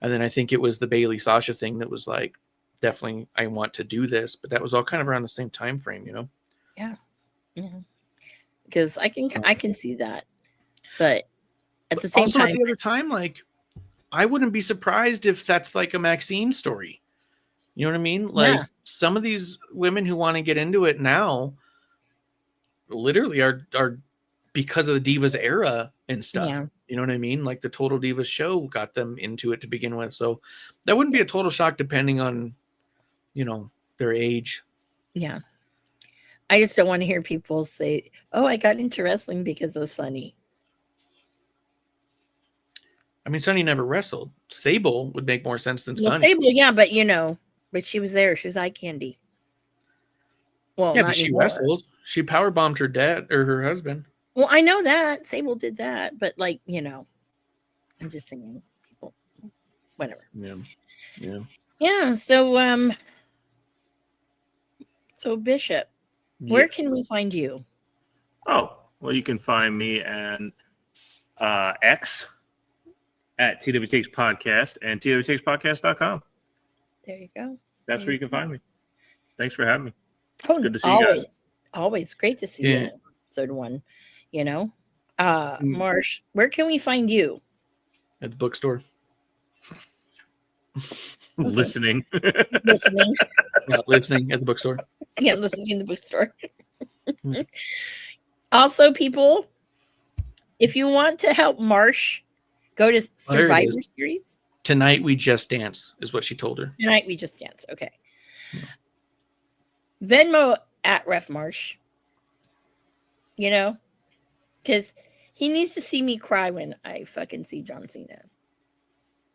Speaker 6: And then I think it was the Bailey Sasha thing that was like, definitely I want to do this, but that was all kind of around the same time frame,
Speaker 1: Yeah. Because I can see that. But at the same time,
Speaker 6: at the other time, like I wouldn't be surprised if that's like a Maxine story. You know what I mean? Like some of these women who want to get into it now literally are because of the Divas era and stuff.
Speaker 1: Yeah.
Speaker 6: You know what I mean? Like the Total Divas show got them into it to begin with. So that wouldn't be a total shock depending on, their age.
Speaker 1: Yeah. I just don't want to hear people say, oh, I got into wrestling because of Sunny.
Speaker 6: I mean, Sunny never wrestled. Sable would make more sense than Sunny.
Speaker 1: Sable, yeah, but but she was there. She was eye candy. Well,
Speaker 6: yeah,
Speaker 1: not
Speaker 6: but she
Speaker 1: anymore.
Speaker 6: wrestled. She power bombed her dad or her husband.
Speaker 1: Well, I know that Sable did that, but like, I'm just saying, people, whatever. Yeah. So Bishop, where can we find you?
Speaker 7: Oh, well, you can find me and X at TWTX Podcast and TWTXpodcast.com.
Speaker 1: There you go.
Speaker 7: That's where you can find me. Thanks for having me.
Speaker 1: Oh,
Speaker 7: good to see you guys.
Speaker 1: Always great to see you in episode 1. Marsh, where can we find you?
Speaker 6: At the bookstore.
Speaker 7: Listening.
Speaker 1: Listening.
Speaker 6: Yeah, listening at the bookstore.
Speaker 1: Yeah, listening in the bookstore. Also, people, if you want to help Marsh go to Survivor Series.
Speaker 6: Tonight we just dance is what she told her.
Speaker 1: Tonight we just dance. Okay. Venmo at Ref Marsh. Because he needs to see me cry when I fucking see John Cena.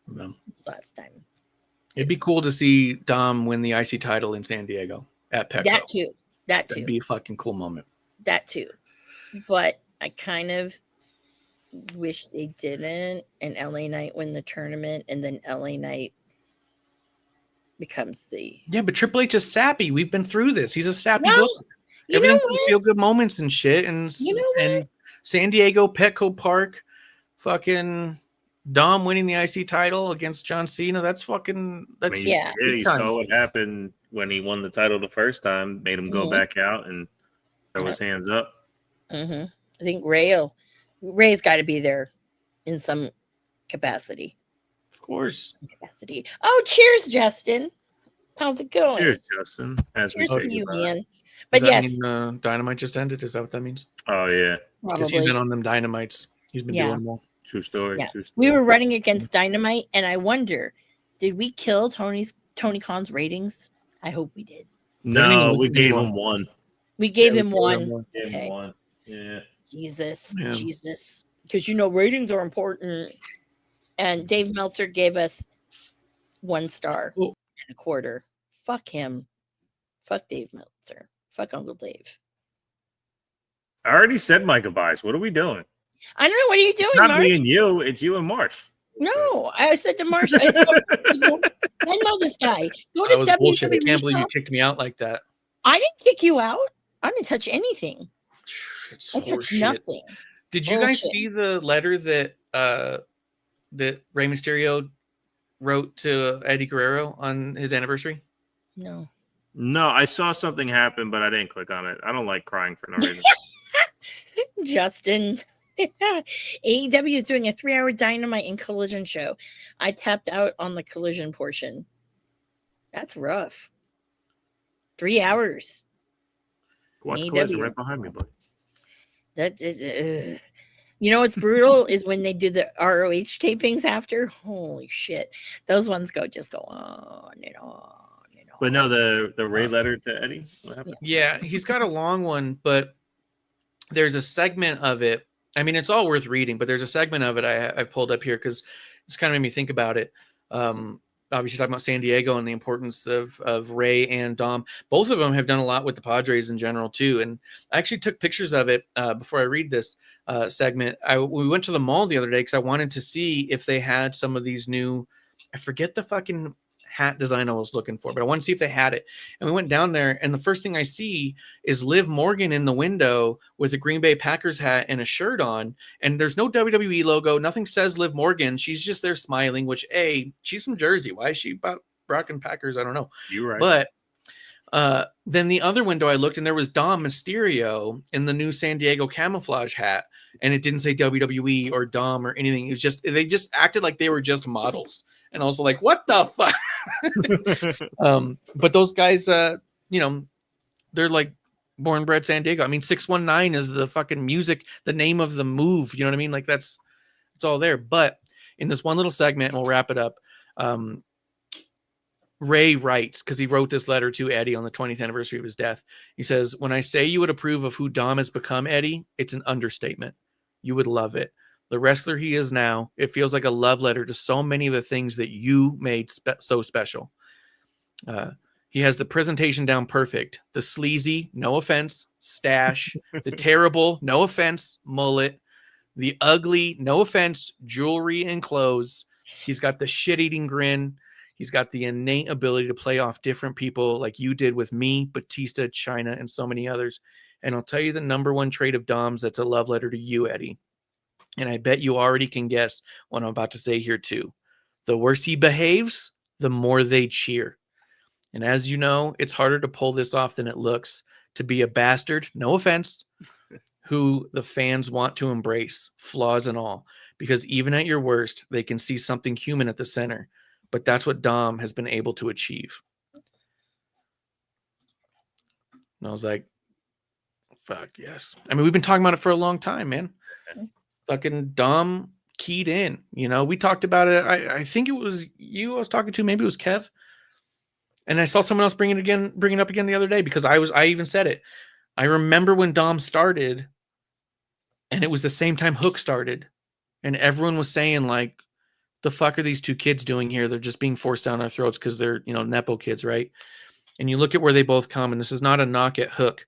Speaker 6: No.
Speaker 1: It's last time.
Speaker 6: It'd be cool to see Dom win the IC title in San Diego at Petco.
Speaker 1: That too.
Speaker 6: That'd be a fucking cool moment.
Speaker 1: That too. But I kind of wish they didn't, and LA Knight win the tournament, and then LA Knight becomes the...
Speaker 6: Yeah, but Triple H is sappy. We've been through this. He's a sappy
Speaker 1: Well,
Speaker 6: book. Everything feel good moments and shit. And and San Diego, Petco Park, fucking Dom winning the IC title against John Cena. That's fucking... That's
Speaker 7: you saw what happened when he won the title the first time. Made him go back out and throw his hands up.
Speaker 1: I think Ray's got to be there in some capacity.
Speaker 6: Of course.
Speaker 1: Capacity. Oh, cheers, Justin. How's it going?
Speaker 7: Cheers, Justin.
Speaker 1: Cheers to you, man.
Speaker 6: But
Speaker 1: Does that
Speaker 6: mean, Dynamite just ended? Is that what that means?
Speaker 7: Oh, yeah.
Speaker 6: Because he's been on them Dynamites. He's been doing them all.
Speaker 7: True story.
Speaker 1: Yeah.
Speaker 7: True story.
Speaker 1: We were running against Dynamite, and I wonder, did we kill Tony Khan's ratings? I hope we did.
Speaker 7: No, we gave him one.
Speaker 1: We gave
Speaker 6: Yeah,
Speaker 1: him
Speaker 6: we gave him
Speaker 1: one.
Speaker 6: one.
Speaker 7: Gave him
Speaker 1: Okay.
Speaker 7: one. Yeah.
Speaker 1: Jesus,
Speaker 6: Yeah.
Speaker 1: Jesus, because ratings are important. And Dave Meltzer gave us 1 star
Speaker 6: Well-
Speaker 1: and a quarter. Fuck him. Fuck Dave Meltzer. Fuck Uncle Dave.
Speaker 7: I already said my goodbyes. What are we doing?
Speaker 1: I don't know. What are you doing,
Speaker 7: Not
Speaker 1: Marsh?
Speaker 7: me and you. It's you and Marsh.
Speaker 1: No, I said to Marsh, I know this guy. Go to
Speaker 6: That was bullshit. I
Speaker 1: WWE
Speaker 6: can't believe you
Speaker 1: shop.
Speaker 6: kicked me out like that.
Speaker 1: I didn't kick you out. I didn't touch anything.
Speaker 6: It's
Speaker 1: I touched
Speaker 6: horseshit.
Speaker 1: nothing.
Speaker 6: Did you guys
Speaker 1: Bullshit.
Speaker 6: see the letter that that Rey Mysterio wrote to Eddie Guerrero on his anniversary?
Speaker 1: No.
Speaker 7: No, I saw something happen, but I didn't click on it. I don't like crying for no reason.
Speaker 1: Justin. AEW is doing a 3-hour Dynamite and Collision show. I tapped out on the Collision portion. That's rough. 3 hours.
Speaker 7: Watch
Speaker 1: AEW.
Speaker 7: Collision right behind me, buddy.
Speaker 1: That is, you know what's brutal is when they do the ROH tapings after. Holy shit, those ones just go on and on and on.
Speaker 7: But no, the Ray letter to Eddie. What happened?
Speaker 6: Yeah, he's got a long one, but there's a segment of it. I mean, it's all worth reading, but there's a segment of it I've pulled up here because it's kind of made me think about it. Obviously, talking about San Diego and the importance of Ray and Dom. Both of them have done a lot with the Padres in general, too. And I actually took pictures of it before I read this segment. We went to the mall the other day because I wanted to see if they had some of these new, I forget the fucking hat design I was looking for, but I wanted to see if they had it. And we went down there, and the first thing I see is Liv Morgan in the window with a Green Bay Packers hat and a shirt on, and there's no WWE logo. Nothing says Liv Morgan. She's just there smiling, which, she's from Jersey. Why is she about rocking Packers? I don't know.
Speaker 7: You're right.
Speaker 6: But then the other window I looked, and there was Dom Mysterio in the new San Diego camouflage hat, and it didn't say WWE or Dom or anything. It was just, they just acted like they were just models. And also like, what the fuck? But those guys, they're like born bred San Diego. I mean, 619 is the fucking music, the name of the move. You know what I mean? Like it's all there. But in this one little segment, and we'll wrap it up. Ray writes, because he wrote this letter to Eddie on the 20th anniversary of his death. He says, "When I say you would approve of who Dom has become, Eddie, it's an understatement. You would love it. The wrestler he is now, it feels like a love letter to so many of the things that you made so special. He has the presentation down perfect. The sleazy, no offense, stash. The terrible, no offense, mullet. The ugly, no offense, jewelry and clothes. He's got the shit-eating grin. He's got the innate ability to play off different people like you did with me, Batista, Chyna, and so many others. And I'll tell you the number one trait of Dom's that's a love letter to you, Eddie. And I bet you already can guess what I'm about to say here too. The worse he behaves, the more they cheer. And as you know, it's harder to pull this off than it looks. To be a bastard, no offense, who the fans want to embrace, flaws and all. Because even at your worst, they can see something human at the center. But that's what Dom has been able to achieve." And I was like, fuck yes. I mean, we've been talking about it for a long time, man. Fucking Dom keyed in. We talked about it. I think it was you I was talking to. Maybe it was Kev. And I saw someone else bring it up again the other day because I even said it. I remember when Dom started, and it was the same time Hook started, and everyone was saying like, "The fuck are these two kids doing here? They're just being forced down our throats because they're nepo kids, right?" And you look at where they both come, and this is not a knock at Hook.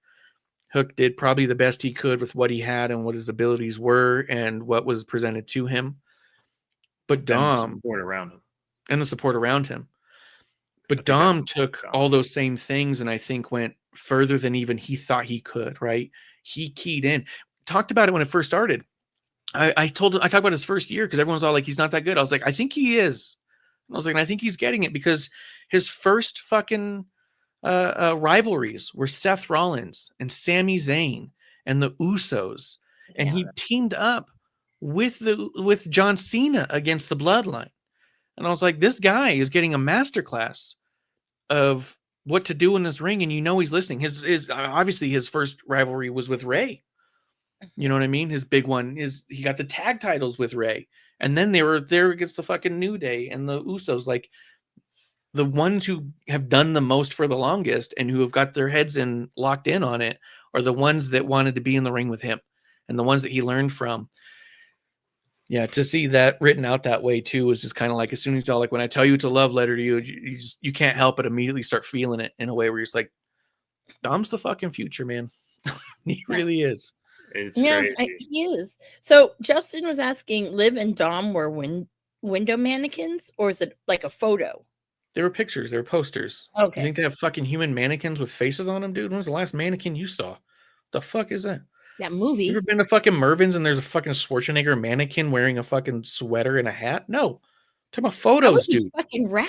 Speaker 6: Hook did probably the best he could with what he had and what his abilities were and what was presented to him. But Dom,
Speaker 7: and the support around him.
Speaker 6: And the support around him. But Dom took all those same things and I think went further than even he thought he could, right? He keyed in. Talked about it when it first started. I talked about his first year because everyone's all like, he's not that good. I was like, I think he is. And I was like, and I think he's getting it because his first fucking rivalries were Seth Rollins and Sami Zayn and the Usos, and he teamed up with John Cena against the Bloodline. And I was like, this guy is getting a masterclass of what to do in this ring, and he's listening. His obviously his first rivalry was with Ray, You know what I mean? His big one is he got the tag titles with Ray, and then they were there against the fucking New Day and the Usos. Like the ones who have done the most for the longest and who have got their heads in locked in on it are the ones that wanted to be in the ring with him and the ones that he learned from. Yeah, to see that written out that way too was just kind of like as soon as y'all like when I tell you it's a love letter to you, you can't help but immediately start feeling it in a way where you're just like, Dom's the fucking future, man. He really is.
Speaker 7: It's
Speaker 1: Yeah,
Speaker 7: crazy.
Speaker 1: he is. So Justin was asking, Liv and Dom were window mannequins, or is it like a photo?
Speaker 6: There were pictures, there were posters.
Speaker 1: Okay.
Speaker 6: You think they have fucking human mannequins with faces on them, dude? When was the last mannequin you saw? The fuck is that?
Speaker 1: That
Speaker 6: You
Speaker 1: movie.
Speaker 6: ever been to fucking Mervin's and there's a fucking Schwarzenegger mannequin wearing a fucking sweater and a hat? No. Talk about
Speaker 1: That
Speaker 6: photos,
Speaker 1: would be
Speaker 6: dude.
Speaker 1: fucking rad.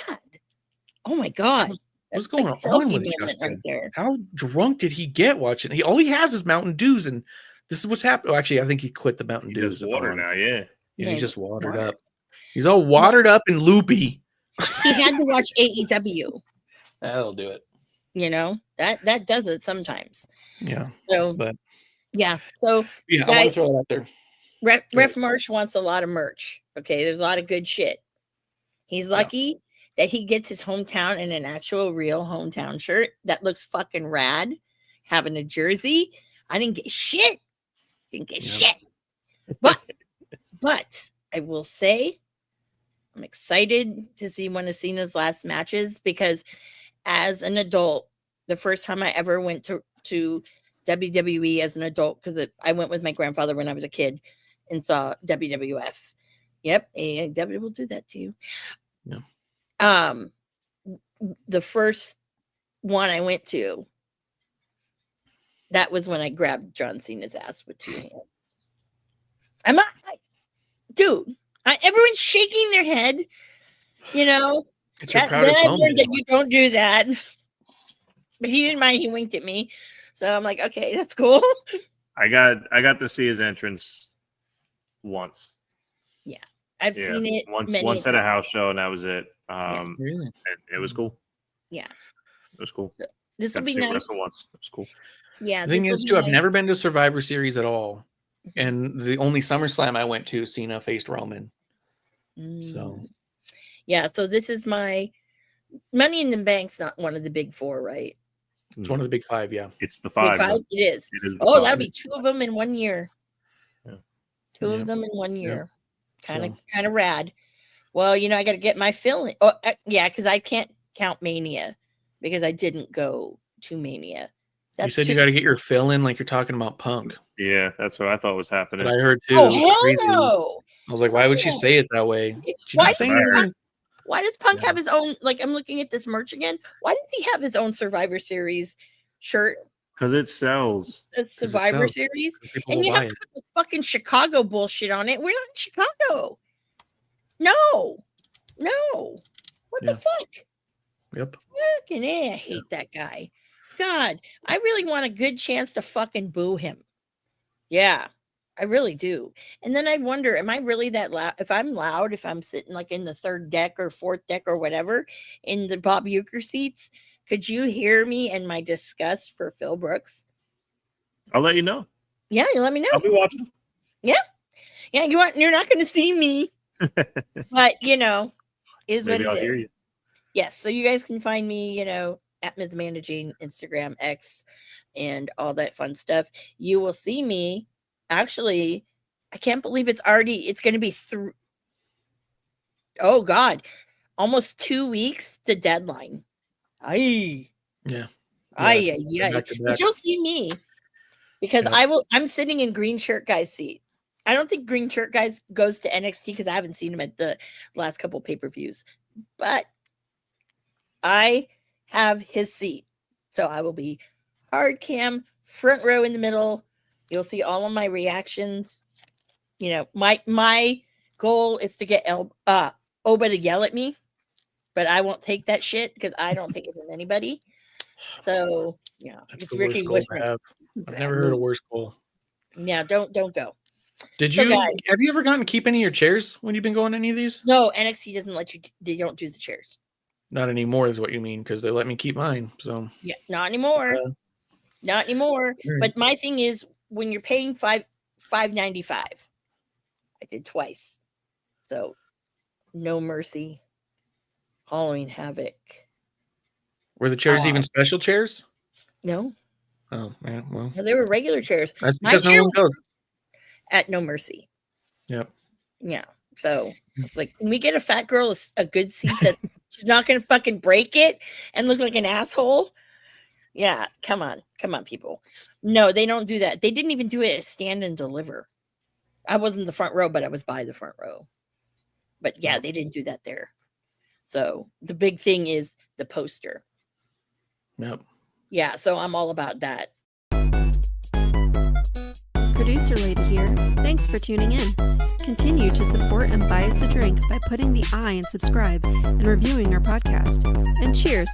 Speaker 1: Oh my god.
Speaker 6: What's
Speaker 1: That's
Speaker 6: going
Speaker 1: like
Speaker 6: on
Speaker 1: selfie
Speaker 6: with
Speaker 1: moment
Speaker 6: Justin?
Speaker 1: right there.
Speaker 6: How drunk did he get watching? All he has is Mountain Dews, and this is what's happened. Oh, actually, I think he quit the Mountain
Speaker 7: He
Speaker 6: Dews.
Speaker 7: does water now, yeah.
Speaker 6: Yeah,
Speaker 1: Yeah,
Speaker 6: he's just watered
Speaker 1: water.
Speaker 6: up. He's all watered up and loopy.
Speaker 1: He had to watch AEW.
Speaker 6: That'll do it.
Speaker 1: You know, that does it sometimes.
Speaker 6: Yeah,
Speaker 1: So
Speaker 6: but
Speaker 1: yeah. So
Speaker 6: yeah, I want to
Speaker 1: Guys-
Speaker 6: throw it out there.
Speaker 1: Ref Marsh wants a lot of merch. Okay, there's a lot of good shit. He's lucky that he gets his hometown in an actual real hometown shirt that looks fucking rad. Having a jersey, I didn't get shit. Didn't get shit. But I will say, I'm excited to see one of Cena's last matches because, as an adult, the first time I ever went to WWE as an adult, because I went with my grandfather when I was a kid and saw WWF. Yep, AEW will do that to you.
Speaker 6: Yeah.
Speaker 1: The first one I went to, that was when I grabbed John Cena's ass with 2 hands. Dude, everyone's shaking their head. You know,
Speaker 6: It's your
Speaker 1: then
Speaker 6: proudest
Speaker 1: I learned
Speaker 6: moment.
Speaker 1: that you don't do that. But he didn't mind. He winked at me, so I'm like, okay, that's cool.
Speaker 7: I got to see his entrance once.
Speaker 1: I've
Speaker 7: Yeah,
Speaker 1: seen it
Speaker 7: once at a house show, and that was it.
Speaker 6: Really?
Speaker 7: And it was cool.
Speaker 1: Yeah.
Speaker 7: It was cool.
Speaker 1: This will
Speaker 7: Got to
Speaker 1: be
Speaker 7: see him
Speaker 1: nice.
Speaker 7: wrestle once. It was cool.
Speaker 1: Yeah.
Speaker 6: The thing
Speaker 1: this'll
Speaker 6: is,
Speaker 1: be
Speaker 6: too, I've never
Speaker 1: nice.
Speaker 6: been to Survivor Series at all, and the only SummerSlam I went to, Cena faced Roman. So
Speaker 1: Mm. Yeah, so this is my Money in the Bank's not one of the big 4, right?
Speaker 6: it's one of the big 5. Yeah.
Speaker 7: It's the
Speaker 1: Big
Speaker 7: 5.
Speaker 1: 5? It is.
Speaker 7: It is the
Speaker 1: Oh,
Speaker 7: 5.
Speaker 1: that'll be 2 of them in 1 year.
Speaker 7: Yeah.
Speaker 1: 2
Speaker 6: Yeah.
Speaker 1: of them in 1
Speaker 6: Yeah.
Speaker 1: year. Kind
Speaker 6: So-
Speaker 1: of rad. Well, you know, I got to get my fill in. Oh, yeah, because I can't count Mania because I didn't go to Mania.
Speaker 6: You said you got to get your fill in, like you're talking about Punk.
Speaker 7: Yeah, that's what I thought was happening.
Speaker 6: But I heard too.
Speaker 1: Oh,
Speaker 6: it was
Speaker 1: hell
Speaker 6: crazy.
Speaker 1: no.
Speaker 6: I was like, why would she
Speaker 1: No.
Speaker 6: say it that way? She
Speaker 1: Why
Speaker 6: didn't say
Speaker 1: does
Speaker 6: anything.
Speaker 1: Punk- Why does Punk
Speaker 6: Yeah.
Speaker 1: have his own? Like, I'm looking at this merch again. Why does he have his own Survivor Series shirt?
Speaker 7: Because it sells.
Speaker 1: A Survivor
Speaker 6: sells.
Speaker 1: Series,
Speaker 6: People
Speaker 1: and
Speaker 6: will
Speaker 1: you
Speaker 6: buy
Speaker 1: have to
Speaker 6: it.
Speaker 1: put the fucking Chicago bullshit on it. We're not in Chicago. No. What
Speaker 6: Yeah.
Speaker 1: the fuck?
Speaker 6: Yep.
Speaker 1: Fucking I hate that guy. God, I really want a good chance to fucking boo him. Yeah, I really do. And then I wonder, am I really that loud? If I'm loud, if I'm sitting like in the 3rd deck or 4th deck or whatever in the Bob Uecker seats, could you hear me and my disgust for Phil Brooks?
Speaker 7: I'll let you know.
Speaker 1: Yeah, you let me know.
Speaker 7: I'll be watching.
Speaker 1: Yeah, you're not going to see me, but you know, is
Speaker 7: Maybe
Speaker 1: what
Speaker 7: I'll
Speaker 1: it
Speaker 7: hear
Speaker 1: is.
Speaker 7: you.
Speaker 1: Yes, so you guys can find me, you know, at Ms. Amanda Jane, Instagram, X, and all that fun stuff. You will see me. Actually, I can't believe it's going to be through. Oh God, almost 2 weeks to deadline. Aye.
Speaker 6: Yeah.
Speaker 1: Aye,
Speaker 6: Yeah,
Speaker 1: aye.
Speaker 6: back to
Speaker 1: But
Speaker 6: back.
Speaker 1: you'll see me because
Speaker 6: Yeah.
Speaker 1: I'm sitting in Green Shirt Guy's seat. I don't think Green Shirt Guys goes to NXT because I haven't seen him at the last couple pay-per-views, but I have his seat. So I will be hard cam, front row in the middle. You'll see all of my reactions. You know, my goal is to get Oba to yell at me, but I won't take that shit because I don't take it from anybody. So yeah,
Speaker 6: That's
Speaker 1: it's
Speaker 6: the worst
Speaker 1: Ricky
Speaker 6: goal to
Speaker 1: Wishman.
Speaker 6: have. I've never heard a worse goal.
Speaker 1: Yeah, don't go.
Speaker 6: Did
Speaker 1: So
Speaker 6: you
Speaker 1: guys-
Speaker 6: have you ever gotten to keep any of your chairs when you've been going to any of these?
Speaker 1: No, NXT doesn't let you. They don't do the chairs.
Speaker 6: Not anymore is what you mean, because they let me keep mine. So
Speaker 1: Yeah, not anymore.
Speaker 6: uh,
Speaker 1: Not anymore.
Speaker 6: All right.
Speaker 1: But my thing is, when you're paying $5.95. I did twice. So No Mercy, Halloween Havoc.
Speaker 6: Were the chairs even special chairs?
Speaker 1: No,
Speaker 6: Oh man, well,
Speaker 1: no, they were regular chairs.
Speaker 6: that's
Speaker 1: My
Speaker 6: because no
Speaker 1: chair
Speaker 6: one goes.
Speaker 1: at No Mercy.
Speaker 6: Yep.
Speaker 1: Yeah. So it's like, can we get a fat girl a good seat that she's not going to fucking break it and look like an asshole? Yeah. Come on, people. No, they don't do that. They didn't even do it as stand and deliver. I wasn't the front row, but I was by the front row. But yeah, they didn't do that there. So the big thing is the poster.
Speaker 6: Yep.
Speaker 1: Yeah. So I'm all about that.
Speaker 8: Producer Lady here. Thanks for tuning in. Continue to support and buy us a drink by putting the I in subscribe and reviewing our podcast. And cheers.